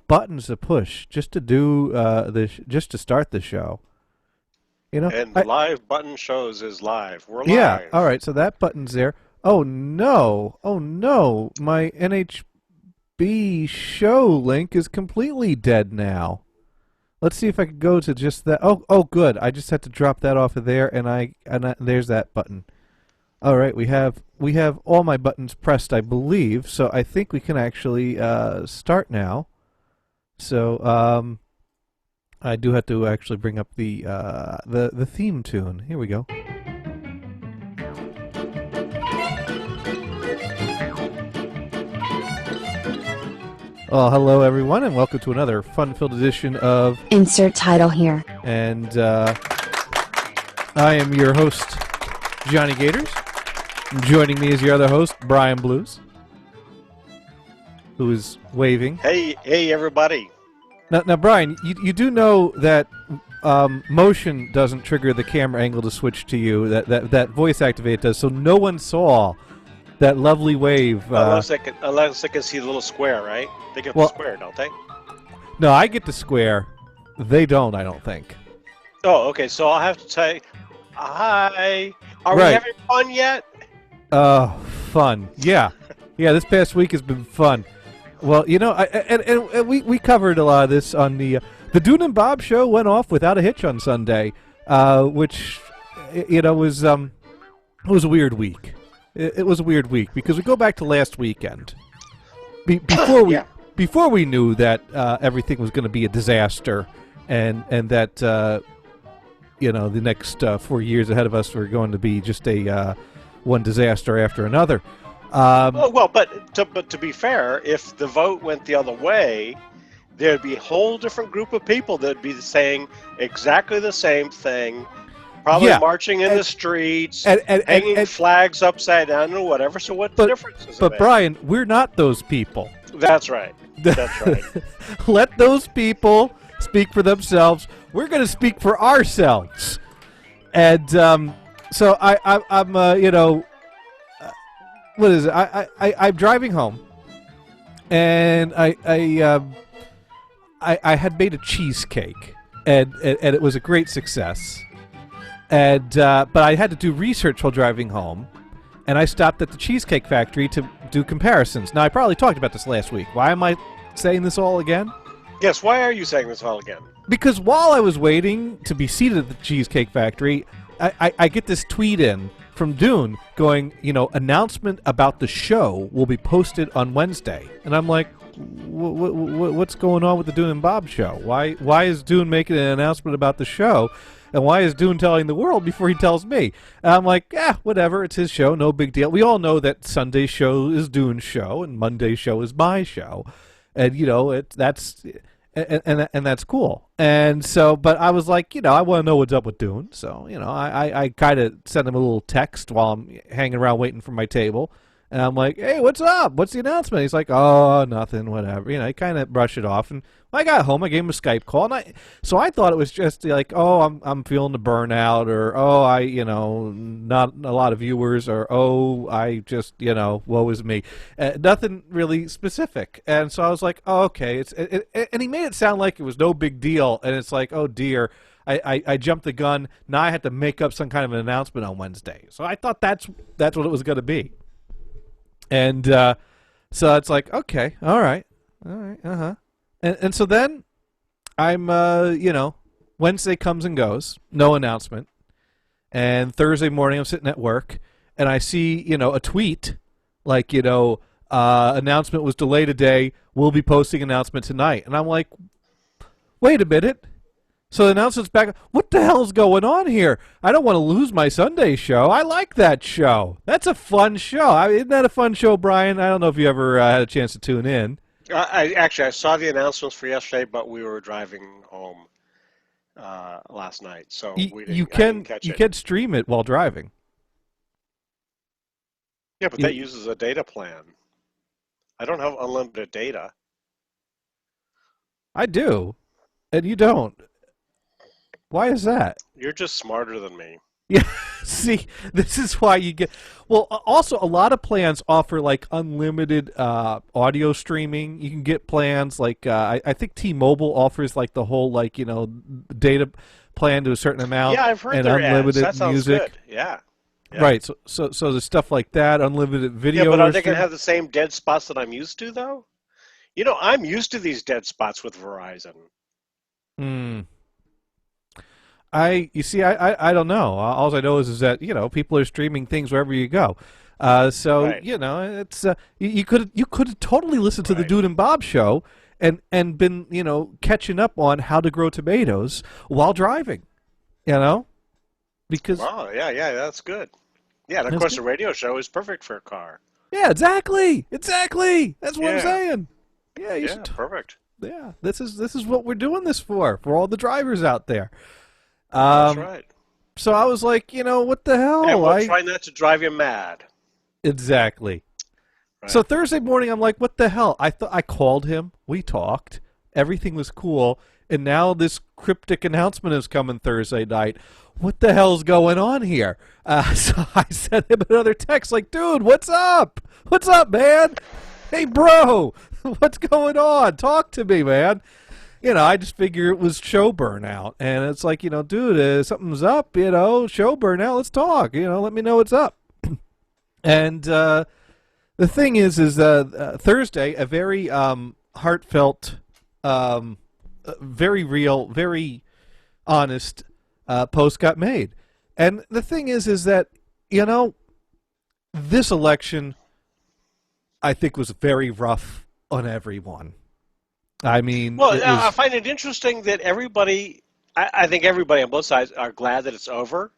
buttons to push just to do just to start the show. You know, And the live button shows is live. We're yeah. All live. right, so that button's there. Oh no! Oh no! My NHB show link is completely dead now. Let's see if I can go to just that. Oh, good. I just had to drop that off of there, and there's that button. All right, we have all my buttons pressed, I believe. So I think we can actually start now. So I do have to actually bring up the theme tune. Here we go. Well, hello everyone, and welcome to another fun-filled edition of Insert title here. And I am your host, Johnny Gators. And joining me is your other host, Brian Blues, who is waving. Hey, everybody. Now, Brian, you do know that motion doesn't trigger the camera angle to switch to you. That voice activate does. So no one saw that lovely wave. Unless they can see the little square, right? They get the square, don't they? No, I get the square. They don't, I don't think. Oh, okay. So I'll have to say, hi. Are we Right. having fun yet? Fun. Yeah. Yeah, this past week has been fun. Well, you know, and we covered a lot of this on the Dune and Bob show went off without a hitch on Sunday, which, you know, was it was a weird week. It was a weird week because we go back to last weekend. Before we Yeah. before we knew that everything was going to be a disaster, and that you know, the next 4 years ahead of us were going to be just a one disaster after another. But to be fair, if the vote went the other way, there'd be a whole different group of people that'd be saying exactly the same thing, probably Yeah. marching in the streets, and hanging flags upside down or whatever. So what difference does it But make? Brian, we're not those people. That's right. That's right. Let those people speak for themselves. We're going to speak for ourselves. And so I'm you know, what is it? I'm driving home, and I had made a cheesecake, and it was a great success. And but I had to do research while driving home, and I stopped at the Cheesecake Factory to do comparisons. Now, I probably talked about this last week. Why am I saying this all again? Yes, why are you saying this all again? Because while I was waiting to be seated at the Cheesecake Factory, I get this tweet in from Dune going, you know, announcement about the show will be posted on Wednesday. And I'm like, what's going on with the Dune and Bob show? Why is Dune making an announcement about the show? And why is Dune telling the world before he tells me? And I'm like, whatever, it's his show, no big deal. We all know that Sunday's show is Dune's show and Monday's show is my show. And, you know, that's cool. And so, but I was like, you know, I want to know what's up with Dune. So, you know, I kind of sent him a little text while I'm hanging around waiting for my table. And I'm like, hey, what's up? What's the announcement? He's like, oh, nothing, whatever. You know, he kind of brushed it off. And when I got home, I gave him a Skype call. And so I thought it was just like, oh, I'm feeling the burnout, or, oh, you know, not a lot of viewers, or, oh, I just, you know, woe is me. Nothing really specific. And so I was like, oh, okay. And he made it sound like it was no big deal. And it's like, oh, dear. I jumped the gun. Now I had to make up some kind of an announcement on Wednesday. So I thought that's what it was going to be. And so it's like, okay, all right, uh-huh. And so then I'm, you know, Wednesday comes and goes, no announcement. And Thursday morning I'm sitting at work, and I see, you know, a tweet like, you know, announcement was delayed a day, we'll be posting announcement tonight. And I'm like, wait a minute. So the announcement's back. What the hell's going on here? I don't want to lose my Sunday show. I like that show. That's a fun show. Isn't that a fun show, Brian? I don't know if you ever had a chance to tune in. I saw the announcements for yesterday, but we were driving home last night, so I didn't catch You it. can stream it while driving. Yeah, but that uses a data plan. I don't have unlimited data. I do, and you don't. Why is that? You're just smarter than me. Yeah, see, this is why you get. Well, also a lot of plans offer like unlimited audio streaming. You can get plans like I think T-Mobile offers like the whole like data plan to a certain amount Yeah, I've heard and their ads. unlimited That sounds music. good. Yeah, yeah. Right. So there's stuff like that, unlimited Yeah, video but are or they going to stream. have the same dead spots that I'm used to, though? You know, I'm used to these dead spots with Verizon. Hmm. You see, I don't know. All I know is that people are streaming things wherever you go. So Right, it's you could totally listen to the right. Dude and Bob show and been catching up on how to grow tomatoes while driving. You know because Oh, yeah, yeah, that's good. Yeah, and of that's course, good. the radio show is perfect for a car. Yeah, exactly. That's what I'm Yeah, saying. Yeah, you should. yeah, perfect. Yeah, this is what we're doing this for all the drivers out there. That's Um, right. so I was like, what the And hell? we'll try not to drive you mad. Exactly. So Right. Thursday morning, I'm like, what the hell? I thought I called him. We talked. Everything was cool. And now this cryptic announcement is coming Thursday night. What the hell's going on here? So I sent him another text like, dude, what's up? What's up, man? Hey, bro, what's going on? Talk to me, man. I just figure it was show burnout. And it's like, dude, something's up, show burnout. Let's talk. Let me know what's up. And the thing is Thursday, a very heartfelt, very real, very honest post got made. And the thing is that this election, I think, was very rough on everyone. I mean, Well, it I was find it interesting that I think everybody on both sides are glad that it's over,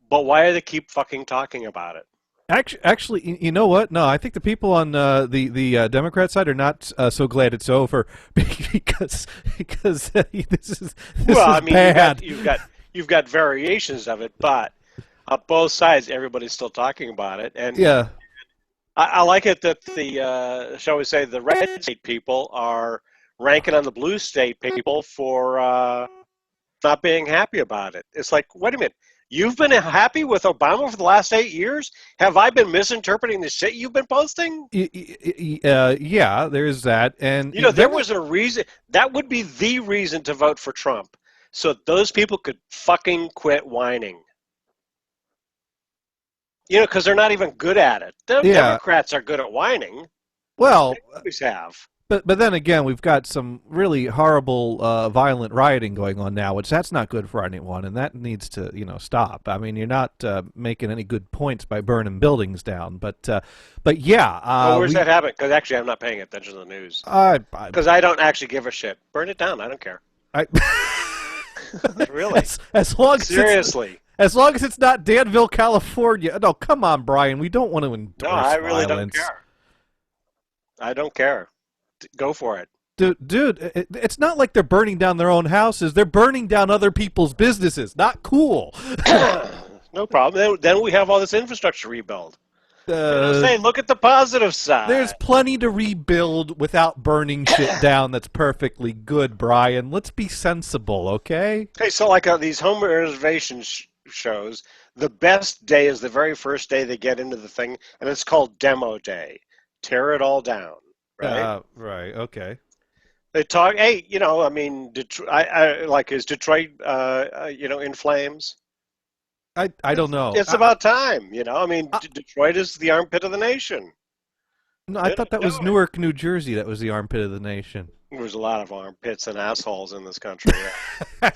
but why do they keep fucking talking about it? actually, you know what? No, I think the people on the Democrat side are not so glad it's over because this is this Well, I is mean, bad. you've got variations of it, but on both sides, everybody's still talking about it, and Yeah, I like it that the shall we say the red state people are ranking on the blue state people for not being happy about it. It's like, wait a minute, you've been happy with Obama for the last 8 years? Have I been misinterpreting the shit you've been posting? yeah. There's that, and You know, there then was a reason. That would be the reason to vote for Trump, so those people could fucking quit whining. You know, because they're not even good at it. The yeah. Democrats are good at whining. They Well, always have. but then again, we've got some really horrible, violent rioting going on now, which that's not good for anyone, and that needs to stop. I mean, you're not making any good points by burning buildings down, but yeah, Oh, where's we that happen? Because actually, I'm not paying attention to the news. I I, Because I don't actually give a shit. Burn it down. I don't care. I Really. as long as Seriously. it's not Danville, California. No, come on, Brian. We don't want to No, endorse I really don't violence. care. I don't care. Go for it. Dude, it's not like they're burning down their own houses. They're burning down other people's businesses. Not cool. No problem. Then we have all this infrastructure rebuild. You know, Uh, say, look at the positive there's side. plenty to rebuild without burning shit down. That's perfectly good, Brian. Let's be sensible, okay? Okay, so like these home reservation shows, the best day is the very first day they get into the thing, and it's called demo day. Tear it all down, right? Right. Okay. They talk. Hey, I mean, Detroit. I like is Detroit. In flames. I don't know. It's about time. I mean, I, Detroit is the armpit of the nation. no, I They thought don't that do was it. Newark, New Jersey. That was the armpit of the nation. There's a lot of armpits and assholes in this country. Yeah.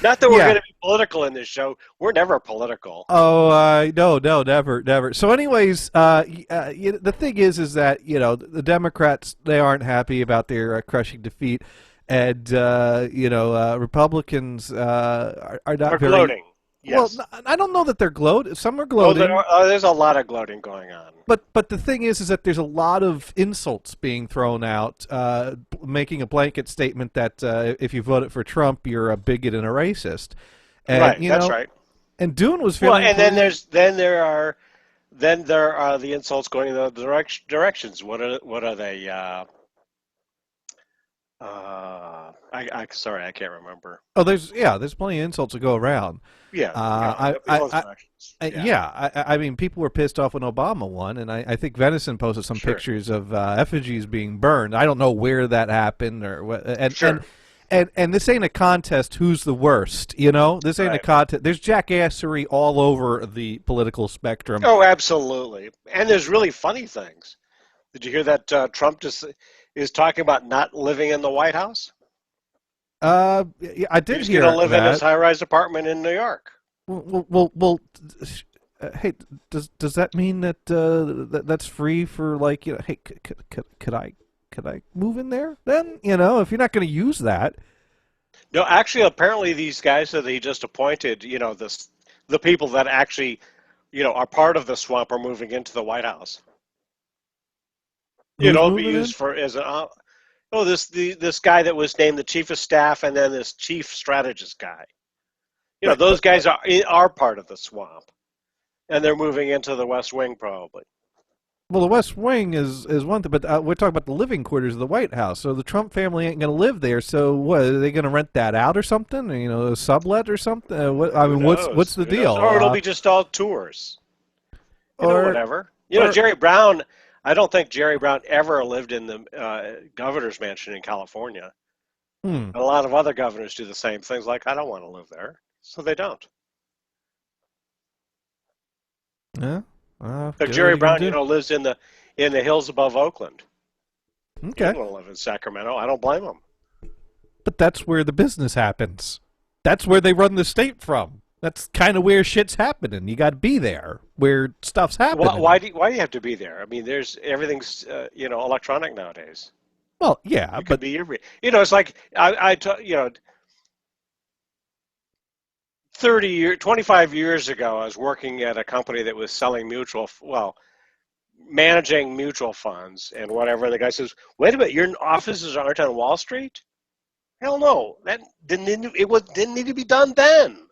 Not that we're Yeah. going to be political in this show. We're never political. Oh, no, never, never. So, anyways, the thing is that the Democrats, they aren't happy about their crushing defeat, and Republicans are not Are very gloating. well. Yes. I don't know that they're gloat. Some are Oh, gloating, there's a lot of gloating going on. but the thing is that there's a lot of insults being thrown out, making a blanket statement that if you voted for Trump, you're a bigot and a racist, and Right. That's right. and Dune was Well, feeling and then pretty. there are the insults going in the directions. What are they? Sorry, I can't remember. Oh, there's plenty of insults to go around. Yeah, yeah, Uh, in I, both I, directions. I Yeah, yeah, I mean, people were pissed off when Obama won, and I think Venison posted some sure, pictures of effigies being burned. I don't know where that happened or what, sure, and this ain't a contest. Who's the worst? You know, this ain't a right. contest. There's jackassery all over the political spectrum. Oh, absolutely. And there's really funny things. Did you hear that Trump just is talking about not living in the White House? Yeah, I did He's going to hear live in his that. high-rise apartment in New York. Well, hey, does that mean that's free for, like, you know? Hey, could I move in there then? You know, if you're not going to use that. No, actually, apparently these guys that he just appointed, the people that actually, are part of the swamp are moving into the White House. Who's It'll be moving in? used for as an this guy that was named the chief of staff and then this chief strategist guy. Right, Those but guys are part of the swamp, and they're moving into the West Wing probably. well, the West Wing is one thing, but we're talking about the living quarters of the White House. So the Trump family ain't going to live there. So what, are they going to rent that out or something? You know, sublet or something? I Who mean, what's knows? the Who knows? deal? Or it'll be just all tours. Or Whatever. or Jerry Brown. I don't think Jerry Brown ever lived in the governor's mansion in California. hmm, And a lot of other governors do the same things. Like, I don't want to live there, so they don't. yeah, So what are Jerry you going Brown, to do? lives in the hills above Oakland. He Okay. doesn't want to live in Sacramento. I don't blame him. But that's where the business happens. That's where they run the state from. That's kind of where shit's happening. You got to be there where stuff's happening. Why do you have to be there? I mean, there's everything's electronic nowadays. Well, yeah, You can but be it's like 25 years ago, I was working at a company that was selling managing mutual funds and whatever. The guy says, "Wait a minute, your offices aren't on Wall Street?" Hell no, that didn't need to be done then.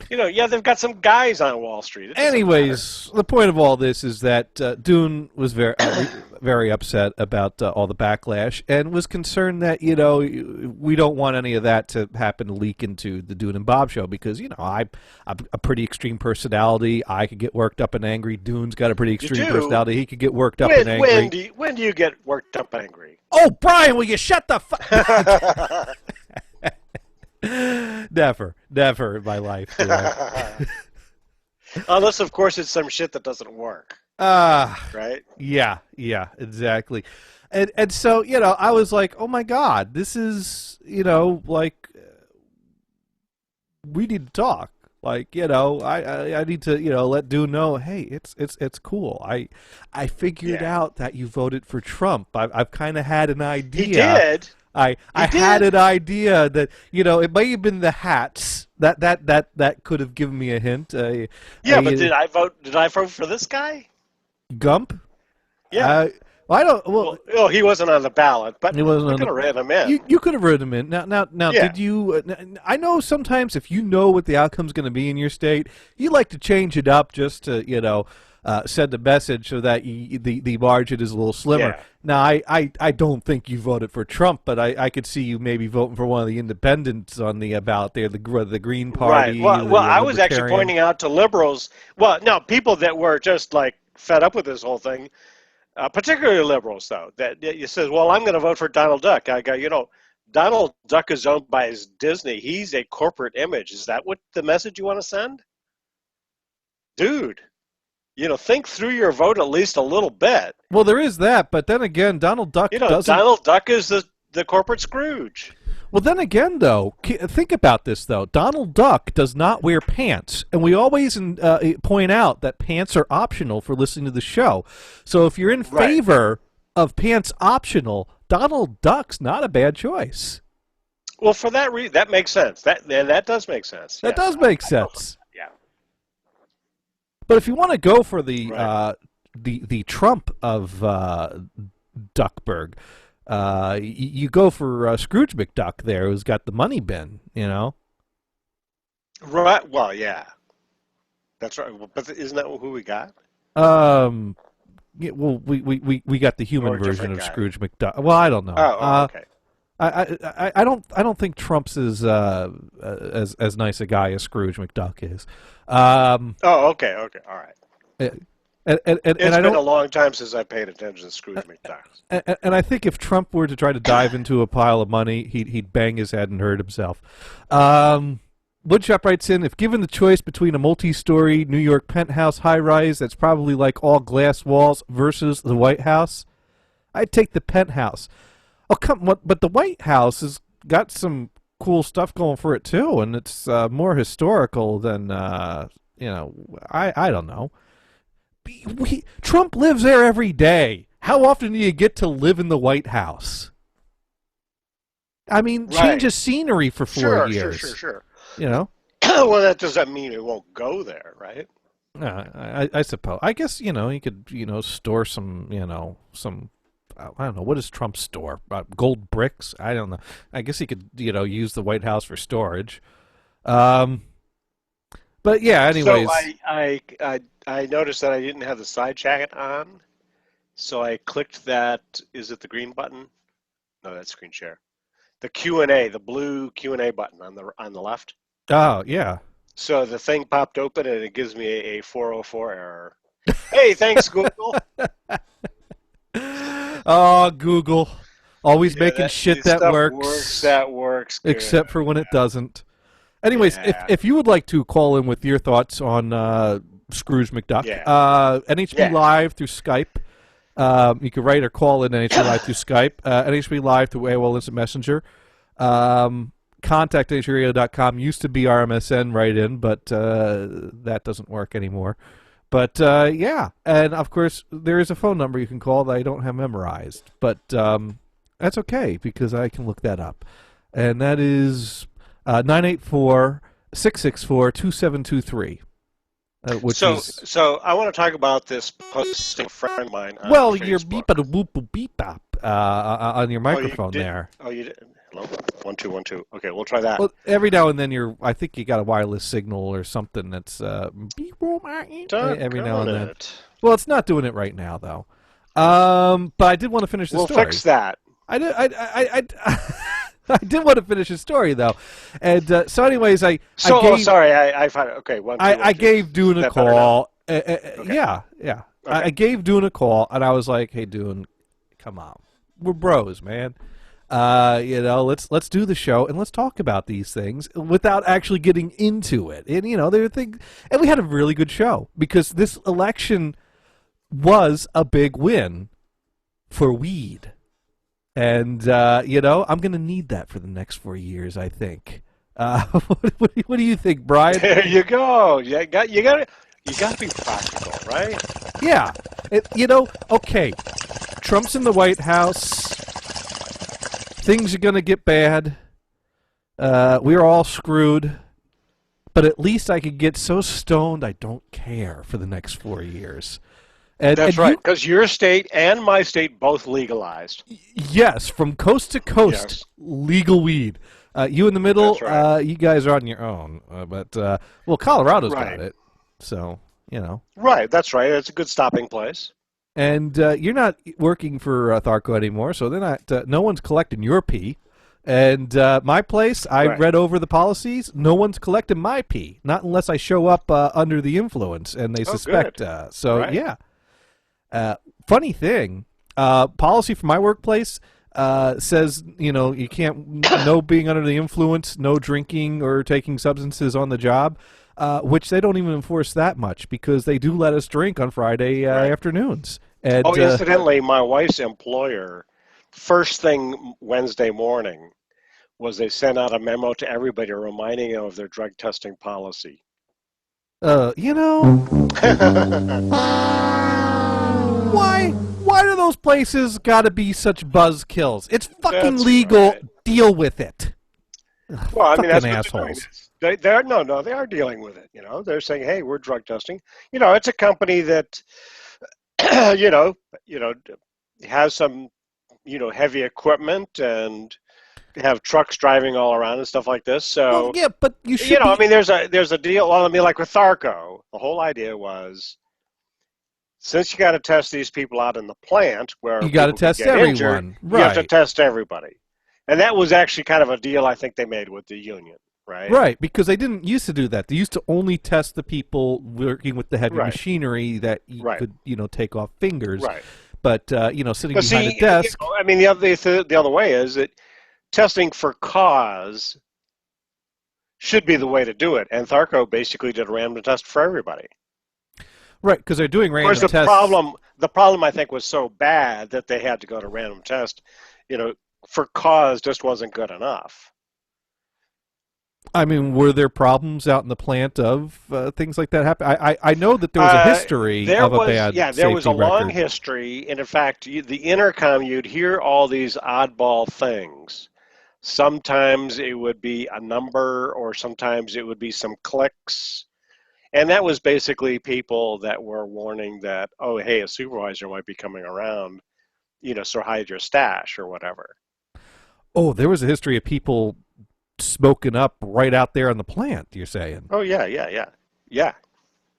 Yeah, they've got some guys on Wall Street. It doesn't matter. anyways, the point of all this is that Dune was very upset about all the backlash and was concerned that we don't want any of that to happen to leak into the Dune and Bob show because I'm a pretty extreme personality. I could get worked up and angry. Dune's got a pretty You extreme do. personality. He could get worked up and angry. When do you get worked up angry? Oh, Brian, will you shut the fuck? Never in my life. Unless, of course, it's some shit that doesn't work, Ah, right? yeah, exactly. And so I was like, oh my god, this is like we need to talk. Like I need to let Dune know. Hey, it's cool. I figured Yeah. out that you voted for Trump. I've kind of had an idea. He did. I had an idea that it may have been the hats that could have given me a hint. Yeah, but did I vote? Did I vote for this guy? Gump? Yeah. Well, I don't. Well, He wasn't on the ballot, but he wasn't I on could have ran him in. you could have written him in. Now, Yeah. did you? I know sometimes if you know what the outcome's going to be in your state, you like to change it up just to send a message so that the margin is a little slimmer. Yeah. Now, I don't think you voted for Trump, but I could see you maybe voting for one of the independents on the ballot there, the Green Party. Right. Well, I was actually Libertarian. pointing out to liberals. Well, no, people that were just like fed up with this whole thing, particularly liberals, though. That you says, "Well, I'm going to vote for Donald Duck." I go, Donald Duck is owned by Disney. He's a corporate image. Is that what the message you want to send, dude? Think through your vote at least a little bit. Well, there is that, but then again, Donald Duck doesn't. Donald Duck is the corporate Scrooge. Well, then again, though, think about this, though. Donald Duck does not wear pants, and we always point out that pants are optional for listening to the show. So if you're in Right. favor of pants optional, Donald Duck's not a bad choice. Well, for that reason, that makes sense. That does make sense. That Yeah. does make sense. Yeah. But if you want to go for the Right. the Trump of Duckburg, you go for Scrooge McDuck there, who's got the money bin. Right. Well, yeah. That's right. But isn't that who we got? Um, Yeah, well, we got the human Or a version different of guy? Scrooge McDuck. Well, I don't know. Okay. I don't think Trump's as nice a guy as Scrooge McDuck is. Um, Okay. All right. and, and It's I been don't a long time since I paid attention to Scrooge McDuck. and I think if Trump were to try to dive into a pile of money, he'd bang his head and hurt himself. Woodshop writes in, if given the choice between a multi-story New York penthouse high-rise that's probably like all glass walls versus the White House, I'd take the penthouse. Oh, but the White House has got some cool stuff going for it too, and it's more historical than I don't know. Trump lives there every day. How often do you get to live in the White House? I mean, Right. change of scenery for 4 years. Sure. You know? Well, that doesn't mean it won't go there, right? I suppose. I guess, you could, store some, some, I don't know, what does Trump store? Gold bricks? I don't know. I guess he could, use the White House for storage. But yeah, anyways. So I noticed that I didn't have the side jacket on, so I clicked that. Is it the green button? No, that's screen share. The Q&A, the blue Q&A button on the left. Oh, yeah. So the thing popped open and it gives me a 404 error. Hey, thanks, Google. Oh, Google. Always Yeah, making shit that stuff works. That works. Good. Except for when it doesn't. Anyways, Yeah. if you would like to call in with your thoughts on Scrooge McDuck, NHB Yeah. Live through Skype. You can write or call in NHB Live through Skype. NHB Live through AOL Instant Messenger. Contact NHBRadio.com used to be our MSN right-in, but that doesn't work anymore. But yeah, and of course there is a phone number you can call that I don't have memorized, but that's okay because I can look that up, and that is 984-664-2723. So I want to talk about this posting friend of mine. On Well, Facebook. you're beep-a-boop-a-beep-bop on your microphone there. Oh, you did. Hello. 1 2 1 2. Okay, we'll try that. Well, every now and then I think you got a wireless signal or something that's every now and then. Well, it's not doing it right now though. But I did want to finish the story. We'll fix that. I did want to finish his story though, and so anyways, I found it. Okay, I gave Dune a call. Okay. Yeah. Okay. I gave Dune a call, and I was like, "Hey, Dune, come on, we're bros, man. Let's do the show and let's talk about these things without actually getting into it." And there are things, and we had a really good show because this election was a big win for weed. And, I'm going to need that for the next 4 years, I think. What do you think, Brian? There you go. You got to be practical, right? Yeah. Okay. Trump's in the White House. Things are going to get bad. We're all screwed. But at least I could get so stoned I don't care for the next 4 years. That's right, because your state and my state both legalized. Yes, from coast to coast, Yes. Legal weed. You in the middle, That's right. You guys are on your own. But Colorado's Right. got it, so Right, that's right. It's a good stopping place. And you're not working for Tharco anymore, so they're not. No one's collecting your pee. And my place, I Right. read over the policies. No one's collecting my pee, not unless I show up under the influence, and they suspect. Good. So Right. yeah. Funny thing, policy for my workplace says you can't no being under the influence, no drinking or taking substances on the job, which they don't even enforce that much because they do let us drink on Friday Right. afternoons. And, Incidentally, my wife's employer, first thing Wednesday morning, was they sent out a memo to everybody reminding them of their drug testing policy. Why do those places got to be such buzzkills? It's fucking That's legal. right. Deal with it. Well, I mean, that's Fucking what assholes. they're doing. They are dealing with it. They're saying, "Hey, we're drug testing." It's a company that, has some, heavy equipment and have trucks driving all around and stuff like this. So, Well, yeah, but you should. there's a deal. Well, like with Tharco, the whole idea was since you got to test these people out in the plant where You got to people could test get injured, everyone, you have to right? test everybody. And that was actually kind of a deal I think they made with the union, right? Right, because they didn't used to do that. They used to only test the people working with the heavy Right. machinery that you Right. could, take off fingers. Right. But sitting But behind see, a desk. I mean, the other way is that testing for cause should be the way to do it. And Tharco basically did a random test for everybody. Right, because they're doing Of random course, the tests. problem I think was so bad that they had to go to random test. For cause just wasn't good enough. I mean, were there problems out in the plant of things like that happen? I know that there was a history of a bad there was a safety long record. history, and in fact, the intercom, you'd hear all these oddball things. Sometimes it would be a number, or sometimes it would be some clicks, and that was basically people that were warning that, oh, hey, a supervisor might be coming around, so hide your stash or whatever. Oh, there was a history of people smoking up right out there in the plant. You're saying? Oh yeah.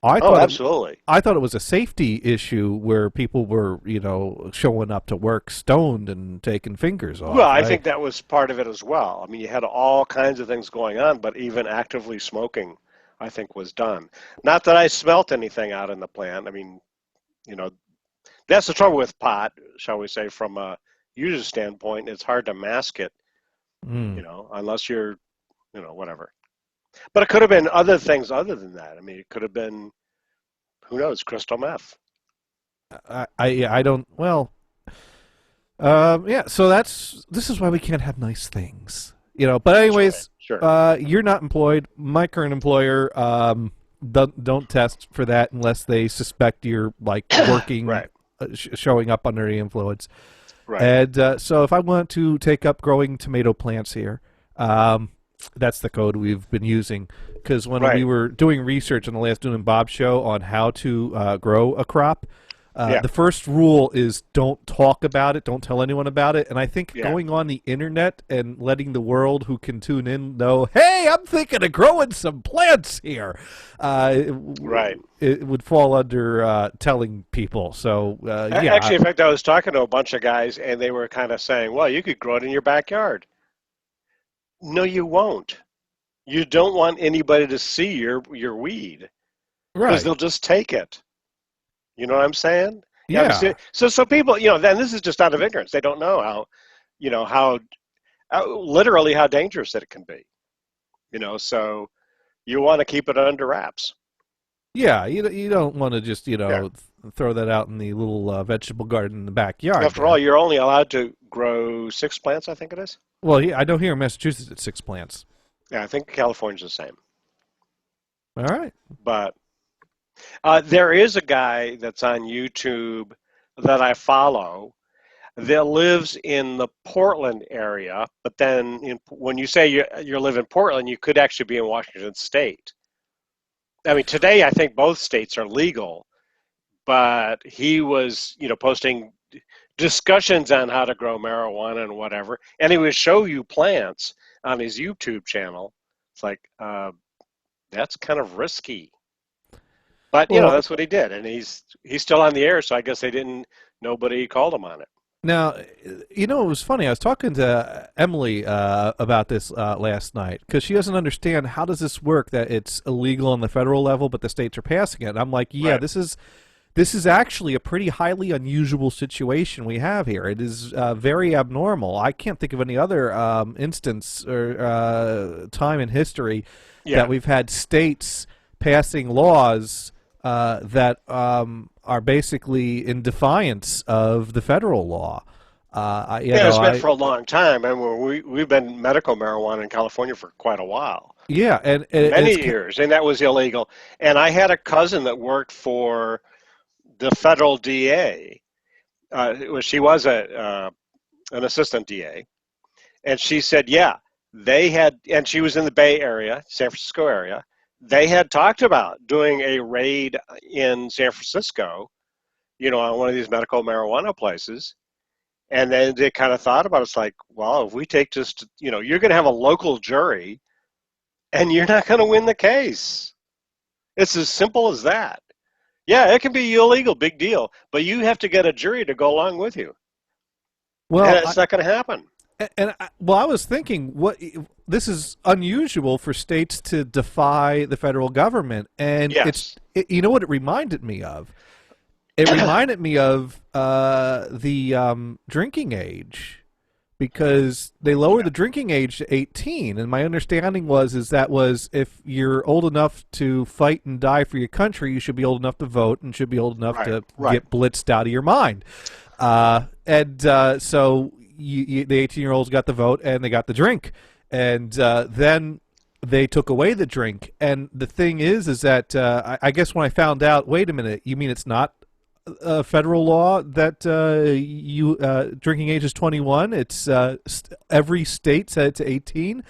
I Oh, thought absolutely. I thought it was a safety issue where people were, showing up to work stoned and taking fingers off. Well, I right? think that was part of it as well. I mean, you had all kinds of things going on, but even actively smoking, I think, was done. Not that I smelt anything out in the plant. I mean, that's the trouble with pot, shall we say, from a user standpoint. It's hard to mask it, unless you're, whatever. But it could have been other things other than that. I mean, it could have been, who knows, crystal meth. I don't. Well, yeah. So this is why we can't have nice things, But anyways, Sure. you're not employed. My current employer don't test for that unless they suspect you're like working, Right. Showing up under the influence. Right. And so if I want to take up growing tomato plants here, that's the code we've been using. Because when we were doing research on the last Dune and Bob show on how to grow a crop, the first rule is don't talk about it, don't tell anyone about it. And I think going on the internet and letting the world who can tune in know, hey, I'm thinking of growing some plants here, it would fall under telling people. So, yeah. Actually, in fact, I was talking to a bunch of guys, and they were kind of saying, well, you could grow it in your backyard. No, you won't. You don't want anybody to see your weed. Because they'll just take it. You know what I'm saying? Yeah. So people, then this is just out of ignorance. They don't know how literally how dangerous that it can be. So you want to keep it under wraps. Yeah, you don't want to just throw that out in the little vegetable garden in the backyard. After all, you're only allowed to grow 6 plants, I think it is. Well, I know here in Massachusetts it's 6 plants. Yeah, I think California's the same. All right. But there is a guy that's on YouTube that I follow that lives in the Portland area, but then when you say you live in Portland, you could actually be in Washington State. I mean, today I think both states are legal, but he was, posting discussions on how to grow marijuana and whatever, and he would show you plants on his YouTube channel. It's like, that's kind of risky. But that's what he did, and he's still on the air. So I guess nobody called him on it. Now, it was funny. I was talking to Emily about this last night because she doesn't understand how does this work that it's illegal on the federal level, but the states are passing it. And I'm like, yeah, this is actually a pretty highly unusual situation we have here. It is very abnormal. I can't think of any other instance or time in history that we've had states passing laws that are basically in defiance of the federal law. It's been for a long time. I mean, we've been medical marijuana in California for quite a while. Yeah, and many years, and that was illegal. And I had a cousin that worked for the federal DA. She was an assistant DA, and she said, yeah, they had, and she was in the Bay Area, San Francisco area. They had talked about doing a raid in San Francisco, on one of these medical marijuana places. And then they kind of thought about it. It's like, well, if we take just, you're going to have a local jury and you're not going to win the case. It's as simple as that. Yeah, it can be illegal, big deal, but you have to get a jury to go along with you, and Well, it's not going to happen. well, I was thinking, this is unusual for states to defy the federal government, and Yes. you know what it reminded me of? It reminded me of the drinking age, because they lowered the drinking age to 18, and my understanding was if you're old enough to fight and die for your country, you should be old enough to vote and should be old enough to get blitzed out of your mind. So the 18-year-olds got the vote and they got the drink, and then they took away the drink. And the thing is that I guess when I found out, wait a minute, you mean it's not a federal law that drinking age is 21? It's every state said it's 18.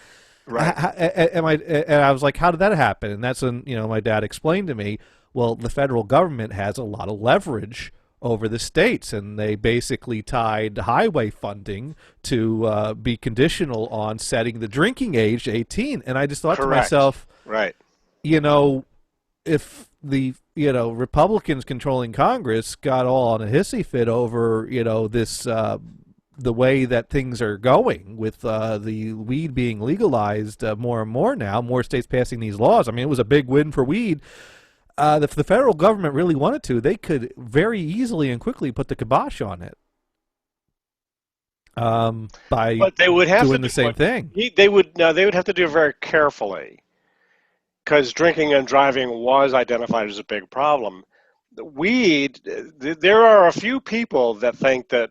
Right. And I was like, how did that happen? And that's when my dad explained to me, well, the federal government has a lot of leverage over the states, and they basically tied highway funding to be conditional on setting the drinking age to 18. And I just thought to myself, right, if the Republicans controlling Congress got all on a hissy fit over this the way that things are going with the weed being legalized more and more now, more states passing these laws. I mean, it was a big win for weed. If the federal government really wanted to, they could very easily and quickly put the kibosh on it by they would have doing the same thing. They would have to do it very carefully, because drinking and driving was identified as a big problem. Weed, there are a few people that think that,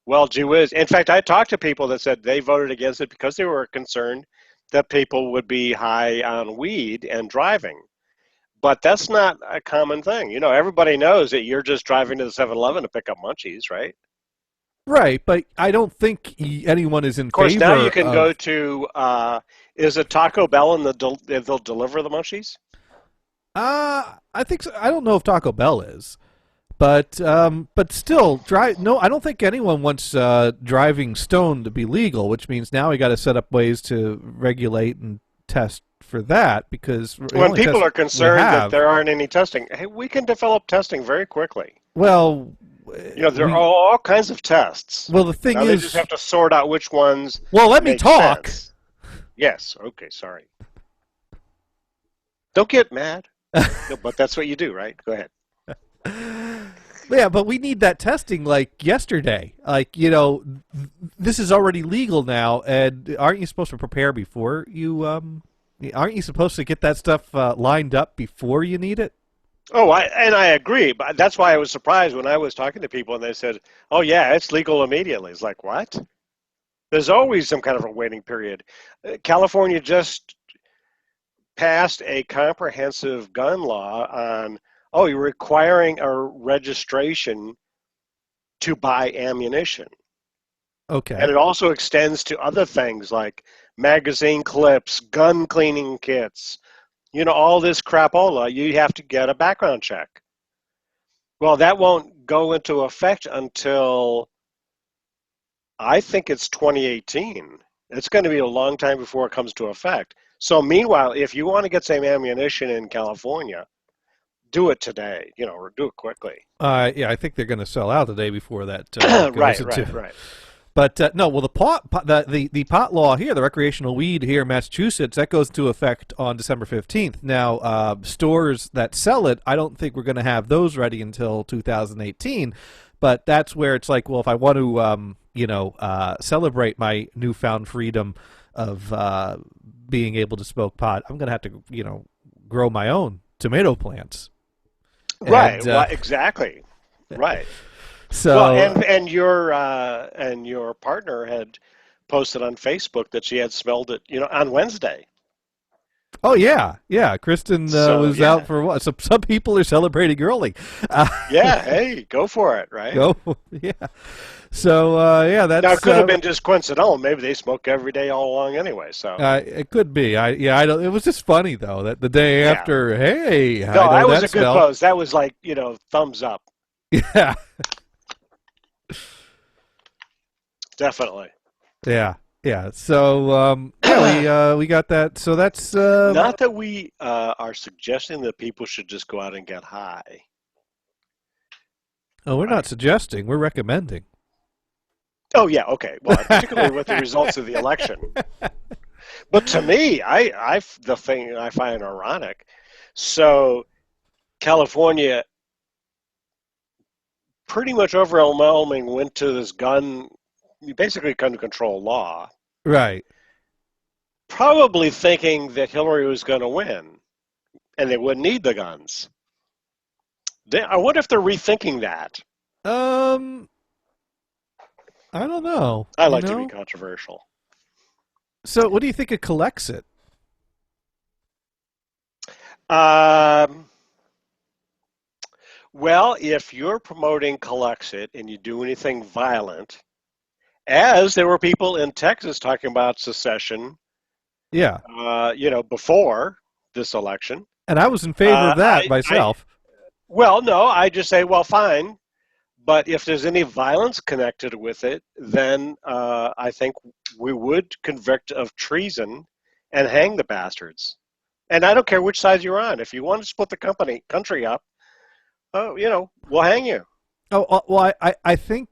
well, gee whiz. In fact, I talked to people that said they voted against it because they were concerned that people would be high on weed and driving. But that's not a common thing. Everybody knows that you're just driving to the 7-Eleven to pick up munchies, right? Right, but I don't think anyone is in favor. Of course, now you can go to, is it Taco Bell and they'll deliver the munchies? I think so. I don't know if Taco Bell is, but still, no, I don't think anyone wants driving stoned to be legal, which means now we got to set up ways to regulate and test for that, because when people are concerned that there aren't any testing, hey, we can develop testing very quickly. Well, there are all kinds of tests. Well, the thing now is, they just have to sort out which ones. Well, let me talk. Sense. Yes. Okay. Sorry. Don't get mad. No, but that's what you do, right? Go ahead. Yeah, but we need that testing like yesterday. Like, this is already legal now, and aren't you supposed to prepare before you? Aren't you supposed to get that stuff lined up before you need it? Oh, I agree, but that's why I was surprised when I was talking to people and they said, "Oh yeah, it's legal immediately." It's like, what? There's always some kind of a waiting period. California just passed a comprehensive gun law on you're requiring a registration to buy ammunition. Okay. And it also extends to other things like magazine clips, gun cleaning kits, all this crapola. You have to get a background check. Well, that won't go into effect until, I think it's 2018. It's going to be a long time before it comes to effect. So meanwhile, if you want to get some ammunition in California, do it today, or do it quickly. Yeah, I think they're going to sell out the day before that goes right. But no, well, the pot law here, the recreational weed here in Massachusetts, that goes into effect on December 15th. Now, stores that sell it, I don't think we're going to have those ready until 2018. But that's where it's like, well, if I want to, celebrate my newfound freedom of being able to smoke pot, I'm going to have to, grow my own tomato plants. Right. Exactly. Right. So, and your partner had posted on Facebook that she had smelled it, on Wednesday. Oh yeah. Kristen was out for what? So some people are celebrating early. Yeah. Hey, go for it. Right. Yeah. So that's. Now it could have been just coincidental. Maybe they smoke every day all along anyway. So it could be. I don't. It was just funny though that the day after. Hey. No, that was a good post. That was like thumbs up. Yeah. Definitely. Yeah. So we got that. So that's not that we are suggesting that people should just go out and get high. Oh, we're not right? suggesting. We're recommending. Oh yeah, okay. Well, particularly with the results of the election. But to me, the thing I find ironic. So California pretty much overwhelming went to this basically gun control law, Right. probably thinking that Hillary was going to win and they wouldn't need the guns. I wonder if they're rethinking that. Um, I don't know. I You like to be know. controversial. So, what do you think it collects it? Um, well, if you're promoting Calexit and you do anything violent, as there were people in Texas talking about secession, Yeah. before this election, And I was in favor uh, of that I myself. well, no, I just say, well, fine. But if there's any violence connected with it, then I think we would convict of treason and hang the bastards. And I don't care which side you're on. If you want to split the country up, oh, we'll hang you. Oh, well, I think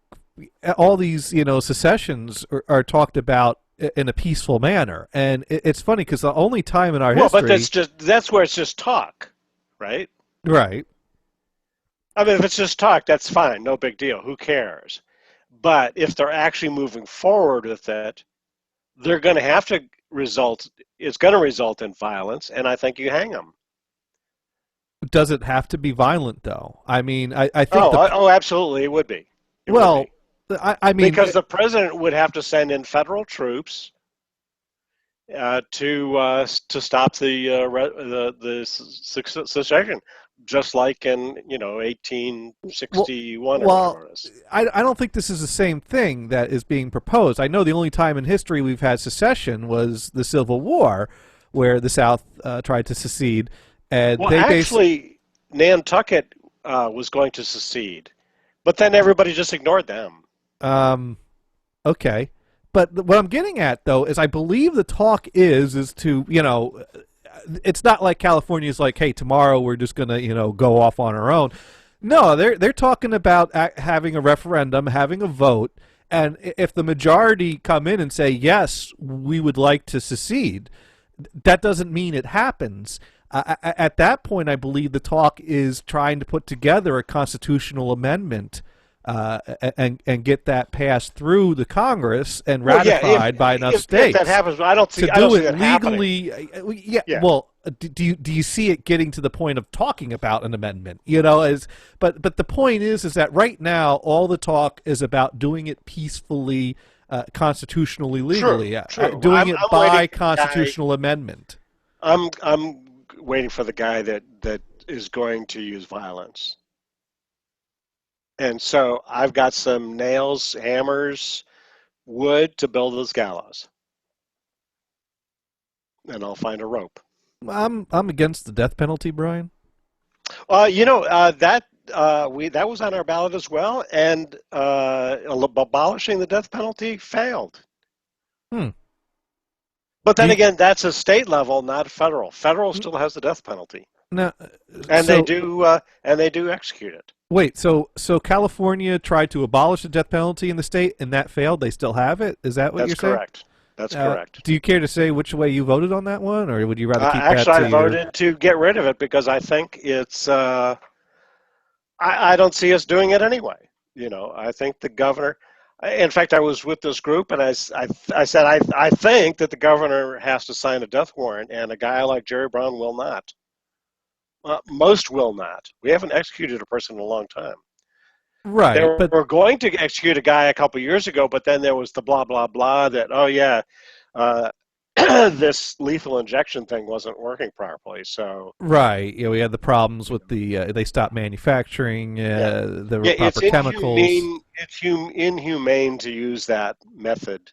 all these, secessions are talked about in a peaceful manner. And it's funny because the only time in our Well, but history. that's where it's just talk, right? Right. I mean, if it's just talk, that's fine, no big deal. Who cares? But if they're actually moving forward with it, they're going to have to result. It's going to result in violence, and I think you hang them. Does it have to be violent, though? I mean, I think Absolutely, it would be. It would well, be I mean, because the president would have to send in federal troops to stop the secession, just like in 1861 or well, whatever it is. I don't think this is the same thing that is being proposed. I know the only time in history we've had secession was the Civil War, where the South tried to secede, and Well, they actually, Nantucket was going to secede, but then everybody just ignored them. um, okay. But what I'm getting at, though, is I believe the talk is to, it's not like California's like, hey, tomorrow we're just gonna, go off on our own. No, they're talking about having a referendum, having a vote, and if the majority come in and say yes, we would like to secede, that doesn't mean it happens. At that point, I believe the talk is trying to put together a constitutional amendment and get that passed through the Congress and Well, yeah, ratified by enough if that states happens, to I don't do see it that happening. legally. Yeah, Yeah, well, do you see it getting to the point of talking about an amendment? But the point is that right now all the talk is about doing it peacefully, constitutionally, true, legally, true. doing it I'm waiting by for the guy. constitutional amendment. I'm waiting for the guy that is going to use violence. And so I've got some nails, hammers, wood to build this gallows, and I'll find a rope. I'm against the death penalty, Brian. That was on our ballot as well, and abolishing the death penalty failed. Hmm. But Do then you, again, that's a state level, not federal. Federal still has the death penalty, now, and so they do execute it. wait, so California tried to abolish the death penalty in the state, and that failed. They still have it. Is that what That's you're saying? correct. That's correct. Do you care to say which way you voted on that one, or would you rather keep that Actually, I to your? voted to get rid of it because I think it's. I don't see us doing it anyway. I think the governor. In fact, I was with this group, and I said I think that the governor has to sign a death warrant, and a guy like Jerry Brown will not. Most will not. We haven't executed a person in a long time. They Right, but were going to execute a guy a couple years ago, but then there was the blah blah blah that uh, this lethal injection thing wasn't working properly. So right, we had the problems with the they stopped manufacturing yeah, the yeah, proper it's chemicals. inhumane. It's inhumane to use that method,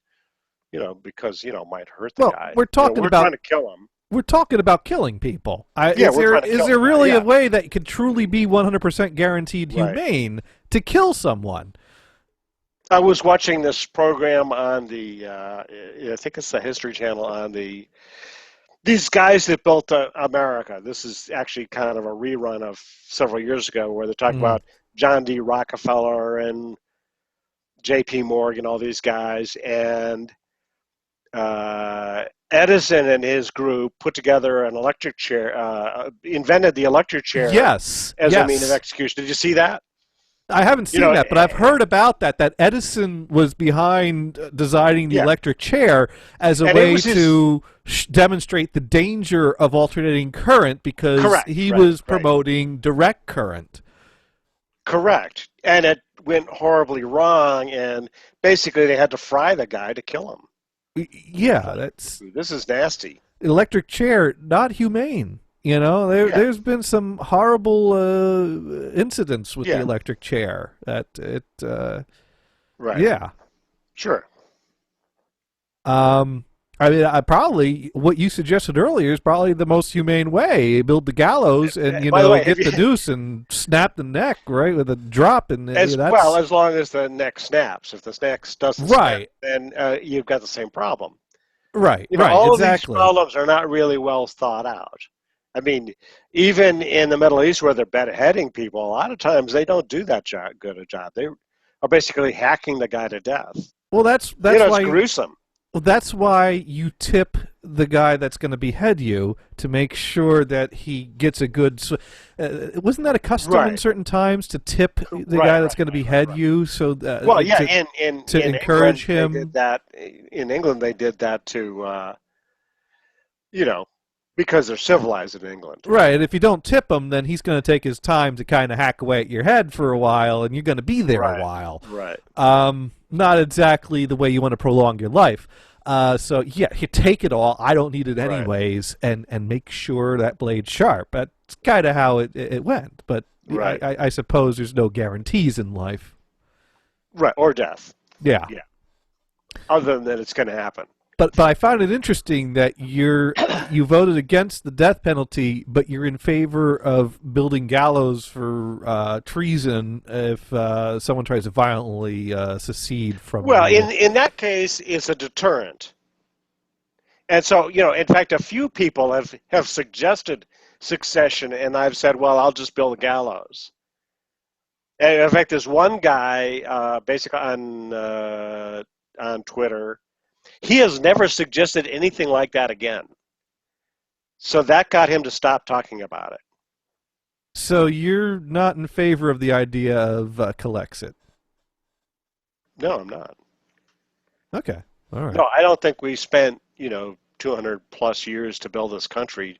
because it might hurt the Well, guy. we're talking We're trying about to kill him. we're talking about killing people. Yeah, Is we're there trying to is kill there the guy. really a Yeah, way that could truly be 100% guaranteed right. humane to kill someone? I was watching this program on I think it's the History Channel on these guys that built America. This is actually kind of a rerun of several years ago where they talk Mm. about John D. Rockefeller and J.P. Morgan, all these guys, and Edison and his group put together an electric chair, invented the electric chair Yes. as yes. a means of execution. Did you see that? I haven't seen that, but I've heard about that. That Edison was behind designing the electric chair as a way to demonstrate the danger of alternating current, because he was promoting direct current. Correct, and it went horribly wrong, and basically they had to fry the guy to kill him. Yeah, this is nasty. Electric chair, not humane. You know, there's been some horrible incidents with the electric chair. Yeah. Sure. I mean, probably what you suggested earlier is probably the most humane way. You build the gallows and, get the noose and snap the neck, right, with a drop. And as long as the neck snaps. If the neck doesn't snap, then you've got the same problem. Right, all of these problems are not really well thought out. I mean, even in the Middle East where they're beheading people, a lot of times they don't do that good a job. They are basically hacking the guy to death. Well, that's why it's gruesome. Well, that's why you tip the guy that's going to behead you to make sure that he gets a good. Wasn't that a custom in certain times to tip the guy that's going to behead you? So in encourage England, him. They did that. In England, they did that to, because they're civilized in England. Right, and if you don't tip him, then he's going to take his time to kind of hack away at your head for a while, and you're going to be there a while. Right. Not exactly the way you want to prolong your life. So, you take it all. I don't need it anyways, and make sure that blade's sharp. That's kind of how it went. But I suppose there's no guarantees in life. Right, or death. Yeah. Other than that, it's going to happen. But I found it interesting that you voted against the death penalty, but you're in favor of building gallows for treason if someone tries to violently secede from. Well, in that case, it's a deterrent, and so in fact, a few people have suggested succession, and I've said, well, I'll just build a gallows. And in fact, there's one guy basically on Twitter. He has never suggested anything like that again. So that got him to stop talking about it. So you're not in favor of the idea of Calexit? No, I'm not. Okay. All right. No, I don't think we spent, 200 plus years to build this country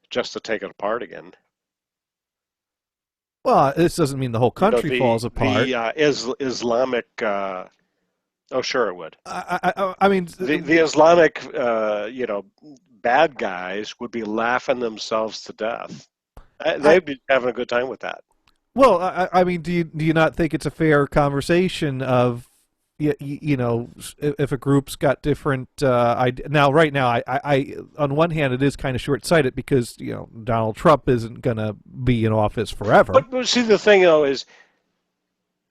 just to take it apart again. Well, this doesn't mean the whole country falls apart. The Islamic... Oh, sure it would. I mean, the Islamic, bad guys would be laughing themselves to death. They'd be having a good time with that. Well, I mean, do you not think it's a fair conversation of, if a group's got different now? Right now, I on one hand, it is kind of short-sighted because Donald Trump isn't going to be in office forever. But see, the thing though is.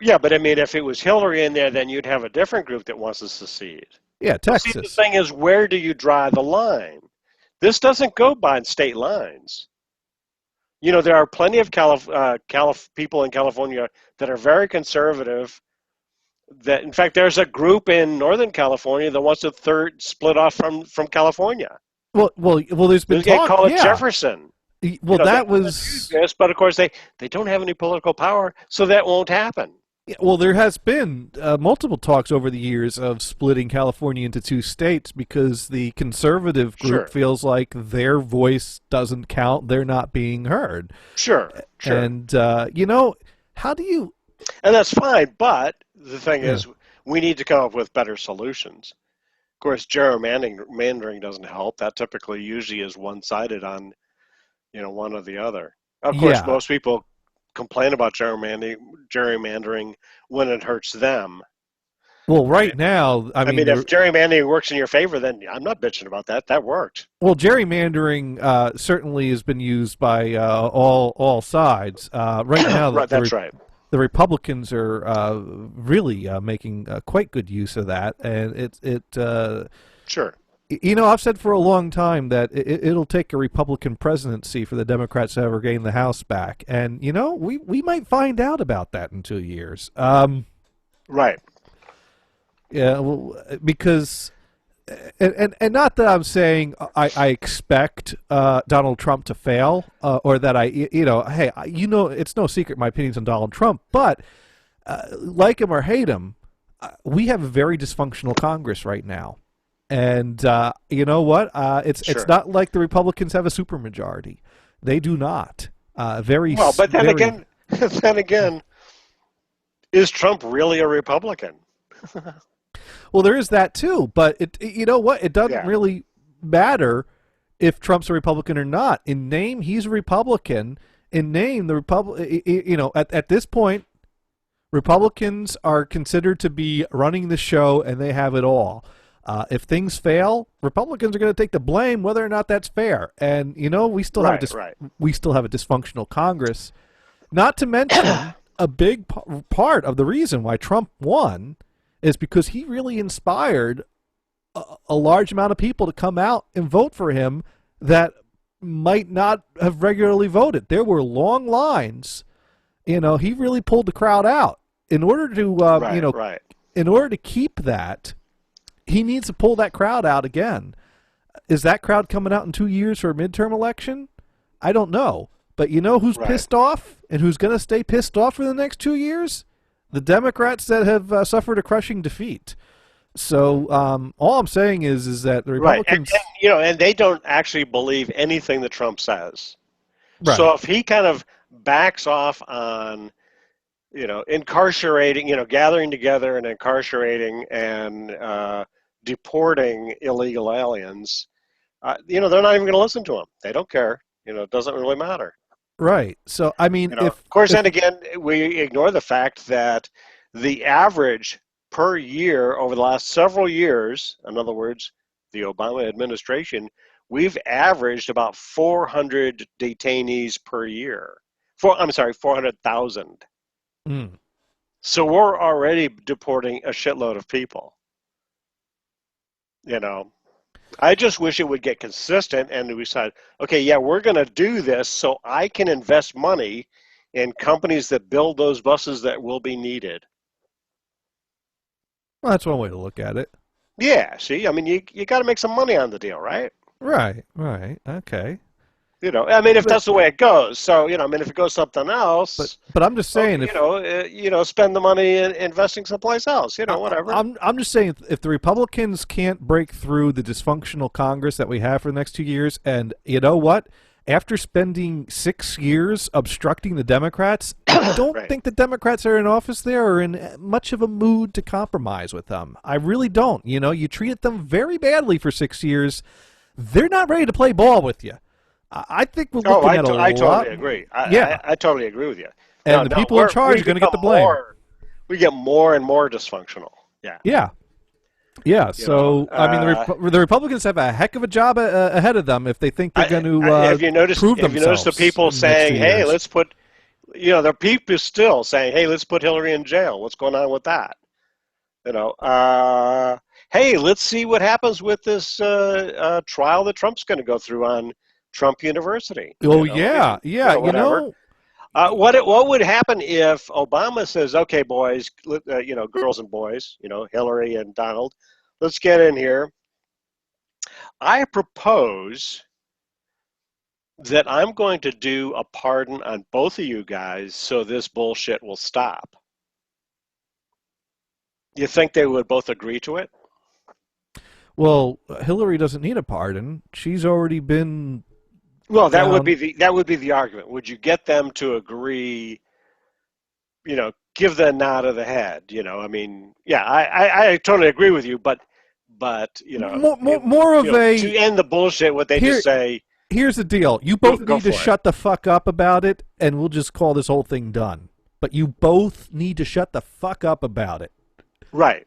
Yeah, but I mean, if it was Hillary in there, then you'd have a different group that wants to secede. Yeah, Texas. See, the thing is, where do you draw the line? This doesn't go by state lines. There are plenty of people in California that are very conservative. That, in fact, there's a group in Northern California that wants to split off from California. Well, there's been talk. They call it Jefferson. Well, that was. Yes, but of course they don't have any political power, so that won't happen. Yeah, well, there has been multiple talks over the years of splitting California into two states because the conservative group feels like their voice doesn't count; they're not being heard. Sure. And how do you? And that's fine, but the thing is, we need to come up with better solutions. Of course, gerrymandering doesn't help. That typically usually is one-sided on, one or the other. Of course, most people complain about gerrymandering when it hurts them. Well, right now, I mean, if gerrymandering works in your favor, then I'm not bitching about that. That worked. Well, gerrymandering certainly has been used by all sides. Right now, that's right. The Republicans are really making quite good use of that, and it sure. You know, I've said for a long time that it'll take a Republican presidency for the Democrats to ever gain the House back, and you know, we might find out about that in 2 years. Right. Yeah, well, because, and not that I'm saying I expect Donald Trump to fail, or that hey, it's no secret my opinions on Donald Trump, but like him or hate him, we have a very dysfunctional Congress right now. And you know what? It's not like the Republicans have a supermajority. They do not. Very well, but then very, again, is Trump really a Republican? well, there is that too. But you know what? It doesn't really matter if Trump's a Republican or not. In name, he's a Republican. In name, the at this point, Republicans are considered to be running the show, and they have it all. If things fail, Republicans are going to take the blame, whether or not that's fair. And you know, we still have a dysfunctional Congress. Not to mention, a big part of the reason why Trump won is because he really inspired a large amount of people to come out and vote for him that might not have regularly voted. There were long lines. You know, he really pulled the crowd out. In order to, in order to keep that, he needs to pull that crowd out again. Is that crowd coming out in 2 years for a midterm election? I don't know. But you know who's pissed off and who's going to stay pissed off for the next 2 years? The Democrats that have suffered a crushing defeat. So all I'm saying is that the Republicans... Right, and they don't actually believe anything that Trump says. Right. So if he kind of backs off on... incarcerating, gathering together and incarcerating and deporting illegal aliens, they're not even going to listen to him. They don't care. It doesn't really matter. Right. So, I mean, of course, then again, we ignore the fact that the average per year over the last several years, in other words, the Obama administration, we've averaged about 400 detainees per year. 400,000. So we're already deporting a shitload of people. I just wish it would get consistent and we decide, okay, yeah, we're going to do this so I can invest money in companies that build those buses that will be needed. Well, that's one way to look at it. Yeah, see, I mean, you got to make some money on the deal, right? Right, okay. If that's the way it goes. So, if it goes something else. But I'm just saying, spend the money in investing someplace else. Whatever. I'm just saying, if the Republicans can't break through the dysfunctional Congress that we have for the next 2 years, and you know what? After spending 6 years obstructing the Democrats, I don't think the Democrats are in office there are in much of a mood to compromise with them. I really don't. You treated them very badly for 6 years. They're not ready to play ball with you. I think we're looking at a lot. I totally agree. I totally agree with you. And the people in charge are going to get the blame. We get more and more dysfunctional. Yeah. So the Republicans have a heck of a job ahead of them if they think they're going to prove themselves. Have you noticed the people saying, "Hey, let's put," the people still saying, "Hey, let's put Hillary in jail." What's going on with that? Hey, let's see what happens with this trial that Trump's going to go through on Trump University. Whatever. What would happen if Obama says, "Okay, boys, girls and boys, Hillary and Donald, let's get in here. I propose that I'm going to do a pardon on both of you guys so this bullshit will stop." You think they would both agree to it? Well, Hillary doesn't need a pardon. She's already been. Well, that would be the argument. Would you get them to agree? Give the nod of the head. I totally agree with you, but more of a to end the bullshit. Would they just say? Here's the deal. You both need to shut the fuck up about it, and we'll just call this whole thing done. But you both need to shut the fuck up about it. Right.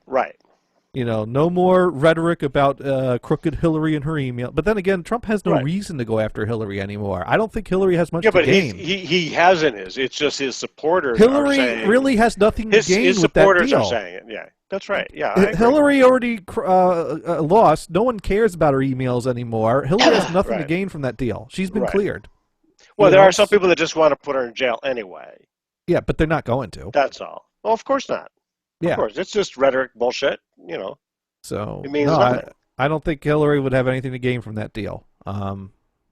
No more rhetoric about crooked Hillary and her email. But then again, Trump has no reason to go after Hillary anymore. I don't think Hillary has much to gain. But he hasn't. It's just his supporters. Hillary really has nothing to gain his with that deal. His supporters are saying it. Yeah. That's right. Yeah, I agree. Hillary already lost. No one cares about her emails anymore. Hillary has nothing to Right. gain from that deal. She's been Right. cleared. Well, You there know, are some people that just want to put her in jail anyway. Yeah, but they're not going to. That's all. Well, of course not. Of Yeah. course, it's just rhetoric bullshit. You know, So it means no, nothing. I don't think Hillary would have anything to gain from that deal.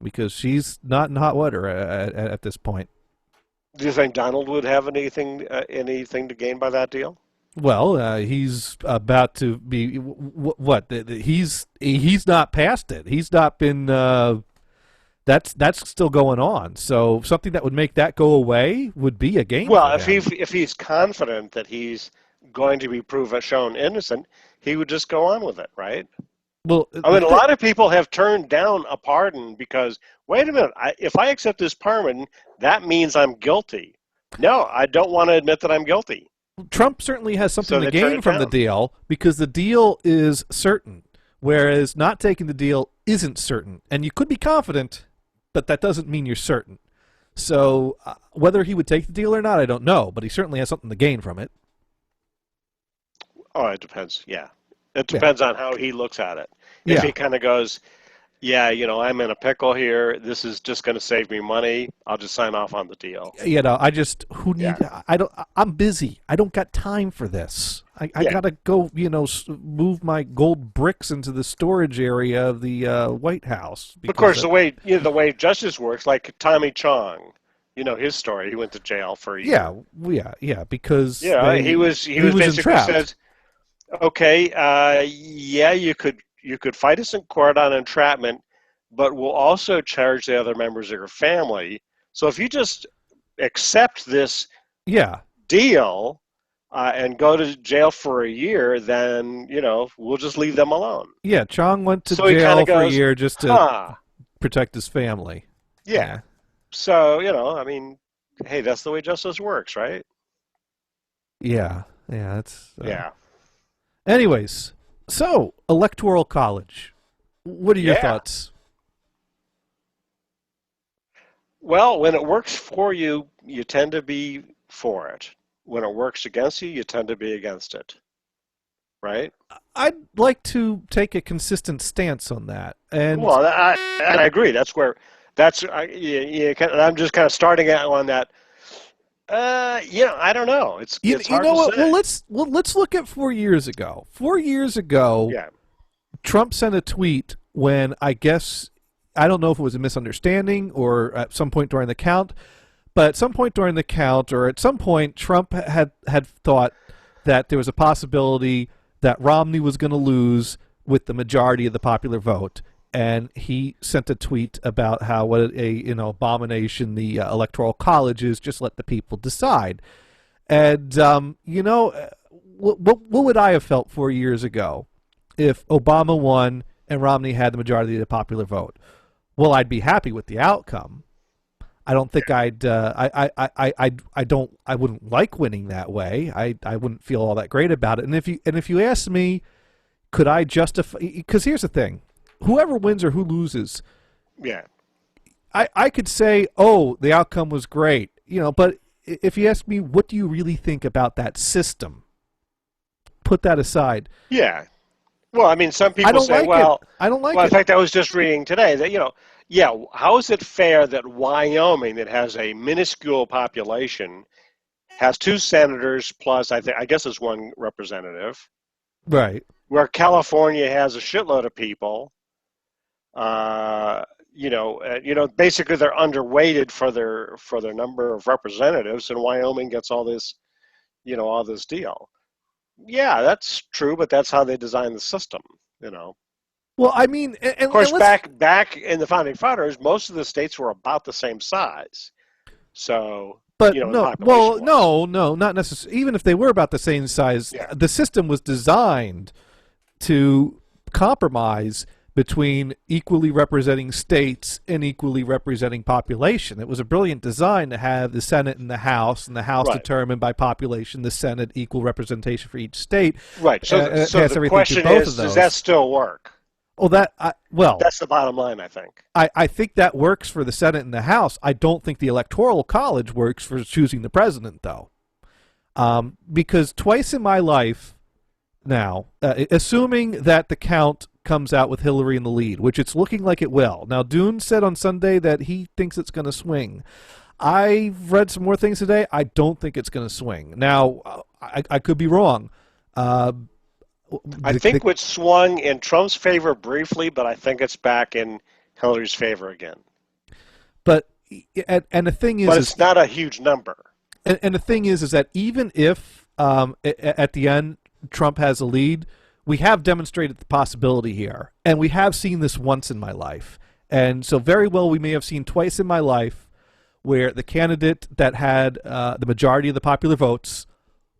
Because she's not in hot water at this point. Do you think Donald would have anything to gain by that deal? Well, he's about to be what? He's not past it. He's not been. That's still going on. So something that would make that go away would be a gain. Well, for him. if he's confident that he's going to be shown innocent, he would just go on with it, right? Well, I mean, a lot of people have turned down a pardon because, wait a minute, if I accept this pardon, that means I'm guilty. No, I don't want to admit that I'm guilty. Trump certainly has something So to they turn gain it from the down. deal because the deal is certain, whereas not taking the deal isn't certain. And you could be confident, but that doesn't mean you're certain. So whether he would take the deal or not, I don't know, but he certainly has something to gain from it. Oh, it depends. Yeah. It depends on how he looks at it. If Yeah. he kind of goes, yeah, I'm in a pickle here. This is just going to save me money. I'll just sign off on the deal. I just I'm busy. I don't got time for this. I gotta go. Move my gold bricks into the storage area of the White House. Of course, the way justice works, like Tommy Chong, his story. He went to jail for a year. Yeah. Because he was basically entrapped. says, okay, you could fight us in court on entrapment, but we'll also charge the other members of your family. So if you just accept this deal and go to jail for a year, then we'll just leave them alone. Yeah, Chong went to So he jail kinda for a goes, year just to protect his family. Yeah. So I mean, hey, that's the way justice works, right? Yeah. That's Yeah. Anyways, so Electoral College. What are your Yeah. thoughts? Well, when it works for you, you tend to be for it. When it works against you, you tend to be against it. Right? I'd like to take a consistent stance on that. And Well, I agree. I'm just kind of starting out on that. I don't know. It's hard know to what? say. Let's look at 4 years ago. 4 years ago, Yeah. Trump sent a tweet when I don't know if it was a misunderstanding or at some point during the count, but at some point during the count or at some point Trump had thought that there was a possibility that Romney was going to lose with the majority of the popular vote, and he sent a tweet about how what abomination the Electoral College is. Just let the people decide. And what would I have felt 4 years ago if Obama won and Romney had the majority of the popular vote? Well, I'd be happy with the outcome. I don't think I wouldn't like winning that way. I wouldn't feel all that great about it. And if you ask me, could I justify? Because here's the thing: whoever wins or who loses, Yeah. I could say, oh, the outcome was great, But if you ask me, what do you really think about that system? Put that aside. Yeah. Well, I mean, some people I don't say, like it. I don't like well, it. in fact, I was just reading today that, how is it fair that Wyoming, that has a minuscule population, has 2 senators plus, I guess it's 1 representative, Right. where California has a shitload of people? Basically they're underweighted for their number of representatives, and Wyoming gets all this deal. Yeah, that's true, but that's how they designed the system, Well, I mean, and Of course, and let's- back in the founding fathers, most of the states were about the same size. So, But the no, population was. no, not necessarily. Even if they were about the same size, Yeah. the system was designed to compromise between equally representing states and equally representing population. It was a brilliant design to have the Senate and the House Right. determined by population, the Senate equal representation for each state. Right. So, it so has the everything question to both is, of those. does that still work? Oh, That's the bottom line, I think. I think that works for the Senate and the House. I don't think the Electoral College works for choosing the president, though. Because twice in my life, now, assuming that the count comes out with Hillary in the lead, which it's looking like it will. Now, Dune said on Sunday that he thinks it's going to swing. I've read some more things today. I don't think it's going to swing. Now, I could be wrong. I think it swung in Trump's favor briefly, but I think it's back in Hillary's favor again. But and the thing is, but it's not a huge number. And the thing is that even if at the end Trump has a lead, we have demonstrated the possibility here, and we have seen this once in my life, and so very well we may have seen twice in my life where the candidate that had the majority of the popular votes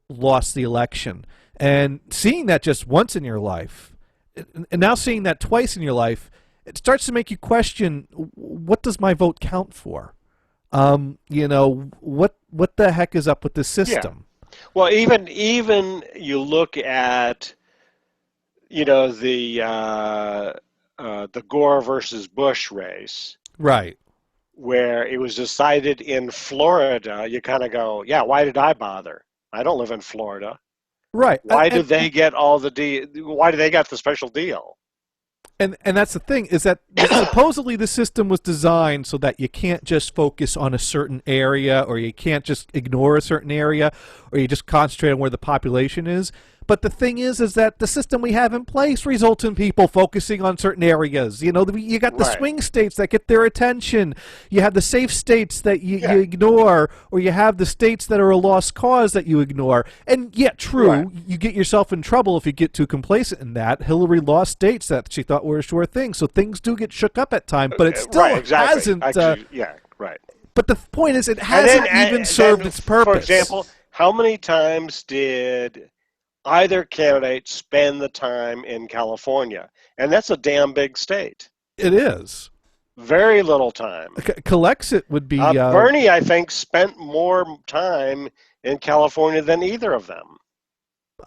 lost the election. And seeing that just once in your life, and now seeing that twice in your life, it starts to make you question, what does my vote count for? You know, what the heck is up with this system? Yeah. Well, even you look at, you know, the Gore versus Bush race. Right. Where it was decided in Florida, you kind of go, yeah, why did I bother? I don't live in Florida. Right. Why did they get all the why do they got the special deal? And that's the thing, is that supposedly the system was designed so that you can't just focus on a certain area, or you can't just ignore a certain area, or you just concentrate on where the population is. But the thing is that the system we have in place results in people focusing on certain areas. You know, you got the swing states that get their attention. You have the safe states that you ignore, or you have the states that are a lost cause that you ignore. And yet, true, you get yourself in trouble if you get too complacent in that. Hillary lost states that she thought were a sure thing. So things do get shook up at times, but it still hasn't. Right. But the point is, it hasn't even served its purpose. For example, how many times did either candidate spend the time in California? And that's a damn big state. It is. Very little time. Calexit would be... Bernie, I think, spent more time in California than either of them.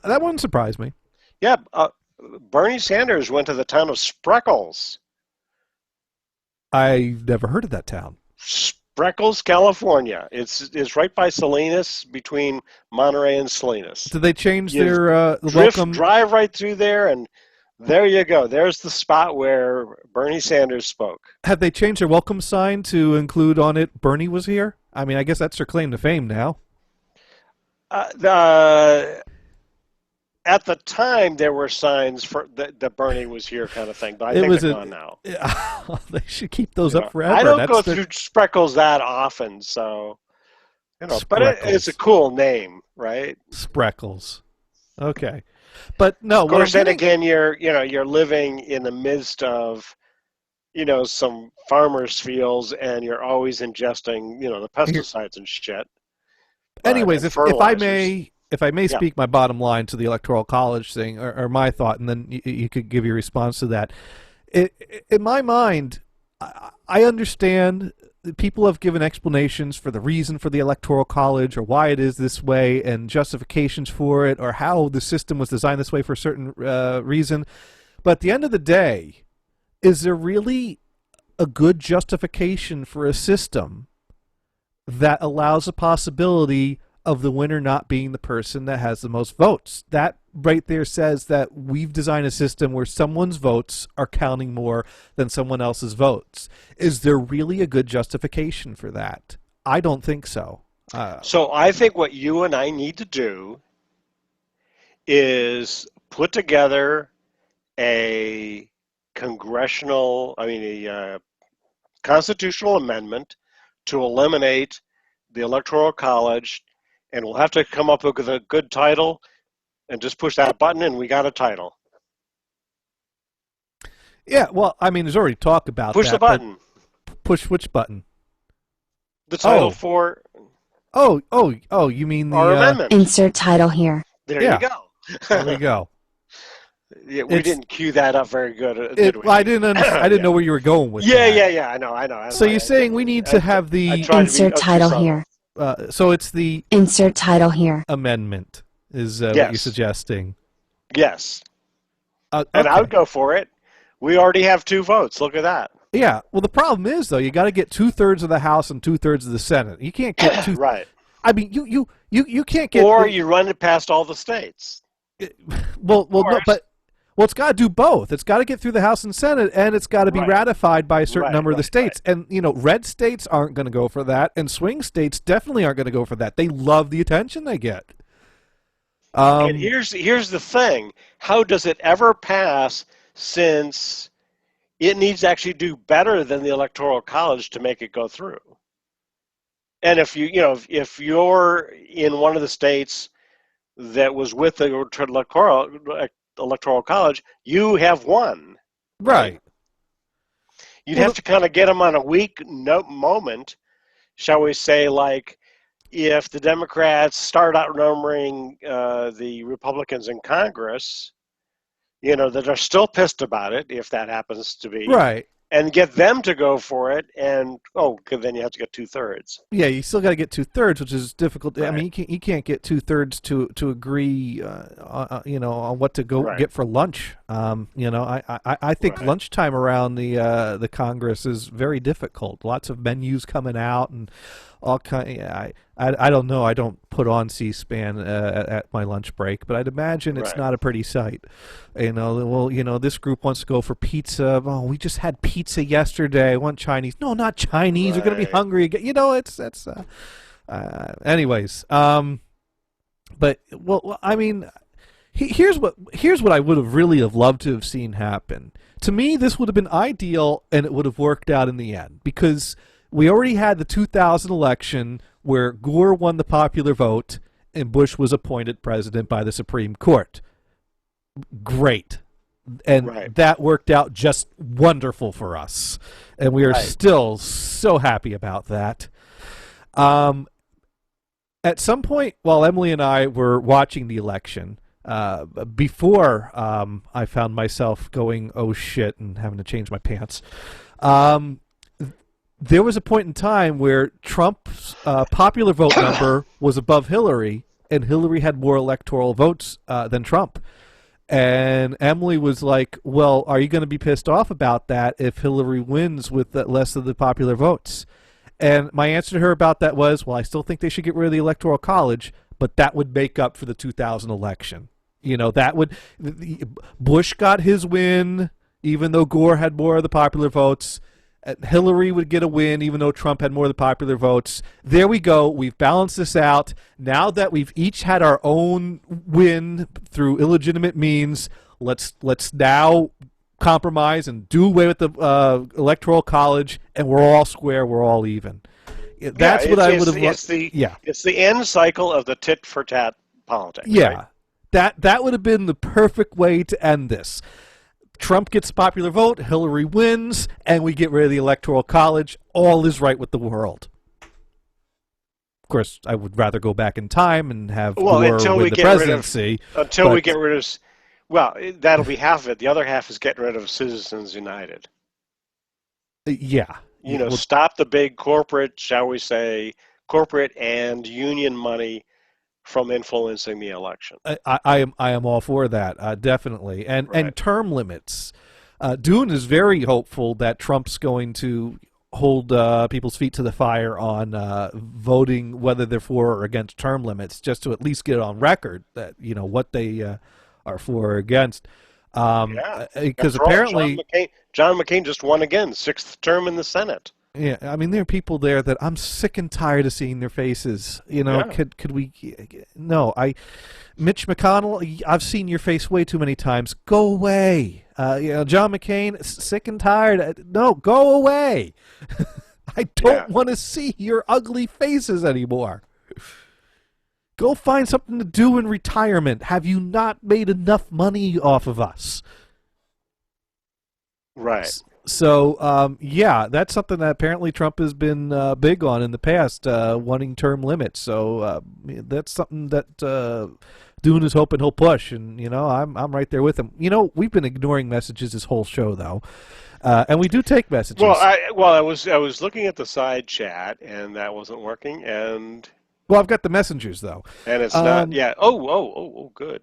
That wouldn't surprise me. Yeah, Bernie Sanders went to the town of Spreckles. I've never heard of that town. Spreckles, California. It's right by Salinas, between Monterey and Salinas. Did they change their welcome? Drive right through there, and there you go. There's the spot where Bernie Sanders spoke. Have they changed their welcome sign to include on it Bernie was here? I mean, I guess that's their claim to fame now. At the time, there were signs for that Bernie was here, kind of thing, but I think they're gone now. They should keep those up forever. I don't go through Spreckles that often, so but it's a cool name, right? Spreckles. Okay, but no. Of course, then again, you're living in the midst of some farmers' fields, and you're always ingesting the pesticides and shit. Anyways, if I may speak my bottom line to the Electoral College thing, or my thought, and then you could give your response to that. In my mind, I understand that people have given explanations for the reason for the Electoral College, or why it is this way, and justifications for it, or how the system was designed this way for a certain reason. But at the end of the day, is there really a good justification for a system that allows a possibility of the winner not being the person that has the most votes? That right there says that we've designed a system where someone's votes are counting more than someone else's votes. Is there really a good justification for that? I don't think so. So I think what you and I need to do is put together a constitutional amendment to eliminate the Electoral College. And we'll have to come up with a good title and just push that button, and we got a title. Yeah, well, I mean, there's already talk about push the button. Push which button? The title for... Oh, you mean the... Our amendment. Insert title here. There you go. There we go. Yeah, we didn't cue that up very good, did we? I didn't know where you were going with that. Yeah, I know. So you're saying we need to have the... Insert title here. So it's the... Insert title here. Amendment is what you're suggesting. Yes. Okay. And I would go for it. We already have 2 votes. Look at that. Yeah. Well, the problem is, though, you got to get 2/3 of the House and 2/3 of the Senate. You can't get two... Right. I mean, you can't get... Or you run it past all the states. Well, no, but it's got to do both. It's got to get through the House and Senate, and it's got to be ratified by a certain number of the states. And red states aren't going to go for that, and swing states definitely aren't going to go for that. They love the attention they get. And here's the thing: how does it ever pass? Since it needs to actually do better than the Electoral College to make it go through. And if if you're in one of the states that was with the Electoral College, you have won. Right. You'd have to kind of get them on a weak moment, shall we say, like if the Democrats start outnumbering the Republicans in Congress, that are still pissed about it, if that happens to be. Right. And get them to go for it, and then you have to get 2/3. Yeah, you still got to get 2/3, which is difficult. Right. I mean, you can't get 2/3 to agree, on what to go get for lunch. I think lunchtime around the Congress is very difficult. Lots of menus coming out and all kind. I don't know. I don't put on C-SPAN at my lunch break, but I'd imagine it's not a pretty sight. This group wants to go for pizza. Oh, we just had pizza yesterday. I want Chinese. No, not Chinese. We're going to be hungry again. Anyways. But I mean, here's what I would have really loved to have seen happen. To me, this would have been ideal, and it would have worked out in the end because we already had the 2000 election where Gore won the popular vote and Bush was appointed president by the Supreme Court. Great. And that worked out just wonderful for us. And we are still so happy about that. At some point, while Emily and I were watching the election, before I found myself going, oh shit, and having to change my pants, there was a point in time where Trump's popular vote number was above Hillary, and Hillary had more electoral votes than Trump. And Emily was like, well, are you going to be pissed off about that if Hillary wins with less of the popular votes? And my answer to her about that was, well, I still think they should get rid of the Electoral College, but that would make up for the 2000 election. Bush got his win, even though Gore had more of the popular votes. Hillary would get a win even though Trump had more of the popular votes. There we go. We've balanced this out. Now that we've each had our own win through illegitimate means, let's now compromise and do away with the Electoral College, and we're all square. We're all even. That's what I would have loved. It's the end cycle of the tit for tat politics. Yeah, right? That would have been the perfect way to end this. Trump gets the popular vote, Hillary wins, and we get rid of the Electoral College. All is right with the world. Of course, I would rather go back in time and have Gore win the presidency. We get rid of... Well, that'll be half of it. The other half is getting rid of Citizens United. Yeah. Stop the big corporate, shall we say, corporate and union money from influencing the election. I am all for that, definitely. And term limits. Dune is very hopeful that Trump's going to hold people's feet to the fire on voting whether they're for or against term limits, just to at least get it on record that what they are for or against. Because apparently John McCain just won again, 6th term in the Senate. Yeah, I mean, there are people there that I'm sick and tired of seeing their faces. Could we? No, Mitch McConnell, I've seen your face way too many times. Go away. John McCain, sick and tired. No, go away. I don't want to see your ugly faces anymore. Go find something to do in retirement. Have you not made enough money off of us? Right. So, that's something that apparently Trump has been big on in the past, wanting term limits. So that's something that Dune is hoping he'll push, and I'm right there with him. We've been ignoring messages this whole show though, and we do take messages. I was looking at the side chat, and that wasn't working, and I've got the messengers though, and it's not. Yeah. Oh, good.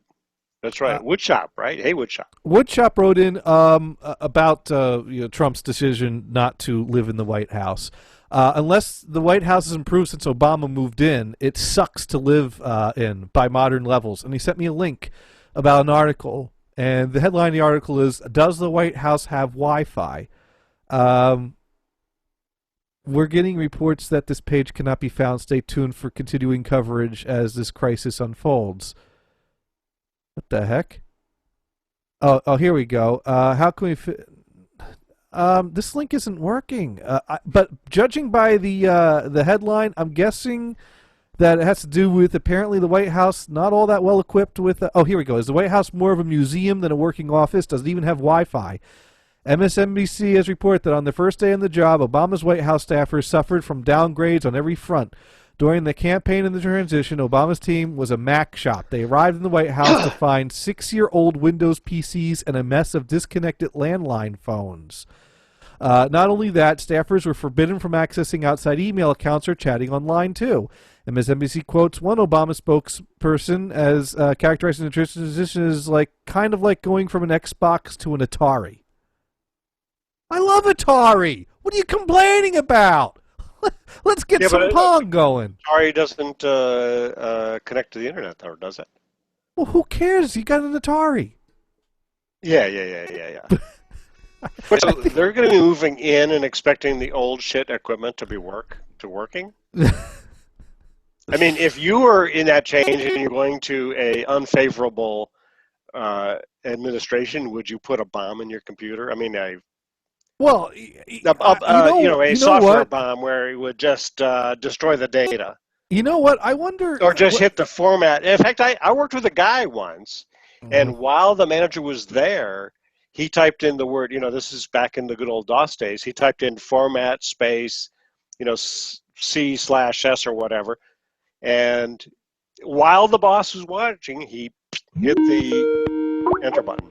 That's right. Woodshop, right? Hey, Woodshop. Woodshop wrote in about Trump's decision not to live in the White House. Unless the White House has improved since Obama moved in, it sucks to live in by modern levels. And he sent me a link about an article, and the headline of the article is, "Does the White House have Wi-Fi?" We're getting reports that this page cannot be found. Stay tuned for continuing coverage as this crisis unfolds. What the heck? Oh, here we go. How can we this link isn't working. But judging by the headline, I'm guessing that it has to do with apparently the White House not all that well equipped with... oh, here we go. Is the White House more of a museum than a working office? Does it even have Wi-Fi? MSNBC has reported that on the first day on the job, Obama's White House staffers suffered from downgrades on every front. During the campaign and the transition, Obama's team was a Mac shop. They arrived in the White House to find 6-year-old Windows PCs and a mess of disconnected landline phones. Not only that, staffers were forbidden from accessing outside email accounts or chatting online, too. MSNBC quotes one Obama spokesperson as characterizing the transition as kind of like going from an Xbox to an Atari. I love Atari. What are you complaining about? Let's get some Pong going. Atari doesn't connect to the internet, though, does it? Well, who cares? You got an Atari. Yeah. So they're going to be moving in and expecting the old shit equipment to be working. I mean, if you were in that change and you're going to a unfavorable administration, would you put a bomb in your computer? I mean, a software bomb where it would just destroy the data. You know what? I wonder... Or just hit the format. In fact, I worked with a guy once, and while the manager was there, he typed in the word, this is back in the good old DOS days, he typed in format space, C/S or whatever, and while the boss was watching, he hit the enter button.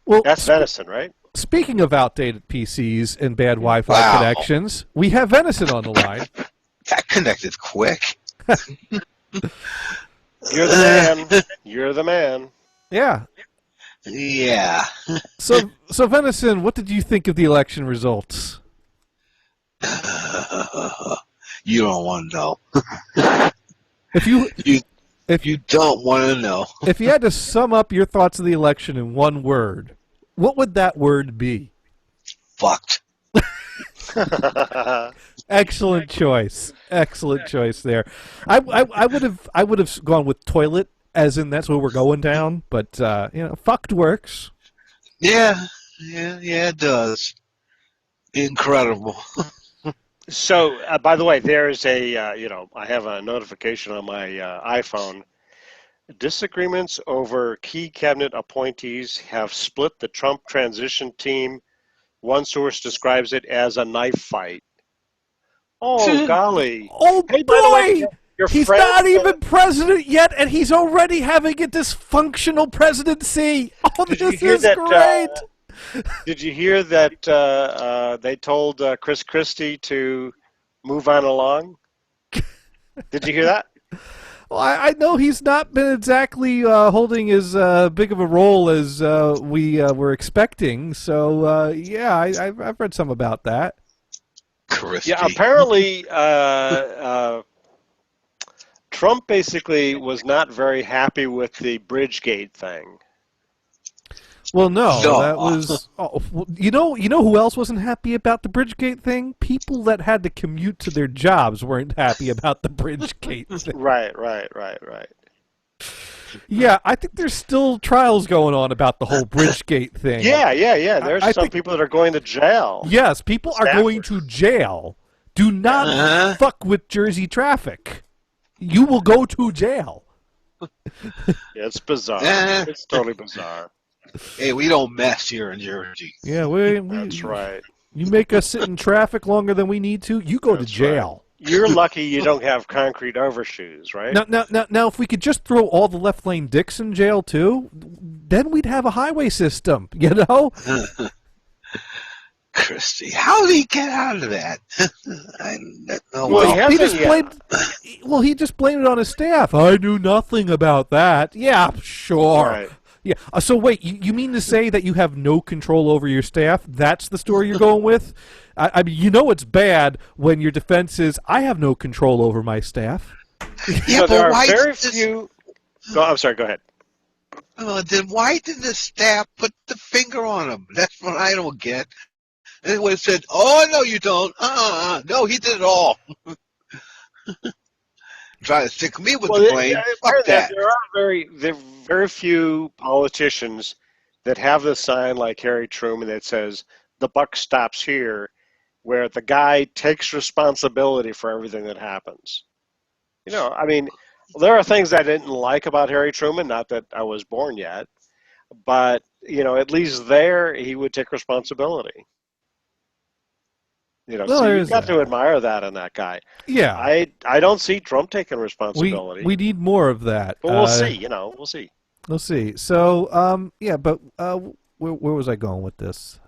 Well, that's venison, right? Speaking of outdated PCs and bad Wi-Fi connections, we have venison on the line. That connected quick. You're the man. You're the man. Yeah. Yeah. So venison, what did you think of the election results? You don't want to know. If you don't want to know. If you had to sum up your thoughts of the election in one word, what would that word be? Fucked. Excellent choice. Excellent choice there. I would have gone with toilet, as in that's where we're going down. But fucked works. Yeah, it does. Incredible. So, by the way, there's I have a notification on my iPhone. Disagreements over key cabinet appointees have split the Trump transition team. One source describes it as a knife fight. Oh, golly. Oh, hey, boy! By the way, he's not even president yet, and he's already having a dysfunctional presidency. Oh, this is great. Did you hear that they told Chris Christie to move on along? Did you hear that? Well, I know he's not been exactly holding as big of a role as we were expecting. So, I've read some about that. Christie. Yeah, apparently Trump basically was not very happy with the Bridgegate thing. Well, no, that was... Oh, you know who else wasn't happy about the Bridgegate thing? People that had to commute to their jobs weren't happy about the Bridgegate thing. Right. Yeah, I think there's still trials going on about the whole Bridgegate thing. Yeah. There's some people that are going to jail. Yes, people are going to jail. Do not fuck with Jersey traffic. You will go to jail. Yeah, it's bizarre. It's totally bizarre. Hey, we don't mess here in Jersey. Yeah, that's right. You make us sit in traffic longer than we need to, you go to jail. Right. You're lucky you don't have concrete overshoes, right? Now, if we could just throw all the left lane dicks in jail too, then we'd have a highway system, you know? Christie, how did he get out of that? I don't know. Well, he just blamed it on his staff. I knew nothing about that. Yeah, sure. Right. Yeah. So wait, you mean to say that you have no control over your staff? That's the story you're going with? I mean, it's bad when your defense is, I have no control over my staff. Yeah, so there but are very few I'm sorry. Go ahead. Then why did the staff put the finger on him? That's what I don't get. And it would have said, "Oh no, you don't. No, he did it all." Try to stick me with the blame. Fuck that. There are very few politicians that have the sign like Harry Truman that says the buck stops here, where the guy takes responsibility for everything that happens. I mean, there are things I didn't like about Harry Truman, not that I was born yet, but at least there he would take responsibility. Well, so there you've is got that. to admire that in that guy. Yeah. I don't see Trump taking responsibility. We need more of that. But we'll see, we'll see. We'll see. So, yeah, but where was I going with this?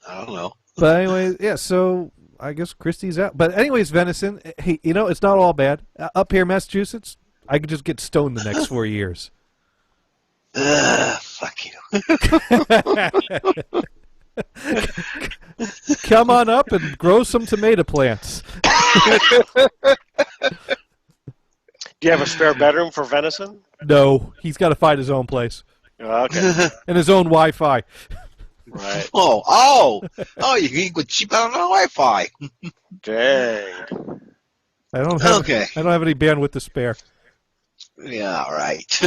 I don't know. But anyways, yeah, so I guess Christie's out. But anyways, Venison, hey, it's not all bad. Up here in Massachusetts, I could just get stoned the next 4 years. Fuck you. Come on up and grow some tomato plants. Do you have a spare bedroom for Venison? No, he's got to find his own place Okay. and his own Wi-Fi. Right. Oh, you can go cheap out on the Wi-Fi. Dang. I don't have. Okay. I don't have any bandwidth to spare. Yeah, all right.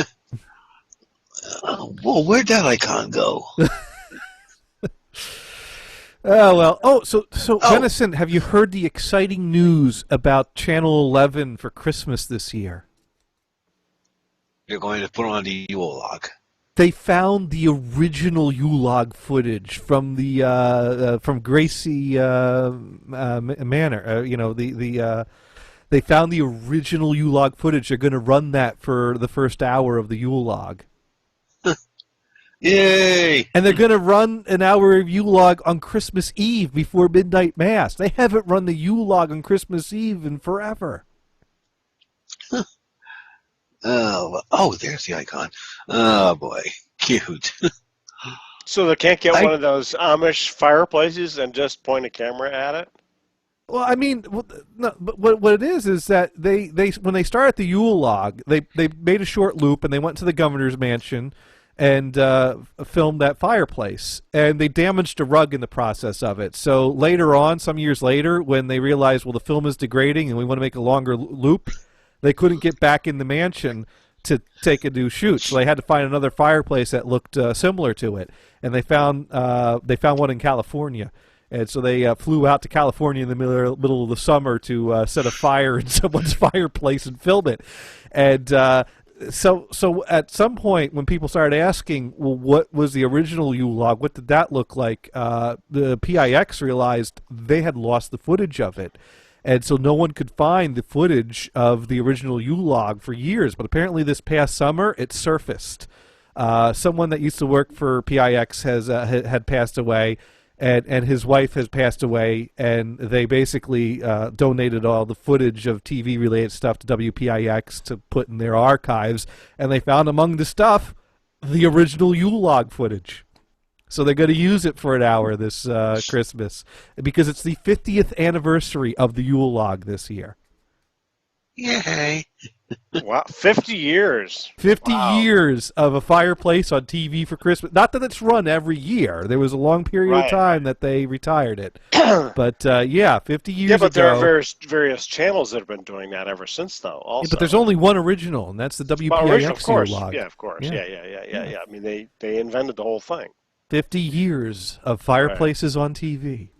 Well, where'd that icon go? Oh well. So Venison, have you heard the exciting news about Channel 11 for Christmas this year? You're going to put on the Yule log. They found the original Yule-log footage from the from Gracie Manor. They found the original Yule-log footage. They're going to run that for the first hour of the Yule-log. Yay! And they're going to run an hour of Yule-log on Christmas Eve before midnight mass. They haven't run the Yule-log on Christmas Eve in forever. Oh, there's the icon. Oh boy, cute. So they can't get one of those Amish fireplaces and just point a camera at it? Well, I mean, no, but what it is that they when they started the Yule log, they made a short loop and they went to the governor's mansion and filmed that fireplace, and they damaged a rug in the process of it. So later on, some years later, when they realized, well, the film is degrading and we want to make a longer loop, they couldn't get back in the mansion to take a new shoot, so they had to find another fireplace that looked similar to it, and they found one in California. And so they flew out to California in the middle of the summer to set a fire in someone's fireplace and film it. And so at some point when people started asking, well, what was the original Yule log? What did that look like? The PIX realized they had lost the footage of it. And so no one could find the footage of the original Yule log for years. But apparently this past summer, it surfaced. Someone that used to work for PIX had passed away. And his wife has passed away, and they basically donated all the footage of TV-related stuff to WPIX to put in their archives, and they found among the stuff the original Yule log footage. So they're going to use it for an hour this Christmas, because it's the 50th anniversary of the Yule log this year. Yay! Wow, 50 years. 50 Wow. years of a fireplace on TV for Christmas. Not that it's run every year. There was a long period of time that they retired it. But, yeah, 50 years ago. Yeah, but there are various channels that have been doing that ever since, though, also. Yeah, but there's only one original, and that's the WPIX of course. log. Yeah, of course. Yeah. Yeah. I mean, they invented the whole thing. 50 years of fireplaces on TV.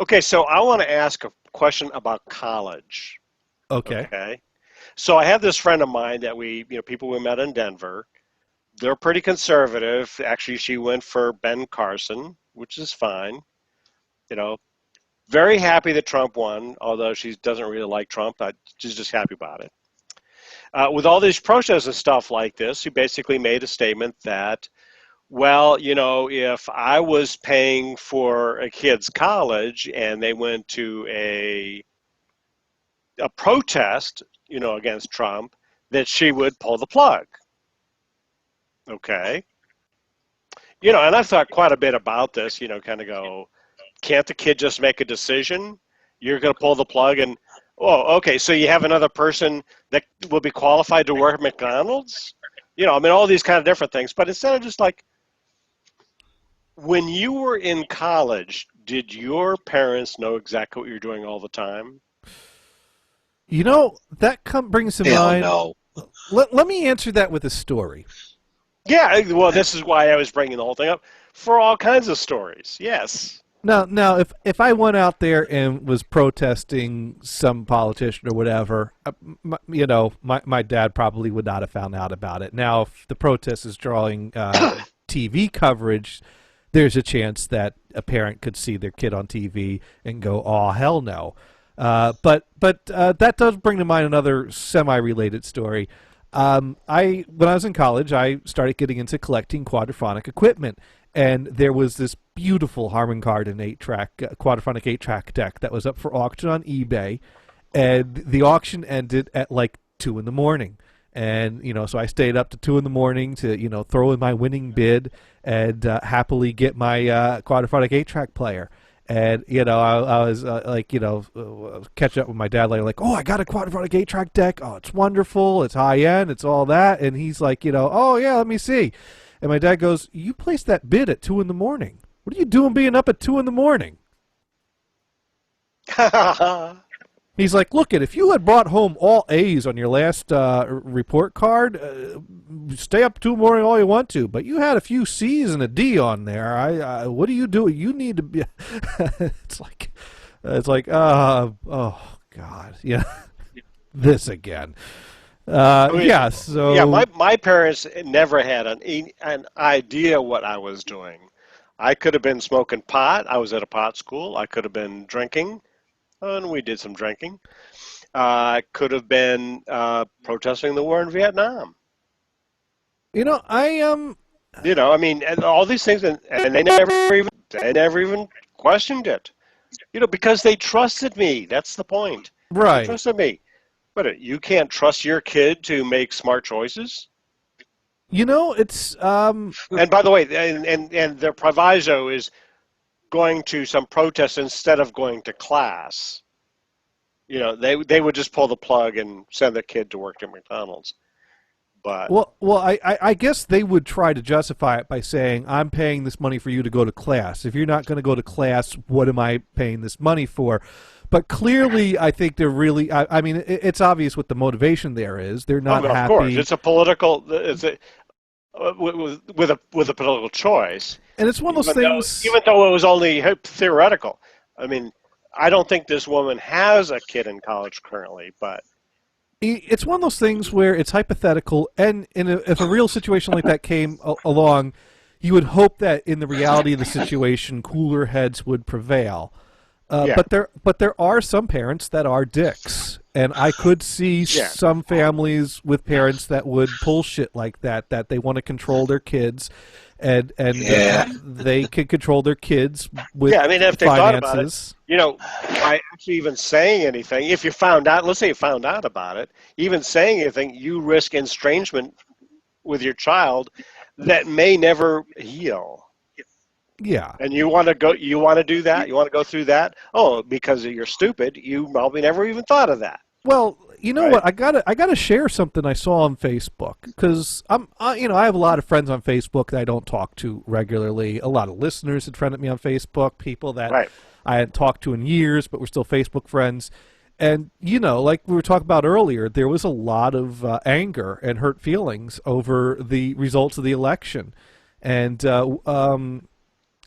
Okay, so I want to ask a question about college. Okay. So I have this friend of mine that people we met in Denver. They're pretty conservative. Actually, she went for Ben Carson, which is fine. Very happy that Trump won, although she doesn't really like Trump. She's just happy about it. With all these protests and stuff like this, he basically made a statement that, well, if I was paying for a kid's college and they went to a protest, against Trump, that she would pull the plug. Okay. And I've thought quite a bit about this, kind of go, can't the kid just make a decision? You're going to pull the plug and, okay, so you have another person that will be qualified to work at McDonald's? I mean, all these kind of different things. But instead of just like, when you were in college, did your parents know exactly what you're doing all the time? That brings to Hell mind. no. Let me answer that with a story. Yeah, well, this is why I was bringing the whole thing up for all kinds of stories. Yes. Now, if I went out there and was protesting some politician or whatever, my dad probably would not have found out about it. Now, if the protest is drawing TV coverage, there's a chance that a parent could see their kid on TV and go, "Oh, hell no." But that does bring to mind another semi-related story. When I was in college, I started getting into collecting quadraphonic equipment, and there was this beautiful Harman Kardon 8-track quadraphonic 8-track deck that was up for auction on eBay, and the auction ended at like 2 in the morning. And so I stayed up to 2 in the morning to throw in my winning bid and happily get my quadraphonic 8-track player. And I was catching up with my dad later, like, "Oh, I got a quadraphonic 8-track deck. Oh, it's wonderful. It's high end. It's all that." And he's like, "Oh yeah, let me see." And my dad goes, "You placed that bid at 2 in the morning. What are you doing being up at 2 in the morning?" He's like, "Look, if you had brought home all A's on your last report card, stay up 2 in the morning all you want to. But you had a few C's and a D on there. What are you doing? You need to be." It's like, oh God, yeah, this again. Yeah. So yeah, my parents never had an idea what I was doing. I could have been smoking pot. I was at a pot school. I could have been drinking. And we did some drinking. Could have been protesting the war in Vietnam. I mean, and all these things, and they never even questioned it. Because they trusted me. That's the point. right. They trusted me. But you can't trust your kid to make smart choices. It's And by the way, and their proviso is going to some protest instead of going to class. They would just pull the plug and send their kid to work at McDonald's. But well, I guess they would try to justify it by saying, "I'm paying this money for you to go to class. If you're not going to go to class, what am I paying this money for?" But clearly, I think they're really. I mean, it's obvious what the motivation there is. They're not happy. Of course, it's a political. With a political choice. And it's one of those things. Even though it was only theoretical. I mean, I don't think this woman has a kid in college currently, but it's one of those things where it's hypothetical, and if a real situation like that came along, you would hope that in the reality of the situation, cooler heads would prevail. Yeah. But there are some parents that are dicks, and I could see some families with parents that would pull shit like that they want to control their kids, and they can control their kids with I mean, if they finances. thought about it, by actually even saying anything, if you found out, let's say you found out about it, even saying anything, you risk estrangement with your child that may never heal. Yeah. And you want to do that? You want to go through that? Oh, because you're stupid, you probably never even thought of that. Well, you know what? I gotta share something I saw on Facebook, because I have a lot of friends on Facebook that I don't talk to regularly. A lot of listeners had friended me on Facebook, people that I hadn't talked to in years, but we're still Facebook friends. And like we were talking about earlier, there was a lot of anger and hurt feelings over the results of the election, and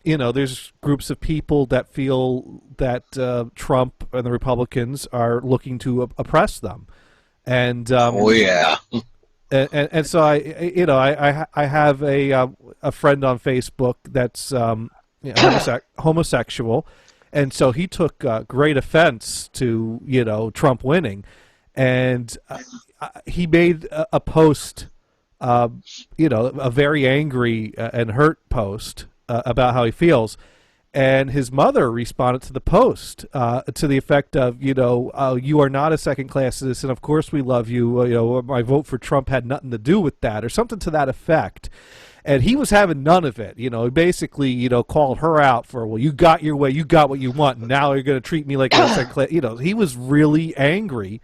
there's groups of people that feel that Trump and the Republicans are looking to oppress them, and and so I have a friend on Facebook that's homosexual, and so he took great offense to Trump winning, and he made a post, a very angry and hurt post. About how he feels, and his mother responded to the post to the effect of, you are not a second-class citizen. Of course we love you. My vote for Trump had nothing to do with that, or something to that effect. And he was having none of it. He basically, called her out for, well, you got your way, you got what you want, and now you're going to treat me like a second class. He was really angry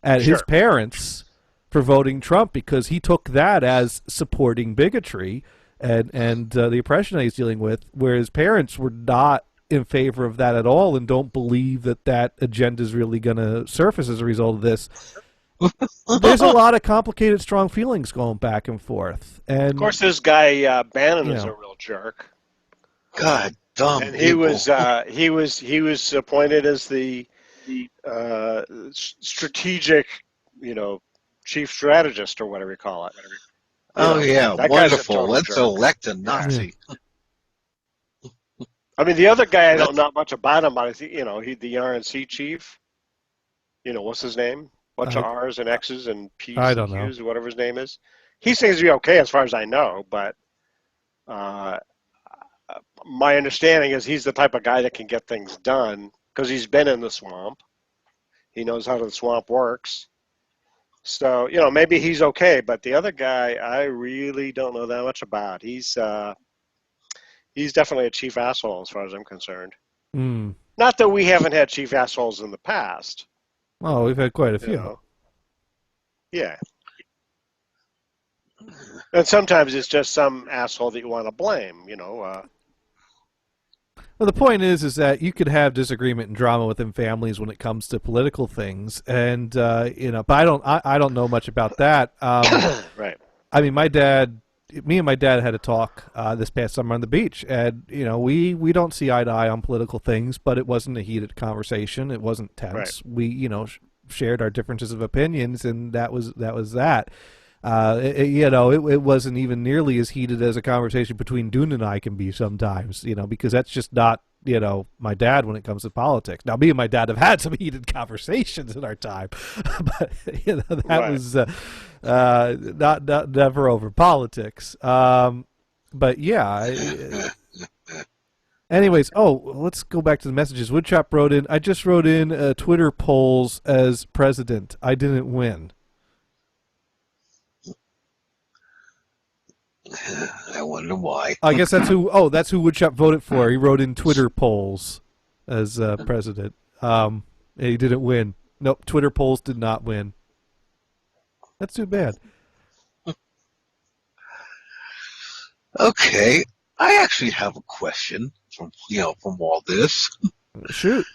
at his parents for voting Trump because he took that as supporting bigotry and the oppression that he's dealing with, whereas parents were not in favor of that at all and don't believe that that agenda is really going to surface as a result of this. There's a lot of complicated, strong feelings going back and forth. And of course, this guy Bannon is a real jerk. God, dumb. And he was appointed as the strategic, chief strategist or whatever you call it. Oh yeah, that guy's a wonderful. total Let's jerk. elect a Nazi. I mean, the other guy I don't know much about him, but he the RNC chief. What's his name? Bunch of R's and X's and P's I and don't know. Q's, whatever his name is. He seems to be okay as far as I know, but my understanding is he's the type of guy that can get things done because he's been in the swamp. He knows how the swamp works. So, maybe he's okay, but the other guy I really don't know that much about. He's definitely a chief asshole as far as I'm concerned. Mm. Not that we haven't had chief assholes in the past. Oh, we've had quite a few. Yeah. And sometimes it's just some asshole that you want to blame, Well, the point is that you could have disagreement and drama within families when it comes to political things, and but I don't know much about that. Right. I mean, me and my dad had a talk this past summer on the beach, and we don't see eye to eye on political things, but it wasn't a heated conversation. It wasn't tense. Right. We shared our differences of opinions, and that was that. It wasn't even nearly as heated as a conversation between Dune and I can be sometimes, because that's just not, my dad when it comes to politics. Now, me and my dad have had some heated conversations in our time, but, that Right. was not never over politics. But, yeah. Anyways, let's go back to the messages. Woodchop wrote in, I just wrote in Twitter polls as president. I didn't win. I wonder why. I guess that's who Woodchop voted for. He wrote in Twitter polls as president. He didn't win. Nope, Twitter polls did not win. That's too bad. Okay, I actually have a question from all this. Shoot.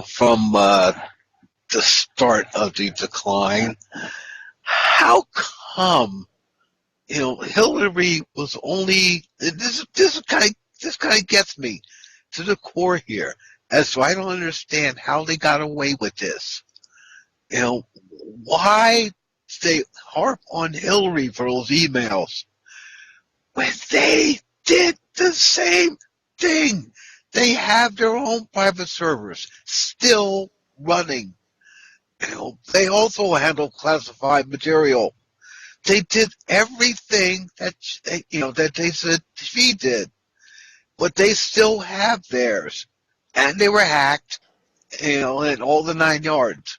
From the start of the decline, how come Hillary was only this kind of gets me to the core here, as to I don't understand how they got away with this. Why they harp on Hillary for those emails when they did the same thing? They have their own private servers still running. They also handle classified material. They did everything that they said she did, but they still have theirs, and they were hacked, and all the 9 yards.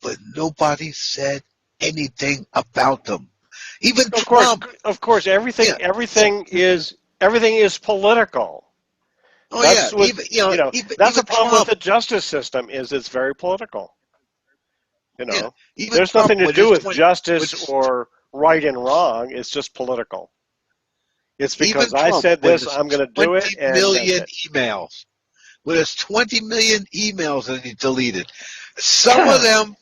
But nobody said anything about them. Even Trump. Of course, everything is political. Oh That's yeah, that's the problem Trump, with the justice system is it's very political. Even There's Trump nothing to do with 20 justice or right and wrong. It's just political. It's because I said this, I'm going to do it. 20 and million emails. With his 20 million emails that he deleted. Some of them,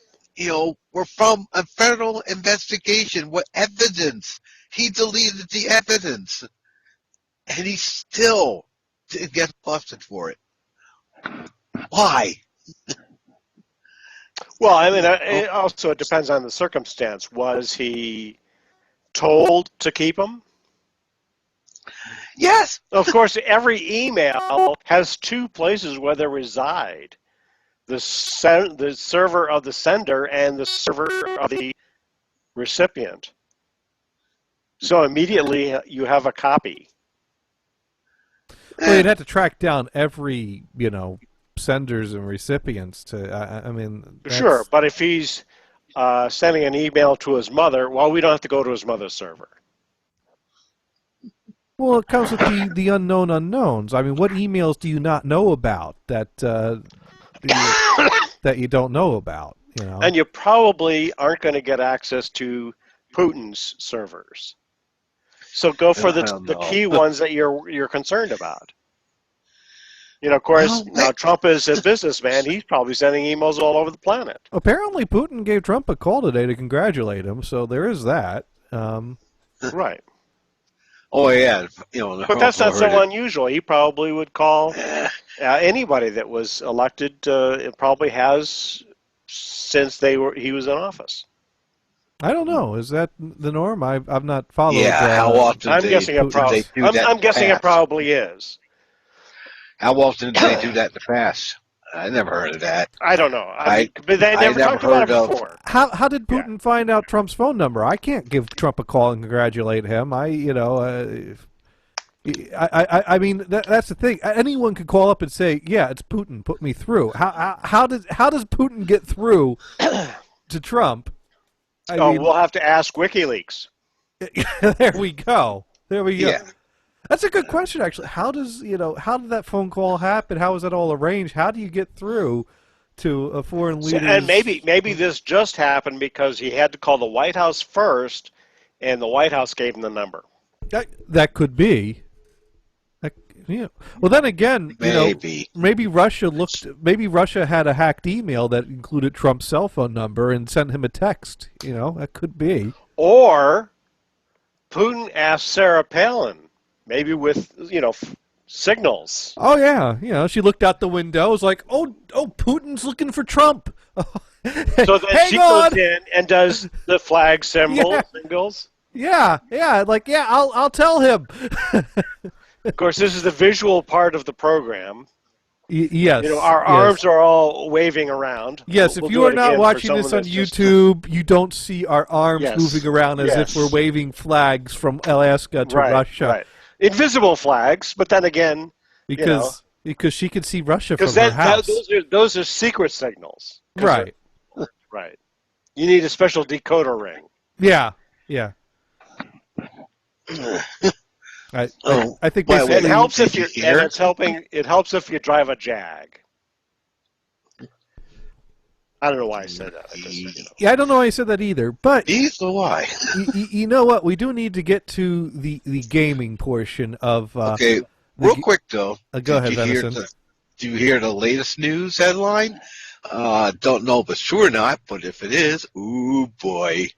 were from a federal investigation with evidence. He deleted the evidence. And he still didn't get busted for it. Why? Well, I mean, it depends on the circumstance. Was he told to keep them? Yes. Of course, every email has two places where they reside. The server of the sender and the server of the recipient. So immediately you have a copy. Well, you'd have to track down every, senders and recipients to, Sure, but if he's sending an email to his mother, we don't have to go to his mother's server. Well, it comes with the unknown unknowns. I mean, what emails do you not know about that that you don't know about? You know, And you probably aren't going to get access to Putin's servers. So go for I the don't the know. key ones that you're concerned about. You know, of course, Well, now Trump is a businessman. He's probably sending emails all over the planet. apparently Putin gave Trump a call today to congratulate him, so there is that. Right. Oh yeah, I've But that's also not heard so it. unusual. He probably would call Eh, anybody that was elected. It probably has since he was in office. I don't know. Is that the norm? I've not followed. yeah, how often I'm they guessing it did they do that? I'm in the guessing it past? probably is. How often did they do that in the past? I never heard of that. I don't know. I mean, but they I never never talked about it heard of- before. How did Yeah. Putin find out Trump's phone number? I can't give Trump a call and congratulate him. I mean that's the thing. Anyone could call up and say, "Yeah, it's Putin. Put me through." How does Putin get through to Trump? I mean, We'll have to ask WikiLeaks. there we go. There we go. Yeah. That's a good question, actually. How did that phone call happen? How was that all arranged? How do you get through to a foreign leader? And maybe this just happened because he had to call the White House first, and the White House gave him the number. That could be. Yeah. Well, then again, Maybe. maybe Russia had a hacked email that included Trump's cell phone number and sent him a text. That could be. Or Putin asked Sarah Palin, maybe with signals. Oh yeah, she looked out the window. Was like, oh, Putin's looking for Trump. So then Hang she on. goes in and does the flag Yeah. symbols. Yeah, I'll tell him. Of course, this is the visual part of the program. Yes. Our yes. arms are all waving around. Yes, We'll if do you are it not again for watching this someone on that's just- YouTube, you don't see our arms Yes. moving around as Yes. if we're waving flags from Alaska to Russia. Right. Invisible flags, but then again, Because she could see Russia from because her house. those are secret signals. 'Cause Right. Right. You need a special decoder ring. Yeah. I think Well, basically It helps if did you you hear? and it's helping. It helps if you drive a Jag. I don't know why I said that. Yeah, I don't know why I said that either, but Neither do I. you know what? We do need to get to the gaming portion of. Okay, the real g- quick though. go ahead, did you hear Venison. do you hear the latest news headline? Don't know, but sure not. But if it is, ooh boy,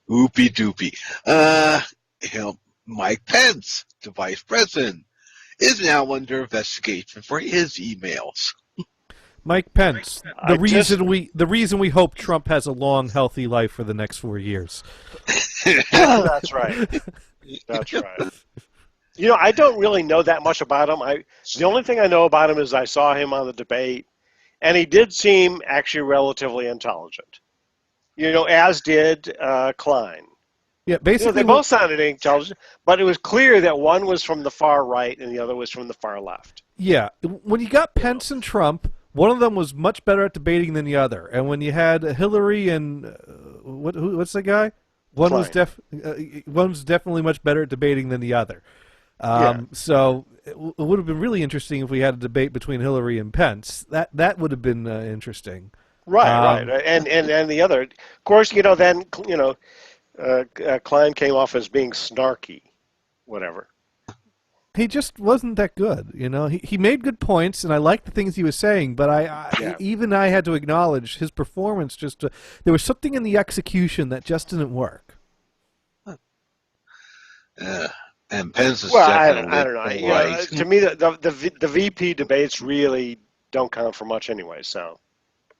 oopie doopie. Mike Pence, the vice president, is now under investigation for his emails. Mike Pence, I the reason we hope Trump has a long, healthy life for the next 4 years. That's right. That's right. I don't really know that much about him. The only thing I know about him is I saw him on the debate, and he did seem actually relatively intelligent. As did Klein. Yeah, basically, They both sounded intelligent, but it was clear that one was from the far right and the other was from the far left. yeah. When you got Pence and Trump, one of them was much better at debating than the other, and when you had Hillary and what's the guy? One was one's definitely much better at debating than the other. So it would have been really interesting if we had a debate between Hillary and Pence. That would have been interesting. Right. And the other, of course, then Klein came off as being snarky, whatever. He just wasn't that good, He made good points, and I liked the things he was saying, but I had to acknowledge his performance. There was something in the execution that just didn't work. And Pence is I definitely don't know. right. To me, the VP debates really don't count for much anyway. So,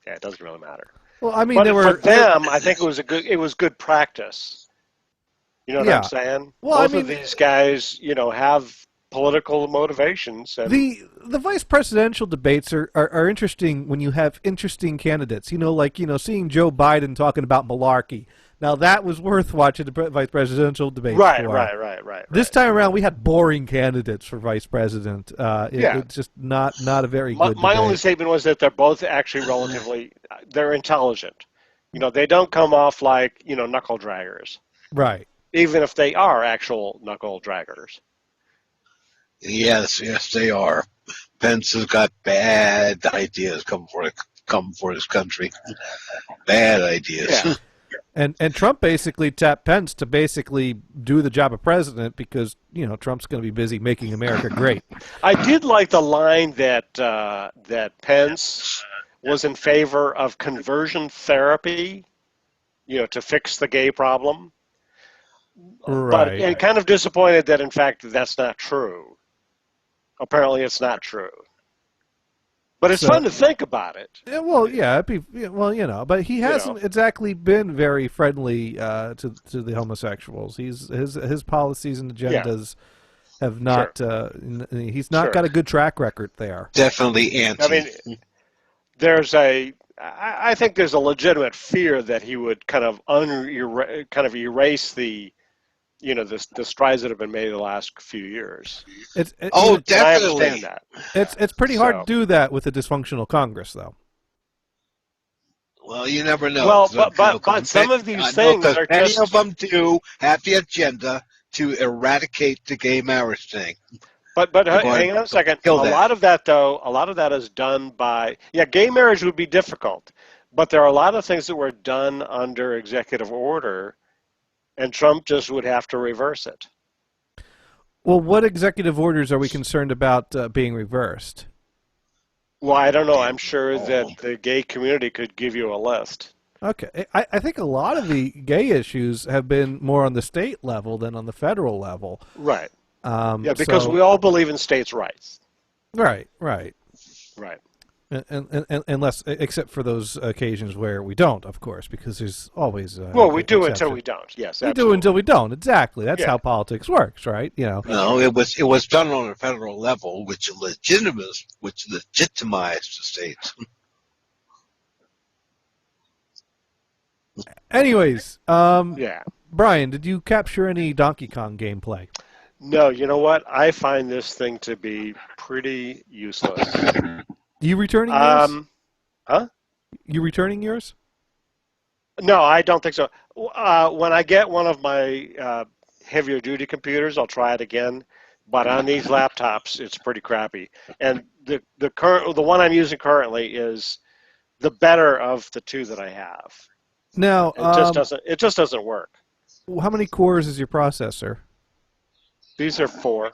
it doesn't really matter. Well, I mean, But there for were them, I think it was good practice. You know what I'm saying? Well, Both of these guys, have political motivations. And the vice presidential debates are interesting when you have interesting candidates. Seeing Joe Biden talking about malarkey. Now that was worth watching the vice presidential debates. Right. This time around, we had boring candidates for vice president. It's just not a very good. My debate. only statement was that they're both actually relatively they're intelligent. They don't come off like knuckle draggers. Right. Even if they are actual knuckle draggers. Yes, they are. Pence has got bad ideas coming outcome for his country. Bad ideas. Yeah. And Trump basically tapped Pence to basically do the job of president because, you know, Trump's going to be busy making America great. I did like the line that that Pence was in favor of conversion therapy, you know, to fix the gay problem. But and kind of disappointed that, in fact, that's not true. Apparently, it's not true. But it's fun to think about it. Yeah, well, yeah, well, you know, but he hasn't exactly been very friendly to the homosexuals. His policies and agendas have not. He's not got a good track record there. Definitely anti. I mean, I think there's a legitimate fear that he would kind of erase the, you know, the strides that have been made in the last few years. Definitely. I understand that. It's pretty hard to do that with a dysfunctional Congress, though. Well, you never know. Well, but some of these things are many just... of them do have the agenda to eradicate the gay marriage thing. But hang on a second. A lot of that is done by... Yeah, gay marriage would be difficult. But there are a lot of things that were done under executive order, and Trump just would have to reverse it. Well, what executive orders are we concerned about being reversed? Well, I don't know. I'm sure that the gay community could give you a list. Okay. I think a lot of the gay issues have been more on the state level than on the federal level. Right. Yeah, because we all believe in states' rights. Right. And unless, except for those occasions where we don't, of course, because there's always. Well, we do until we don't. Yes, absolutely. We do until we don't. Exactly. That's how politics works, right? You know. No, it was done on a federal level, which legitimized the states. Anyways, yeah. Brian, did you capture any Donkey Kong gameplay? No, you know what? I find this thing to be pretty useless. You returning yours? Huh? You returning yours? No, I don't think so. When I get one of my heavier duty computers, I'll try it again. But on these laptops, it's pretty crappy. And the one I'm using currently is the better of the two that I have. Now, it just doesn't work. How many cores is your processor? These are 4.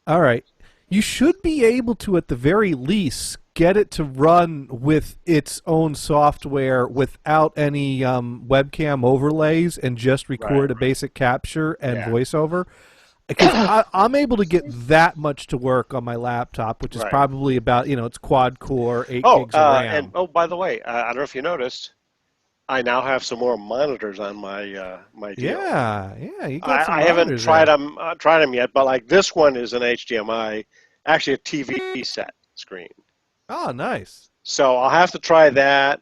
All right. You should be able to, at the very least, get it to run with its own software without any webcam overlays and just record a basic capture and voiceover. Because I'm able to get that much to work on my laptop, which is probably about, it's quad core, 8 gigs of RAM. And by the way, I don't know if you noticed, I now have some more monitors on my my deal. Yeah, you got some I haven't tried them yet, but like this one is an HDMI, actually a TV set screen. Oh, nice. So I'll have to try that.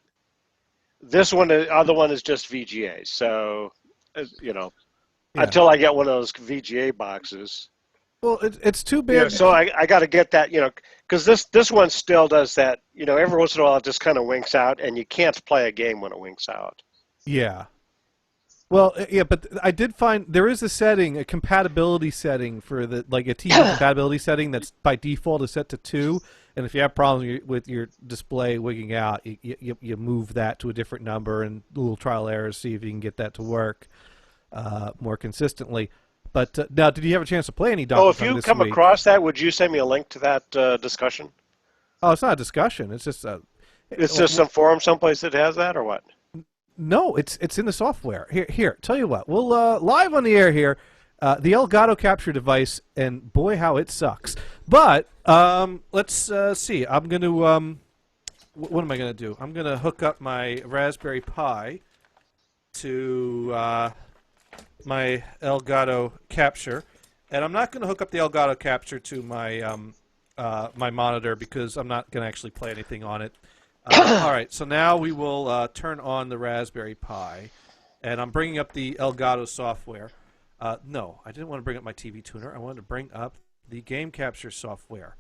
This one, the other one is just VGA. So, until I get one of those VGA boxes. Well, it's too big. So I got to get that, because this one still does that. Every once in a while it just kind of winks out, and you can't play a game when it winks out. Yeah. Well, yeah, but I did find there is a compatibility setting for a TV compatibility setting that's by default is set to 2, and if you have problems with your display wigging out, you move that to a different number and little trial errors, see if you can get that to work more consistently. But now, did you have a chance to play any Donkey Kong this week? If you come across that, would you send me a link to that discussion? Oh, it's not a discussion. It's just it's just some forum someplace that has that, or what? No, it's in the software. Here. Tell you what, we'll live on the air here. The Elgato capture device, and boy, how it sucks. But let's see. I'm going to what am I going to do? I'm going to hook up my Raspberry Pi to my Elgato capture, and I'm not going to hook up the Elgato capture to my my monitor because I'm not going to actually play anything on it. All right, so now we will turn on the Raspberry Pi, and I'm bringing up the Elgato software. No, I didn't want to bring up my TV tuner. I wanted to bring up the game capture software.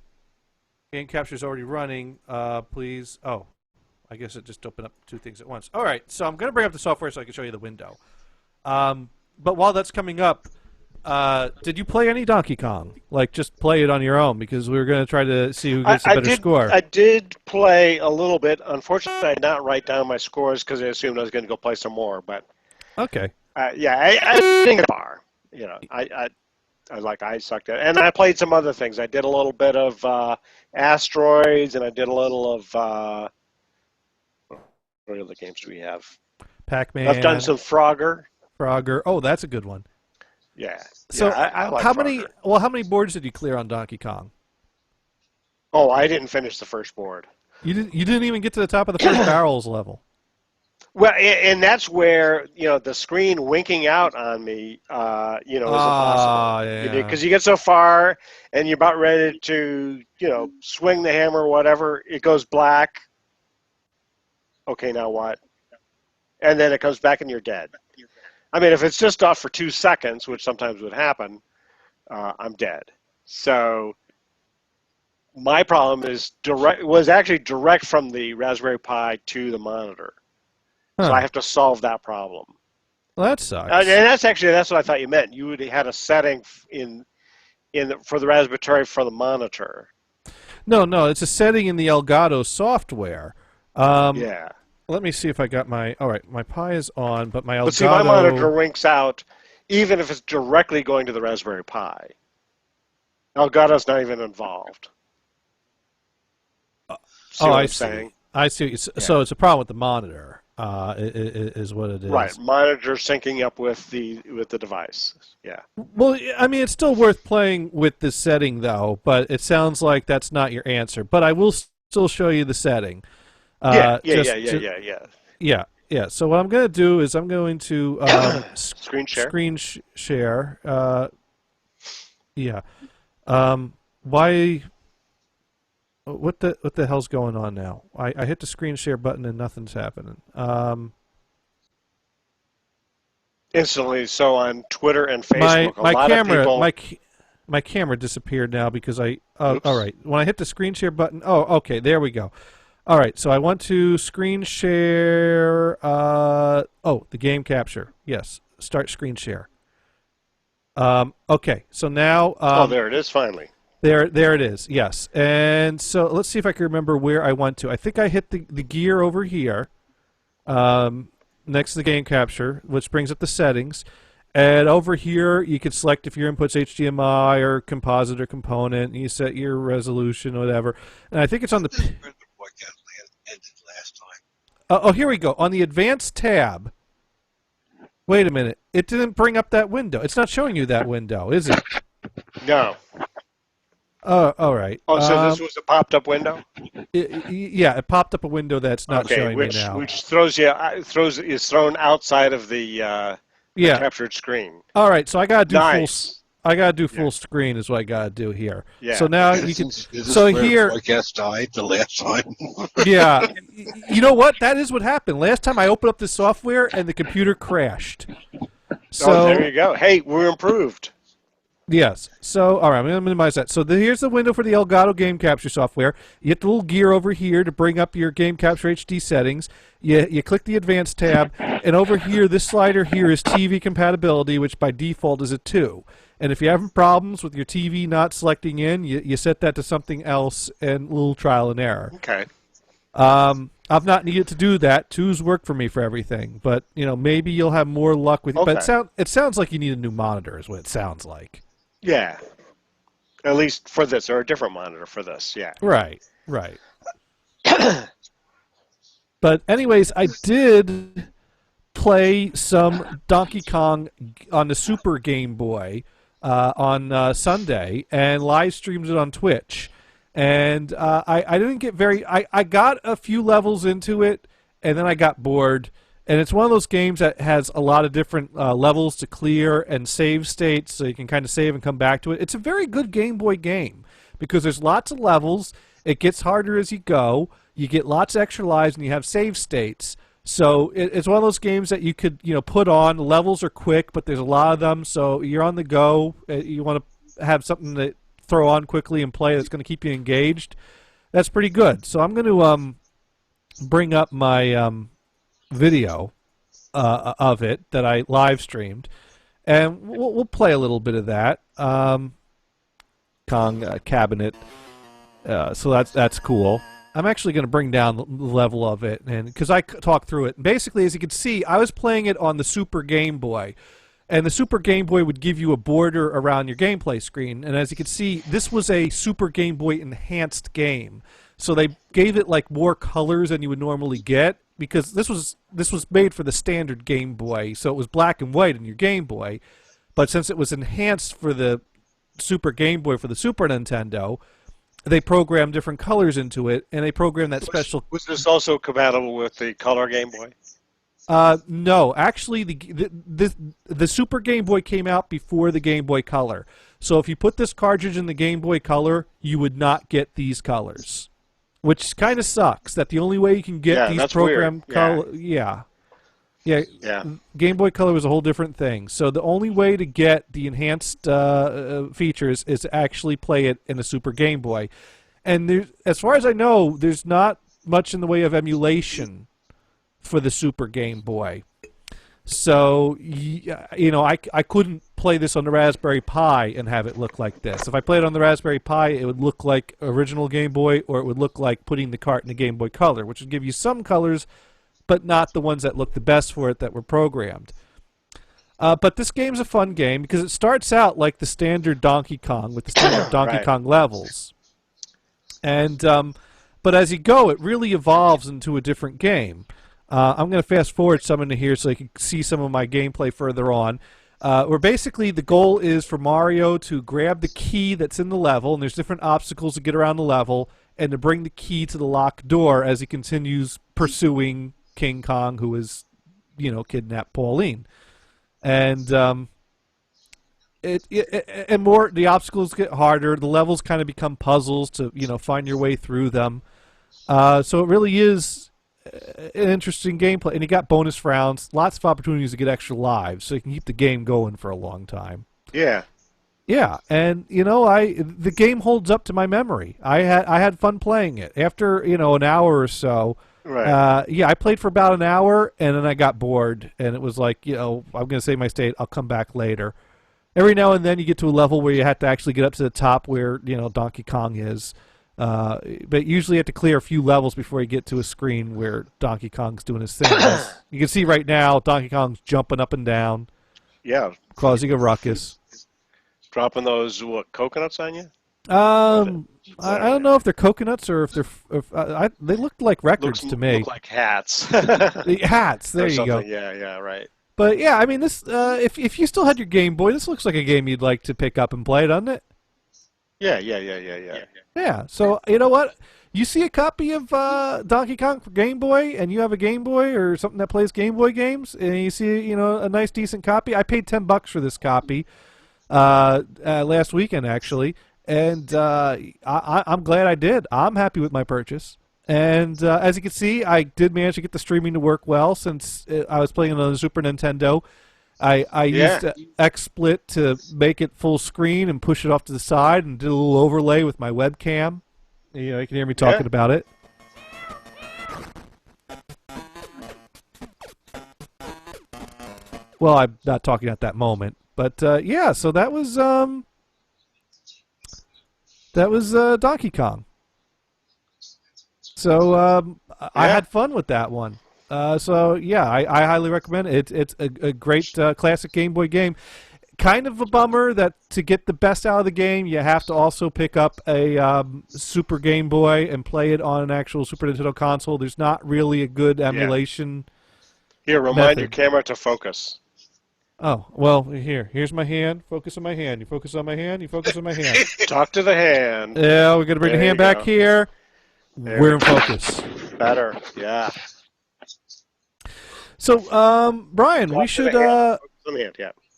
Game capture is already running. Please. Oh, I guess it just opened up 2 things at once. All right, so I'm going to bring up the software so I can show you the window. But while that's coming up, Did you play any Donkey Kong? Like, just play it on your own, because we were going to try to see who gets a better score. I did play a little bit. Unfortunately, I did not write down my scores because I assumed I was going to go play some more. But Okay. yeah, I didn't get far. You know, I sucked at it. And I played some other things. I did a little bit of Asteroids, and I did a little of what other games do we have? Pac-Man. I've done some Frogger. Frogger. Oh, that's a good one. Yeah. So, yeah, I like how Frogger. many boards did you clear on Donkey Kong? Oh, I didn't finish the first board. You didn't even get to the top of the first barrels level. Well, and that's where, the screen winking out on me, is impossible. Yeah. Because you get so far and you're about ready to, swing the hammer or whatever, it goes black. Okay, now what? And then it comes back and you're dead. I mean, if it's just off for 2 seconds, which sometimes would happen, I'm dead. So my problem was actually direct from the Raspberry Pi to the monitor. So I have to solve that problem. Well, that sucks. And that's what I thought you meant. You would had a setting for the Raspberry for the monitor. No, it's a setting in the Elgato software. Yeah. Let me see if I got my... All right, my Pi is on, but my Elgato... But see, my monitor winks out even if it's directly going to the Raspberry Pi. Elgato's not even involved. See what I'm saying? I see. So it's a problem with the monitor, is what it is. Right, monitor syncing up with the device. Yeah. Well, I mean, it's still worth playing with this setting, though. But it sounds like that's not your answer. But I will still show you the setting. Yeah. So what I'm going to do is I'm going to screen share. Share. Why? What the hell's going on now? I hit the screen share button and nothing's happening. Instantly. So on Twitter and Facebook, a lot of people. My camera disappeared now because I. All right. When I hit the screen share button. Oh, okay. There we go. All right, so I want to screen share, the game capture. Yes, start screen share. Okay, so now... there it is, finally. There it is, yes. And so let's see if I can remember where I went to. I think I hit the gear over here, next to the game capture, which brings up the settings. And over here, you can select if your input's HDMI or composite or component, and you set your resolution or whatever. And I think it's on the... Here we go. On the Advanced tab. Wait a minute. It didn't bring up that window. It's not showing you that window, is it? No. All right. Oh, so this was a popped-up window? It popped up a window that's not showing me now. Which is thrown outside of the captured screen. All right, so I gotta do nice. I gotta do full screen is what I gotta do here. Yeah. So now you can. So here, podcast died the last time. Yeah. You know what? That is what happened. Last time I opened up the software and the computer crashed. So there you go. Hey, we're improved. Yes. So, all right, I'm going to minimize that. So here's the window for the Elgato Game Capture software. You hit the little gear over here to bring up your Game Capture HD settings. You click the Advanced tab, and over here, this slider here is TV compatibility, which by default is a 2. And if you're having problems with your TV not selecting in, you set that to something else, and a little trial and error. Okay. I've not needed to do that. 2's work for me for everything, but maybe you'll have more luck with. Okay. But it sounds like you need a new monitor, is what it sounds like. Yeah. At least for this, or a different monitor for this, yeah. Right. But anyways, I did play some Donkey Kong on the Super Game Boy on Sunday and live streamed it on Twitch. And I didn't get I got a few levels into it, and then I got bored. And it's one of those games that has a lot of different levels to clear and save states, so you can kind of save and come back to it. It's a very good Game Boy game because there's lots of levels. It gets harder as you go. You get lots of extra lives, and you have save states. So it's one of those games that you could put on. The levels are quick, but there's a lot of them, so you're on the go. You want to have something to throw on quickly and play that's going to keep you engaged. That's pretty good. So I'm going to bring up my... video of it that I live streamed, and we'll play a little bit of that. Kong cabinet. So that's cool. I'm actually going to bring down the level of it, and because I talked through it. And basically, as you can see, I was playing it on the Super Game Boy, and the Super Game Boy would give you a border around your gameplay screen. And as you can see, this was a Super Game Boy enhanced game, so they gave it like more colors than you would normally get, because this was made for the standard Game Boy, so it was black and white in your Game Boy. But since it was enhanced for the Super Game Boy for the Super Nintendo, they programmed different colors into it, and they programmed that special. Was this also compatible with the Color Game Boy? No, actually, the Super Game Boy came out before the Game Boy Color. So if you put this cartridge in the Game Boy Color, you would not get these colors, which kind of sucks. That the only way you can get these programmed colors, yeah. Game Boy Color was a whole different thing. So the only way to get the enhanced features is to actually play it in a Super Game Boy. And as far as I know, there's not much in the way of emulation for the Super Game Boy. So, I couldn't play this on the Raspberry Pi and have it look like this. If I played it on the Raspberry Pi, it would look like original Game Boy, or it would look like putting the cart in the Game Boy Color, which would give you some colors, but not the ones that look the best for it that were programmed. But this game's a fun game because it starts out like the standard Donkey Kong with the standard Donkey Kong levels. And but as you go, it really evolves into a different game. I'm going to fast forward some into here so you can see some of my gameplay further on. Where basically the goal is for Mario to grab the key that's in the level, and there's different obstacles to get around the level, and to bring the key to the locked door as he continues pursuing King Kong, who has, kidnapped Pauline. And and more, the obstacles get harder. The levels kind of become puzzles to, find your way through them. So it really is an interesting gameplay. And you got bonus rounds, lots of opportunities to get extra lives, so you can keep the game going for a long time. Yeah. Yeah, and the game holds up to my memory. I had fun playing it. After an hour or so, Right. I played for about an hour, and then I got bored, and it was like, I'm going to save my state. I'll come back later. Every now and then you get to a level where you have to actually get up to the top where Donkey Kong is, but usually you have to clear a few levels before you get to a screen where Donkey Kong's doing his thing. You can see right now Donkey Kong's jumping up and down, causing a ruckus. Dropping those coconuts on you? I don't know if they're coconuts or if they're. They looked like records to me. Look like hats. The hats. There you go. Yeah, right. But yeah, I mean, this. If you still had your Game Boy, this looks like a game you'd like to pick up and play, doesn't it? Yeah. Yeah. So you know what? You see a copy of Donkey Kong for Game Boy, and you have a Game Boy or something that plays Game Boy games, and you see a nice decent copy. I paid $10 for this copy last weekend actually. And I'm glad I did. I'm happy with my purchase. And as you can see, I did manage to get the streaming to work well since I was playing on the Super Nintendo. I used XSplit to make it full screen and push it off to the side and did a little overlay with my webcam. You can hear me talking about it. Well, I'm not talking at that moment. But so that was... That was Donkey Kong. So I had fun with that one. I highly recommend it. It's a great classic Game Boy game. Kind of a bummer that to get the best out of the game, you have to also pick up a Super Game Boy and play it on an actual Super Nintendo console. There's not really a good emulation. Here, remind your camera to focus. Oh, well, here's my hand. Focus on my hand. You focus on my hand. You focus on my hand. Talk to the hand. Yeah, we're going to bring the hand back here. We're in focus. Better, yeah. So, Brian, we should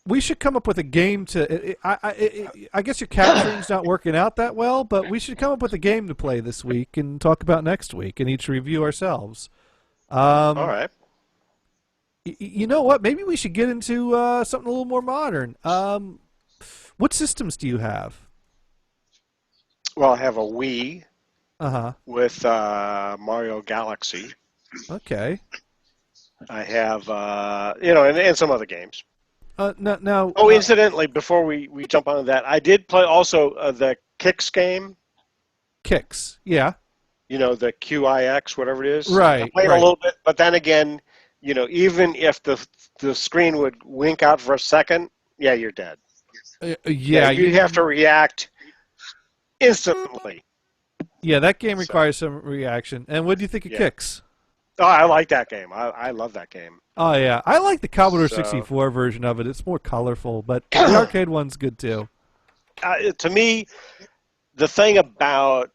we should come up with a game to. I guess your capturing's not working out that well, but we should come up with a game to play this week and talk about next week and each review ourselves. All right. You know what? Maybe we should get into something a little more modern. What systems do you have? Well, I have a Wii with Mario Galaxy. Okay. I have, and some other games. Now. Oh, incidentally, before we jump on that, I did play also the Kicks game. Kicks. Yeah. You know, the QIX, whatever it is. Right. I played a little bit, but then again, you know, even if the screen would wink out for a second, yeah, you're dead. Yeah. You have to react instantly. Yeah, that game requires some reaction. And what do you think of Kicks? Oh, I like that game. I love that game. Oh, yeah. I like the Commodore So- 64 version of it. It's more colorful, but the arcade one's good too. To me, the thing about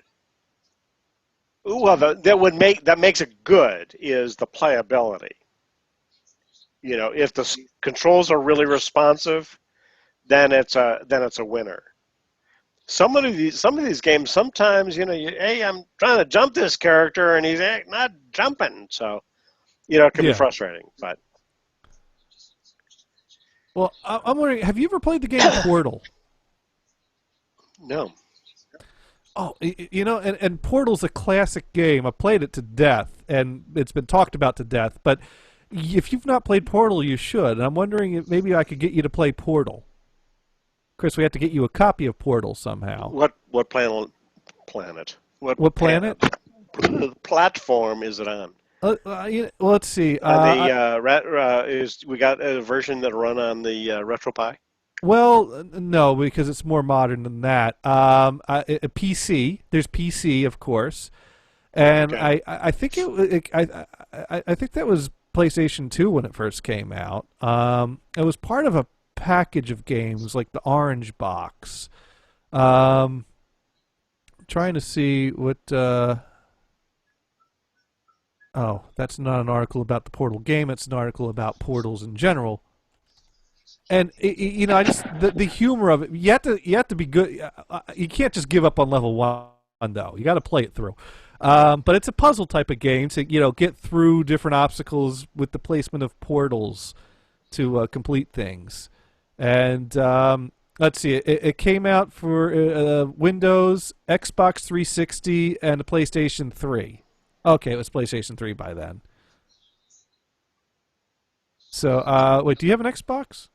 that makes it good is the playability. You know, if the controls are really responsive, then it's a winner. Some of these games, sometimes, you know, hey, I'm trying to jump this character and he's not jumping, so you know it can be frustrating. But well, I'm wondering, have you ever played the game Portal? no, Oh, you know, and Portal's a classic game. I played it to death, and it's been talked about to death. But if you've not played Portal, you should. And I'm wondering if maybe I could get you to play Portal. Chris, we have to get you a copy of Portal somehow. what planet? What planet? Platform is it on? Well, let's see. We got a version that run on the RetroPie. Well, no, because it's more modern than that. A PC. There's PC, of course, and Okay. I think I think that was PlayStation 2 when it first came out. It was part of a package of games like the Orange Box. Trying to see what. Oh, that's not an article about the Portal game. It's an article about portals in general. And you know, I just the humor of it. You have to be good. You can't just give up on level 1 though. You got to play it through. But it's a puzzle type of game to get through different obstacles with the placement of portals to complete things. And let's see, it came out for Windows, Xbox 360, and the PlayStation 3. Okay, it was PlayStation 3 by then. So, wait, do you have an Xbox?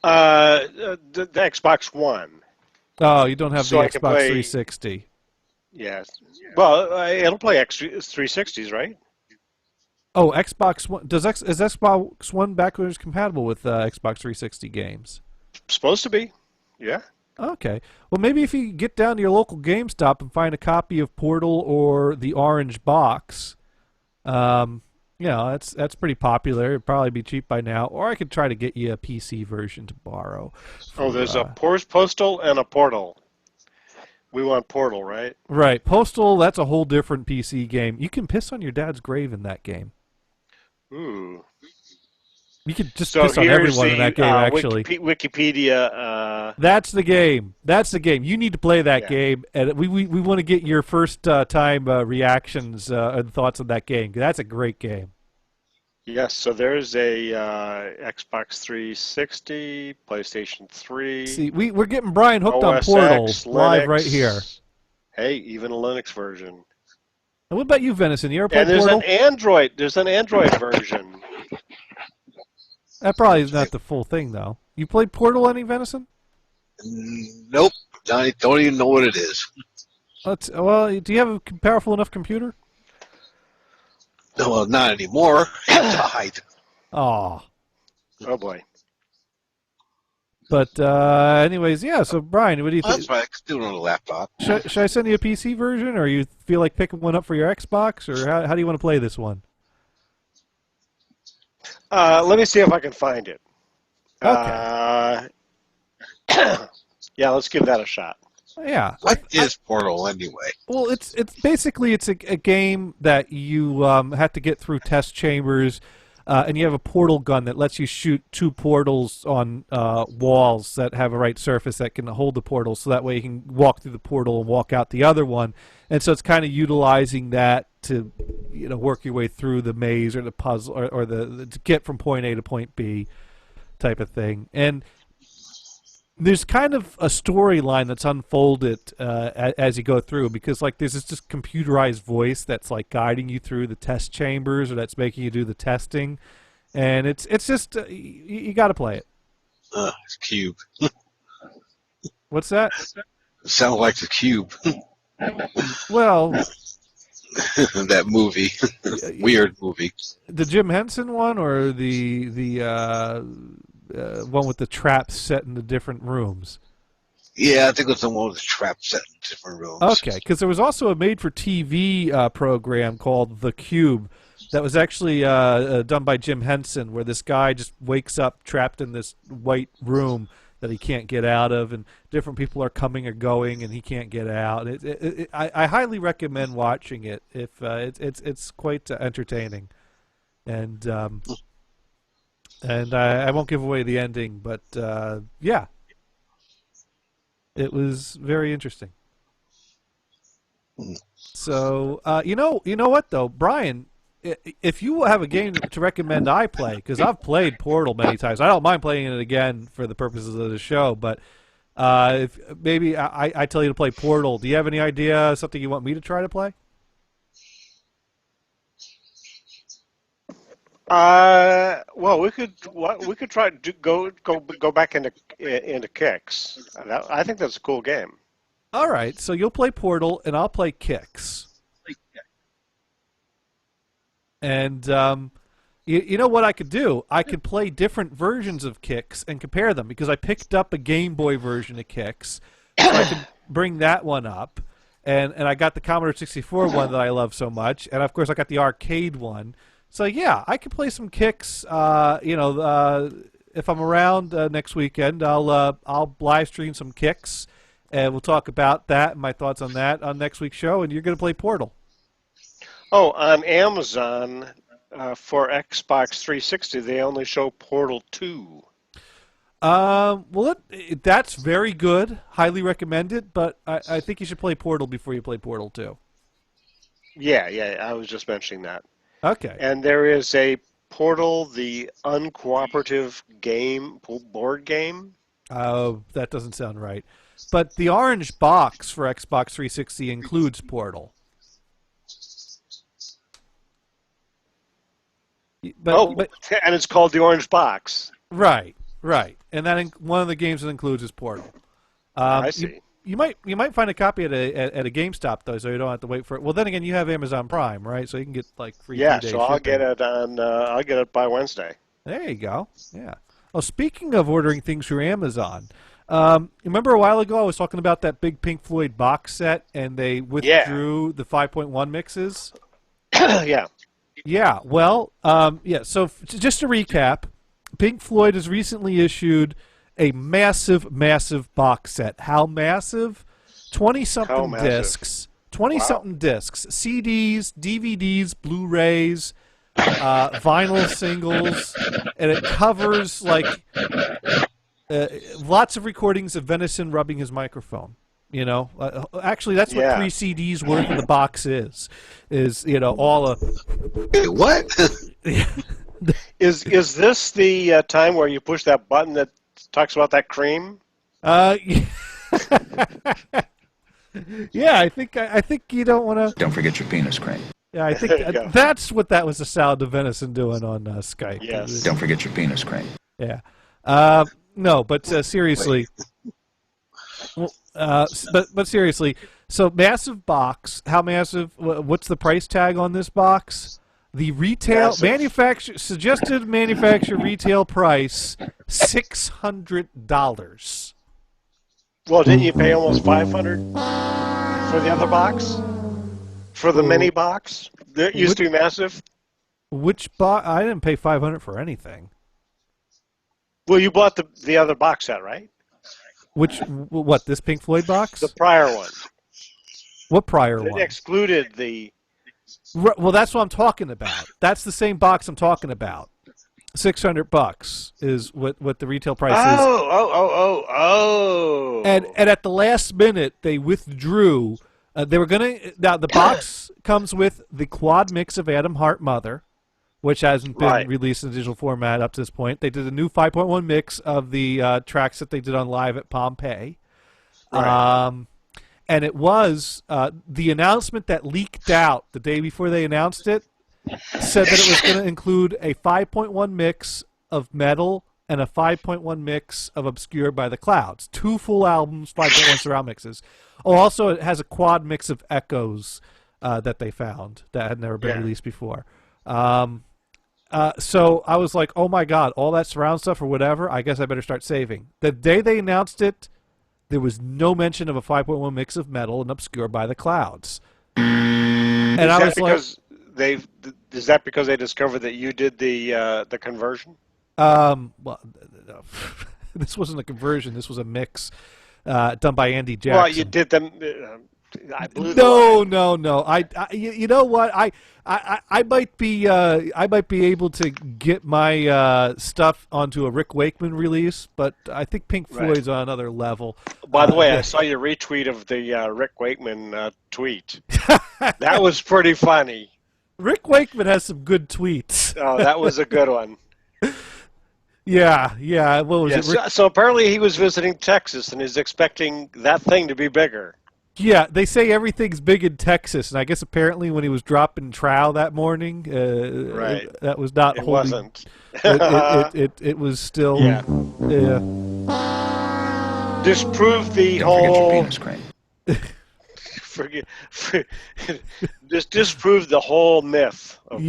The Xbox One. Oh, you don't have So the I can Xbox play- 360. Yes. Well, it'll play 360s, right? Oh, Xbox One. Is Xbox One backwards compatible with Xbox 360 games? Supposed to be. Yeah. Okay. Well, maybe if you get down to your local GameStop and find a copy of Portal or the Orange Box, that's pretty popular. It'd probably be cheap by now. Or I could try to get you a PC version to borrow. Oh, there's a Postal and a Portal. We want Portal, right? Right. Postal, that's a whole different PC game. You can piss on your dad's grave in that game. Ooh. You could just So piss on here's everyone in that game, actually. Wikipedia. That's the game. That's the game. You need to play that Yeah. game, and we want to get your first time reactions and thoughts on that game. That's a great game. Yes. So there's a Xbox 360, PlayStation 3. See, we're getting Brian hooked on OS Portal X, live Linux. right here. Hey, even a Linux version. And what about you, Venison? You ever played And there's Portal? an Android. There's an Android version. That probably is not the full thing, though. You played Portal, any Venison? Nope. I don't even know what it is. Well, do you have a powerful enough computer? No, well, not anymore. It died. Oh. Oh boy. But anyways, yeah. So Brian, what do you think? That's why I can do it on a laptop. Should I send you a PC version, or you feel like picking one up for your Xbox, or how do you want to play this one? Let me see if I can find it. Okay. Yeah, let's give that a shot. Yeah. What is Portal anyway? Well, it's basically a game that you have to get through test chambers, and you have a portal gun that lets you shoot two portals on walls that have a right surface that can hold the portal, so that way you can walk through the portal and walk out the other one. And so it's kind of utilizing that to work your way through the maze or the puzzle or the to get from point A to point B type of thing. And there's kind of a storyline that's unfolded as you go through, because like there's this just computerized voice that's like guiding you through the test chambers, or that's making you do the testing, and it's just you got to play it. It's Cube. What's that? It sounds like the Cube. Well, That movie. Weird movie. the Jim Henson one or the one with the traps set in the different rooms. Yeah, I think it was the one with the trap set in different rooms. Okay, because there was also a made-for-TV program called The Cube that was actually done by Jim Henson, where this guy just wakes up trapped in this white room that he can't get out of, and different people are coming or going, and he can't get out. I highly recommend watching it. If it's quite entertaining, and I won't give away the ending, but yeah. It was very interesting. So, you know what though, Brian, if you have a game to recommend I play, because I've played Portal many times. I don't mind playing it again for the purposes of the show, but if maybe I tell you to play Portal, do you have any idea something you want me to try to play? Well, we could try to go back into Kicks. I think that's a cool game. All right, so you'll play Portal, and I'll play Kicks. And you know what I could do? I could play different versions of Kicks and compare them, because I picked up a Game Boy version of Kicks, so I could bring that one up. And I got the Commodore 64 one that I love so much, and of course I got the arcade one. So yeah, I could play some Kicks. If I'm around next weekend, I'll live stream some Kicks, and we'll talk about that and my thoughts on that on next week's show. And you're going to play Portal. Oh, on Amazon for Xbox 360, they only show Portal 2. Well, that's very good. Highly recommend it, but I think you should play Portal before you play Portal 2. Yeah, I was just mentioning that. Okay. And there is a Portal, the uncooperative game, board game. That doesn't sound right. But the orange box for Xbox 360 includes Portal. But And it's called the Orange Box. right. And one of the games that includes is Portal. I see. You might find a copy at a GameStop though, so you don't have to wait for it. Well, then again, you have Amazon Prime, right? So you can get like free. Yeah, 3-day so I'll shipping. get it on. I'll get it by Wednesday. There you go. Yeah. Oh, speaking of ordering things through Amazon, remember a while ago I was talking about that big Pink Floyd box set, and they withdrew the 5.1 mixes. Yeah. Yeah. Well, yeah. So just to recap, Pink Floyd has recently issued a massive, massive box set. How massive? 20-something discs. 20-something discs. CDs, DVDs, Blu-rays, vinyl singles, and it covers like lots of recordings of Venison rubbing his microphone. You know, actually, that's what 3 CDs worth of the box is all of. What? Is this the time where you push that button that talks about that cream? Yeah, I think you don't want to. Don't forget your penis cream. Yeah, I think that's what that was the sound of Venison doing on Skype. Yes. Don't forget your penis cream. Yeah. No, but seriously. Well, but seriously, so massive box. How massive? What's the price tag on this box? The retail suggested manufacturer retail price $600. Well, didn't you pay almost $500 for the other box? For the mini box? That used to be massive? Which box? I didn't pay $500 for anything. Well, you bought the other box set, right? What, this Pink Floyd box? The prior one. What prior It one? excluded the... Well, that's what I'm talking about. That's the same box I'm talking about. $600 is what the retail price is. Oh. And at the last minute, they withdrew. They were gonna. Now the box comes with the quad mix of Adam Hart Mother, which hasn't been released in digital format up to this point. They did a new 5.1 mix of the tracks that they did on Live at Pompeii. Right. And it was the announcement that leaked out the day before they announced it said that it was going to include a 5.1 mix of Metal and a 5.1 mix of Obscured by the Clouds. 2 full albums, 5.1 surround mixes. Oh, also it has a quad mix of Echoes that they found that had never been released before. So I was like, oh my god, all that surround stuff or whatever, I guess I better start saving. The day they announced it, there was no mention of a 5.1 mix of Metal and Obscured by the Clouds. And I was like, is that because they discovered that you did the conversion? well, no. This wasn't a conversion. This was a mix done by Andy Jackson. Well, you did them. I blew No. You know what? I might be able to get my stuff onto a Rick Wakeman release, but I think Pink Floyd's on another level. By the way, I saw your retweet of the Rick Wakeman tweet. That was pretty funny. Rick Wakeman has some good tweets. Oh, that was a good one. Yeah. What was it? So apparently he was visiting Texas and is expecting that thing to be bigger. Yeah, they say everything's big in Texas, and I guess apparently when he was dropping trowel that morning, that was not It holding. wasn't. It was still. Yeah. Disprove the Don't forget your whole. penis cream. Just disprove the whole myth of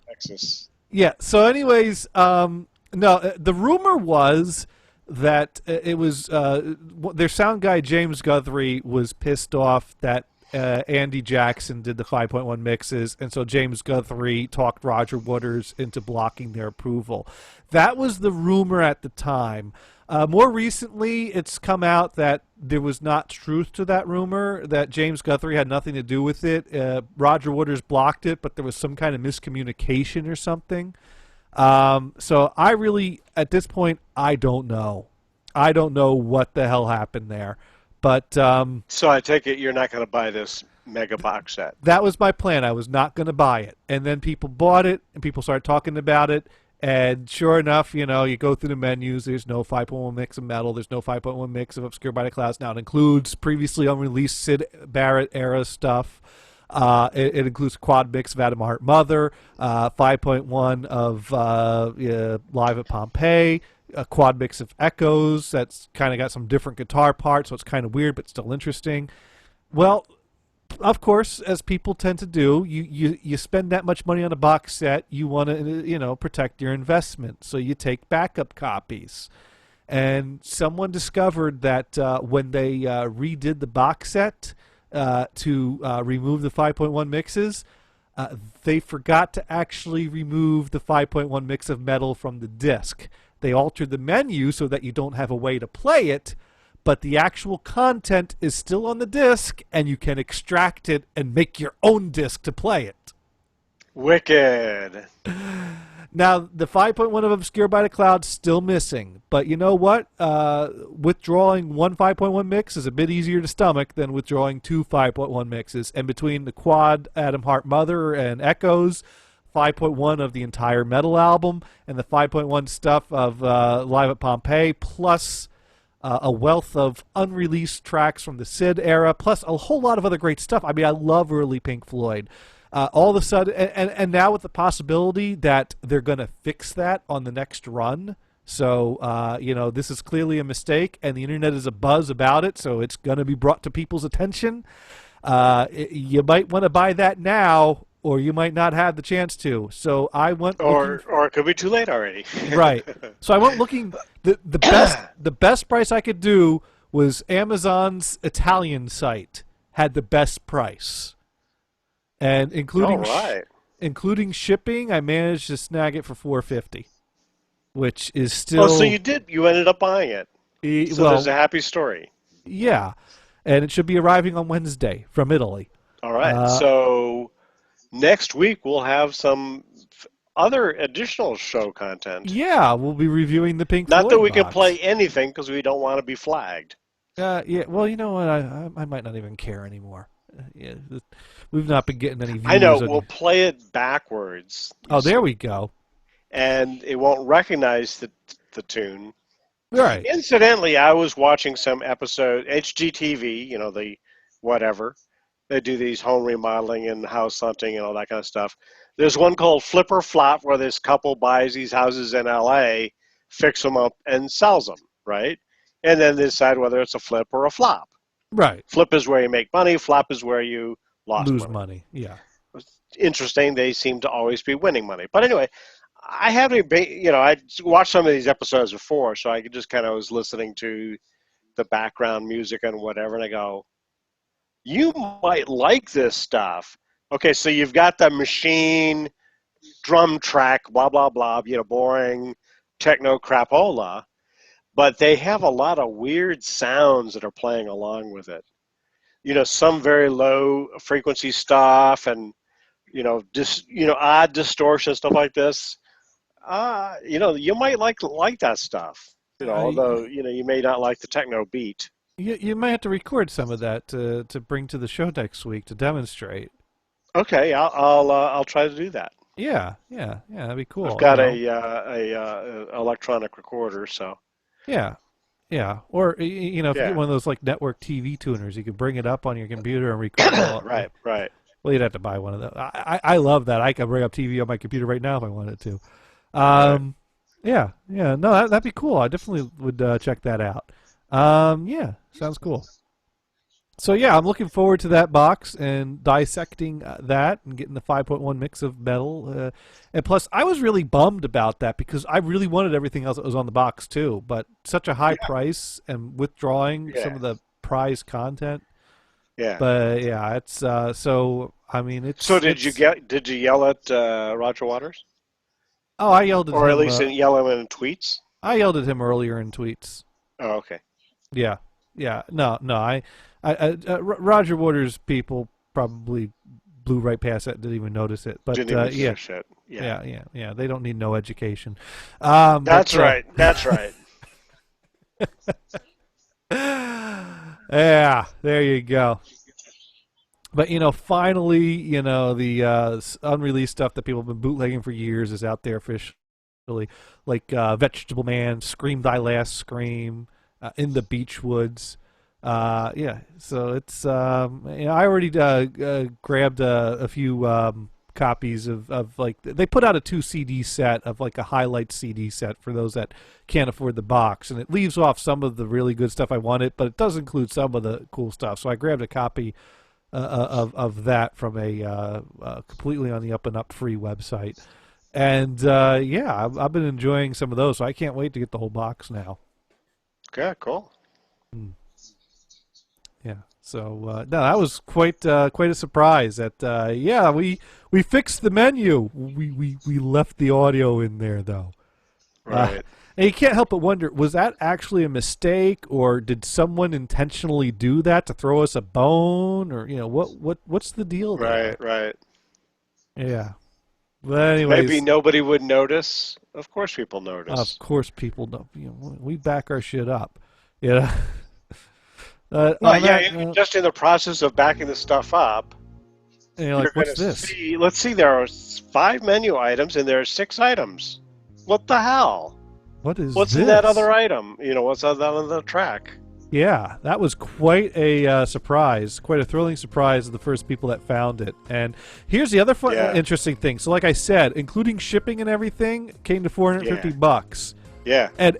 Texas. Yeah. So, anyways, no, the rumor was that it was their sound guy James Guthrie was pissed off that Andy Jackson did the 5.1 mixes, and so James Guthrie talked Roger Waters into blocking their approval. That was the rumor at the time. More recently, it's come out that there was not truth to that rumor, that James Guthrie had nothing to do with it. Roger Waters blocked it, but there was some kind of miscommunication or something. So I really, at this point, I don't know. I don't know what the hell happened there. But So I take it you're not going to buy this mega box set. that was my plan. I was not going to buy it. And then people bought it, and people started talking about it. And sure enough, you go through the menus. There's no 5.1 mix of Metal. There's no 5.1 mix of Obscured by the Clouds. Now it includes previously unreleased Syd Barrett era stuff. It includes a quad mix of Adam Hart Mother, 5.1 of Live at Pompeii, a quad mix of Echoes that's kind of got some different guitar parts, so it's kind of weird but still interesting. Well, of course, as people tend to do, you spend that much money on a box set, you want to protect your investment, so you take backup copies. And someone discovered that when they redid the box set to remove the 5.1 mixes, they forgot to actually remove the 5.1 mix of Metal from the disc. They altered the menu so that you don't have a way to play it, but the actual content is still on the disc, and you can extract it and make your own disc to play it. Wicked. Now, the 5.1 of Obscured by the Clouds still missing, but you know what? Withdrawing one 5.1 mix is a bit easier to stomach than withdrawing 2 5.1 mixes. And between the quad Adam Hart Mother and Echoes, 5.1 of the entire Metal album, and the 5.1 stuff of Live at Pompeii, plus a wealth of unreleased tracks from the Syd era, plus a whole lot of other great stuff. I mean, I love early Pink Floyd. All of a sudden, and now with the possibility that they're going to fix that on the next run. So, this is clearly a mistake, and the internet is abuzz about it, so it's going to be brought to people's attention. You might want to buy that now, or you might not have the chance to. So I went Or it could be too late already. right. So I went looking. The best price I could do was Amazon's Italian site had the best price, and including shipping, I managed to snag it for $450, which is still. Oh, so you did? You ended up buying it. So there's a happy story. Yeah, and it should be arriving on Wednesday from Italy. All right. So next week we'll have some other additional show content. Yeah, we'll be reviewing the Pink Floyd Not that we can box. play anything because we don't want to be flagged. Yeah. Well, you know what? I might not even care anymore. Yeah, we've not been getting any views. I know. We'll play it backwards. Oh, there we go. And it won't recognize the tune. Right. Incidentally, I was watching some episode, HGTV, the whatever, They do these home remodeling and house hunting and all that kind of stuff. There's one called Flip or Flop where this couple buys these houses in LA, fix them up, and sells them, right? And then they decide whether it's a flip or a flop. Right. Flip is where you make money. Flop is where you Lose money. money. Yeah. Interesting. They seem to always be winning money. But anyway, I haven't been, I watched some of these episodes before, so I just kind of was listening to the background music and whatever, and I go, you might like this stuff. Okay, so you've got the machine drum track, blah, blah, blah, boring techno crapola, but they have a lot of weird sounds that are playing along with it. Some very low frequency stuff and, odd distortion, stuff like this. You might like that stuff, although, you may not like the techno beat. You might have to record some of that to bring to the show next week to demonstrate. Okay, I'll try to do that. Yeah, that'd be cool. I've got a electronic recorder, so. Yeah, or if you Yeah. get one of those like network TV tuners, you can bring it up on your computer and record. Right. Well, you'd have to buy one of those. I love that. I can bring up TV on my computer right now if I wanted to. Yeah. No, that'd be cool. I definitely would check that out. Yeah, sounds cool. So yeah, I'm looking forward to that box and dissecting that and getting the 5.1 mix of metal. And plus, I was really bummed about that because I really wanted everything else that was on the box too, but such a high price and withdrawing some of the prize content. Yeah. But yeah, it's so I mean it's. So did you yell at Roger Waters? Oh, I yelled at him. Or at least yell at him in tweets? I yelled at him earlier in tweets. Oh, okay. Yeah. No. Roger Waters people probably blew right past that, didn't even notice it. But Didn't even say shit. Yeah. They don't need no education. That's right. That's right. Yeah, there you go. But finally, the unreleased stuff that people have been bootlegging for years is out there officially, like Vegetable Man, Scream Thy Last Scream, In the Beech Woods. So it's I already grabbed a few copies of like they put out a 2 CD set of like a highlight CD set for those that can't afford the box, and it leaves off some of the really good stuff I wanted, but it does include some of the cool stuff. So I grabbed a copy of that from a completely on the Up and Up free website, and I've been enjoying some of those, so I can't wait to get the whole box now. Okay, cool. Yeah. So no, that was quite a surprise. That we fixed the menu. We left the audio in there though. Right. And you can't help but wonder, was that actually a mistake, or did someone intentionally do that to throw us a bone, or what's the deal there? Right. Yeah. But anyways, maybe nobody would notice. Of course, people notice. Of course, people know. We back our shit up. Just in the process of backing the stuff up, and you're like, what's this? Let's see, there are 5 menu items and there are 6 items. What the hell? What's in that other item? What's on that other track? Yeah, that was quite a surprise, quite a thrilling surprise of the first people that found it. And here's the other interesting thing. So like I said, including shipping and everything, came to $450. Yeah. And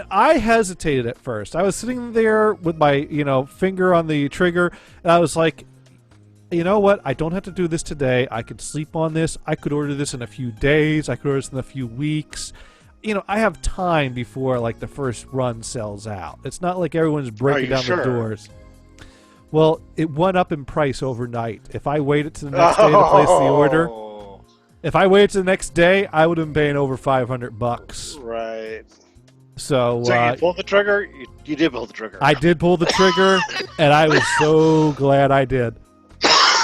I hesitated at first. I was sitting there with my, finger on the trigger, and I was like, you know what? I don't have to do this today. I could sleep on this. I could order this in a few days. I could order this in a few weeks. I have time before like the first run sells out. It's not like everyone's breaking down the doors. Well, it went up in price overnight. If I waited to the next day to place the order, if I waited to the next day, I would have been paying over $500. Right. So you pulled the trigger? You did pull the trigger. I did pull the trigger, and I was so glad I did.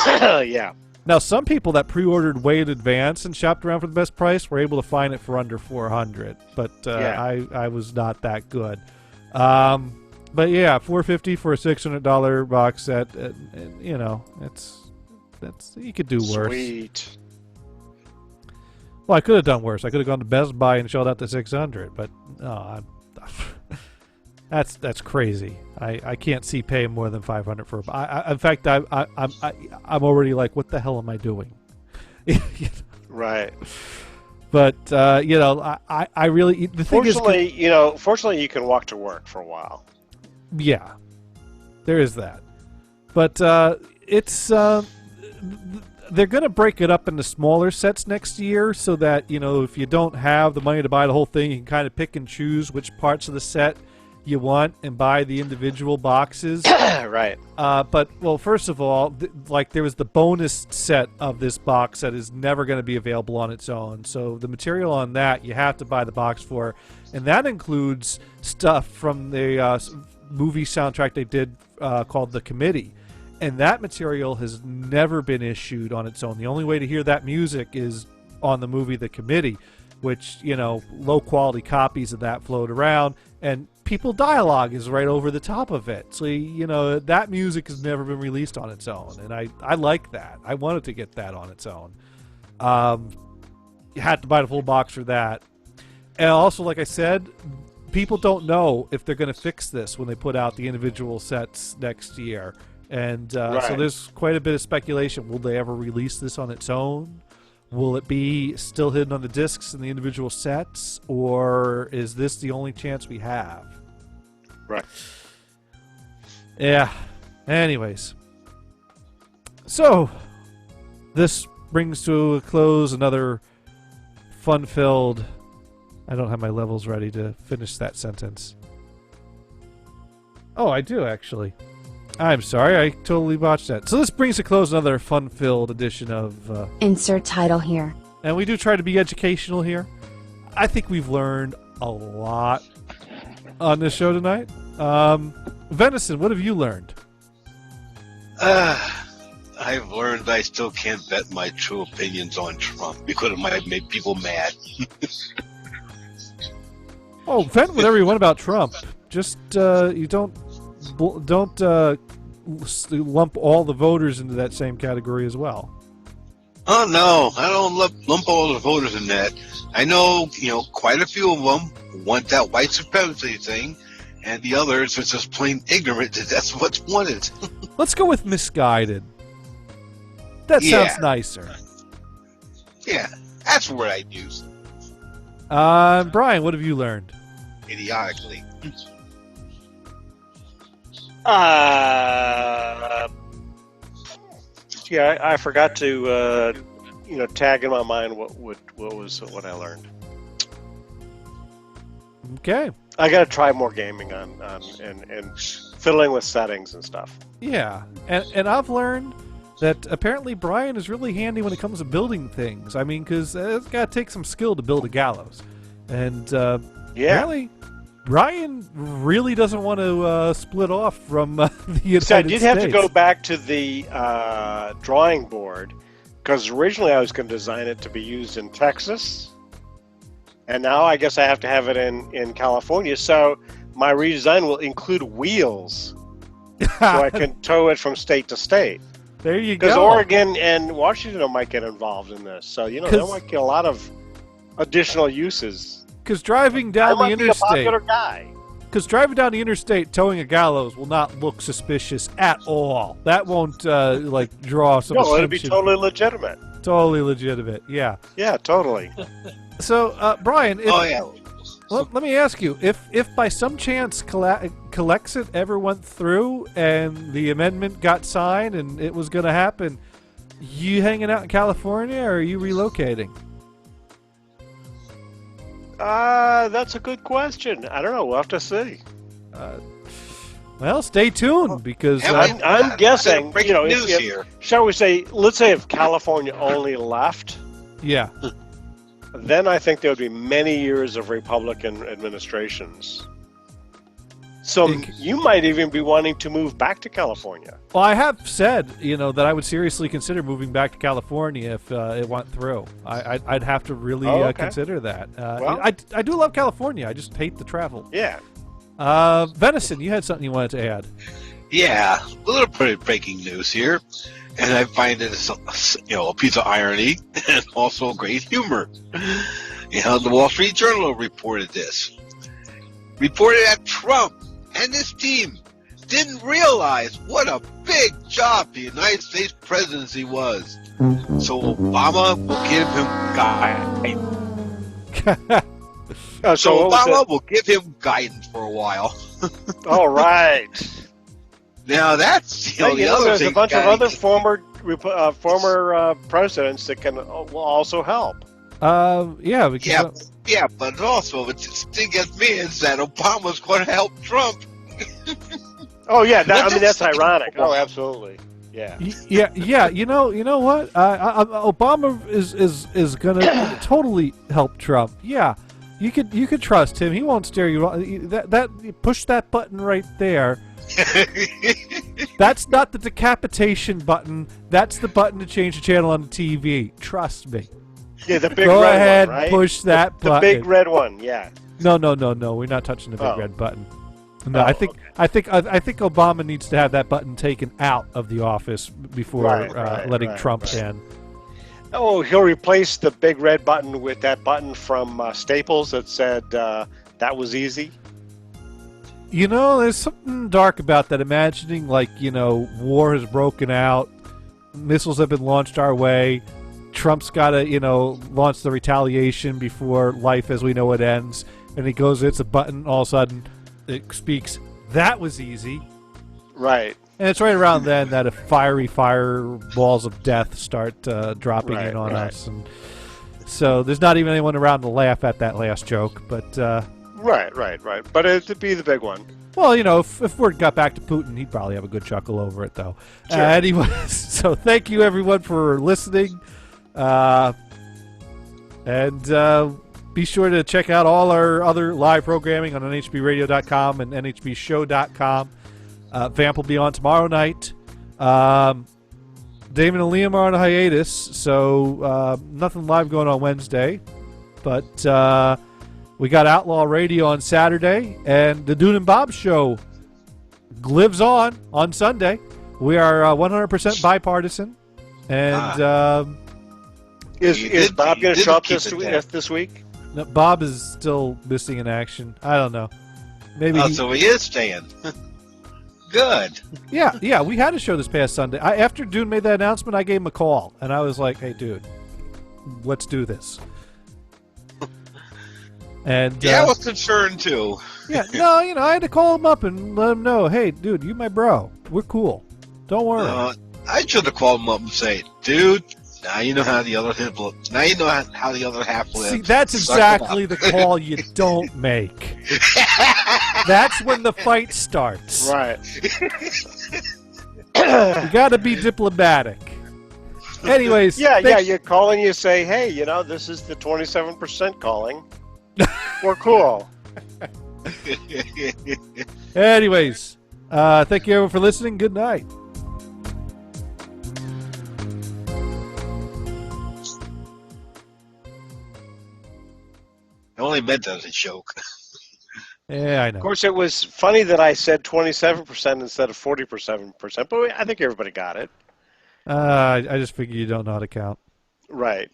Yeah. Now, some people that pre-ordered way in advance and shopped around for the best price were able to find it for under $400, but I was not that good. But yeah, $450 for a $600 box set. That's you could do worse. Sweet. Well, I could have done worse. I could have gone to Best Buy and shelled out the $600, but That's crazy. I can't see paying more than $500 for in fact, I'm already like, what the hell am I doing? Right. But I really the thing is, Fortunately, you can walk to work for a while. yeah, there is that. But it's they're going to break it up into smaller sets next year, so that if you don't have the money to buy the whole thing, you can kind of pick and choose which parts of the set you want and buy the individual boxes. Right. But first of all, there was the bonus set of this box that is never going to be available on its own. So the material on that you have to buy the box for, and that includes stuff from the movie soundtrack they did called The Committee. And that material has never been issued on its own. The only way to hear that music is on the movie The Committee, which, low quality copies of that float around, and people dialogue is right over the top of it. So, that music has never been released on its own. And I like that. I wanted to get that on its own. You had to buy the full box for that. And also, like I said, people don't know if they're going to fix this when they put out the individual sets next year. And Right. so there's quite a bit of speculation. Will they ever release this on its own? Will it be still hidden on the discs in the individual sets? Or is this the only chance we have? Right. Yeah. Anyways. So, this brings to a close another fun-filled... I don't have my levels ready to finish that sentence. Oh, I do, actually. I'm sorry, I totally botched that. So this brings to close another fun-filled edition of... Insert title here. and we do try to be educational here. I think we've learned a lot on this show tonight. Venison, what have you learned? I've learned I still can't bet my true opinions on Trump because it might make people mad. Oh, vent whatever you want about Trump. Just you don't lump all the voters into that same category as well. Oh no, I don't lump all the voters in that. I know, quite a few of them want that white supremacy thing, and the others are just plain ignorant that that's what's wanted. Let's go with misguided. That sounds nicer. Yeah, that's the word I'd use. Brian, what have you learned? Idiotically. Yeah, I forgot to tag in my mind what I learned. Okay. I got to try more gaming on and fiddling with settings and stuff. Yeah, and I've learned that apparently Brian is really handy when it comes to building things. I mean, because it's got to take some skill to build a gallows. And apparently Brian really doesn't want to split off from the United States. So I did have to go back to the drawing board because originally I was going to design it to be used in Texas. And now I guess I have to have it in California. So my redesign will include wheels so I can tow it from state to state. There you go. Because Oregon and Washington might get involved in this. So, there might get a lot of additional uses. Because driving down the interstate, be a popular guy. Because driving down the interstate towing a gallows will not look suspicious at all. That won't draw some. No, it'll be totally legitimate. Totally legitimate. Yeah. Yeah, totally. So, Brian, Well, let me ask you: if by some chance Collexit ever went through and the amendment got signed and it was going to happen, you hanging out in California or are you relocating? That's a good question. I don't know. We'll have to see. Well, stay tuned because I'm guessing. Breaking news here. Shall we say? Let's say if California only left. Yeah. Then I think there would be many years of Republican administrations. So you might even be wanting to move back to California. Well, I have said, that I would seriously consider moving back to California if it went through. I'd have to really consider that. I do love California. I just hate the travel. Yeah. Venison, you had something you wanted to add. Yeah, a little bit of breaking news here. And I find it a piece of irony and also great humor. The Wall Street Journal reported this. Reported that Trump and his team didn't realize what a big job the United States presidency was. So Obama will give him guidance. So what was Obama will give him guidance for a while. it? All right. Now that's the only other there's thing. a bunch of other former presidents that will also help. Yeah, because, But also the thing gets me is that Obama's going to help Trump. Oh yeah, that's ironic. Oh, absolutely. Yeah. yeah. You know what? Obama is gonna totally help Trump. Yeah, you could trust him. He won't steer you wrong. That push that button right there. That's not the decapitation button. That's the button to change the channel on the TV. Trust me. Yeah, the big Go red ahead, one, right? push that the button. big red one. Yeah. No. We're not touching the big red button. No, Oh, I think Obama needs to have that button taken out of the office before letting Trump in. Oh, he'll replace the big red button with that button from Staples that said that was easy. You know, there's something dark about that. Imagining, like, war has broken out, missiles have been launched our way, Trump's got to, launch the retaliation before life as we know it ends, and he goes, hits a button, all of a sudden it speaks, that was easy. Right. And it's right around then that a fiery fireballs of death start dropping in on us. And so there's not even anyone around to laugh at that last joke, but... Right. But it'd be the big one. Well, if word got back to Putin, he'd probably have a good chuckle over it, though. Sure. Anyways, so thank you, everyone, for listening. And be sure to check out all our other live programming on nhbradio.com and nhbshow.com. Vamp will be on tomorrow night. Damon and Liam are on a hiatus, so nothing live going on Wednesday. But... we got Outlaw Radio on Saturday, and the Dune and Bob Show lives on Sunday. We are 100% bipartisan, and is Bob going to show up this week? No, Bob is still missing in action. I don't know. Maybe. So he is staying. Good. Yeah. We had a show this past Sunday. After Dune made that announcement, I gave him a call, and I was like, "Hey, dude, let's do this." And I was concerned too. Yeah, no, I had to call him up and let him know, hey, dude, you my bro. We're cool. Don't worry. I should have called him up and say, dude, now you know how the other half lives. Now you know how the other half lives. See, that's exactly the call you don't make. That's when the fight starts. Right. You got to be diplomatic. Anyways. Yeah, you call and you say, hey, this is the 27% calling. We're cool. Anyways, thank you everyone for listening. Good night. I only meant that as a joke. Yeah, I know. Of course, it was funny that I said 27% instead of 47%, but I think everybody got it. I just figure you don't know how to count. Right.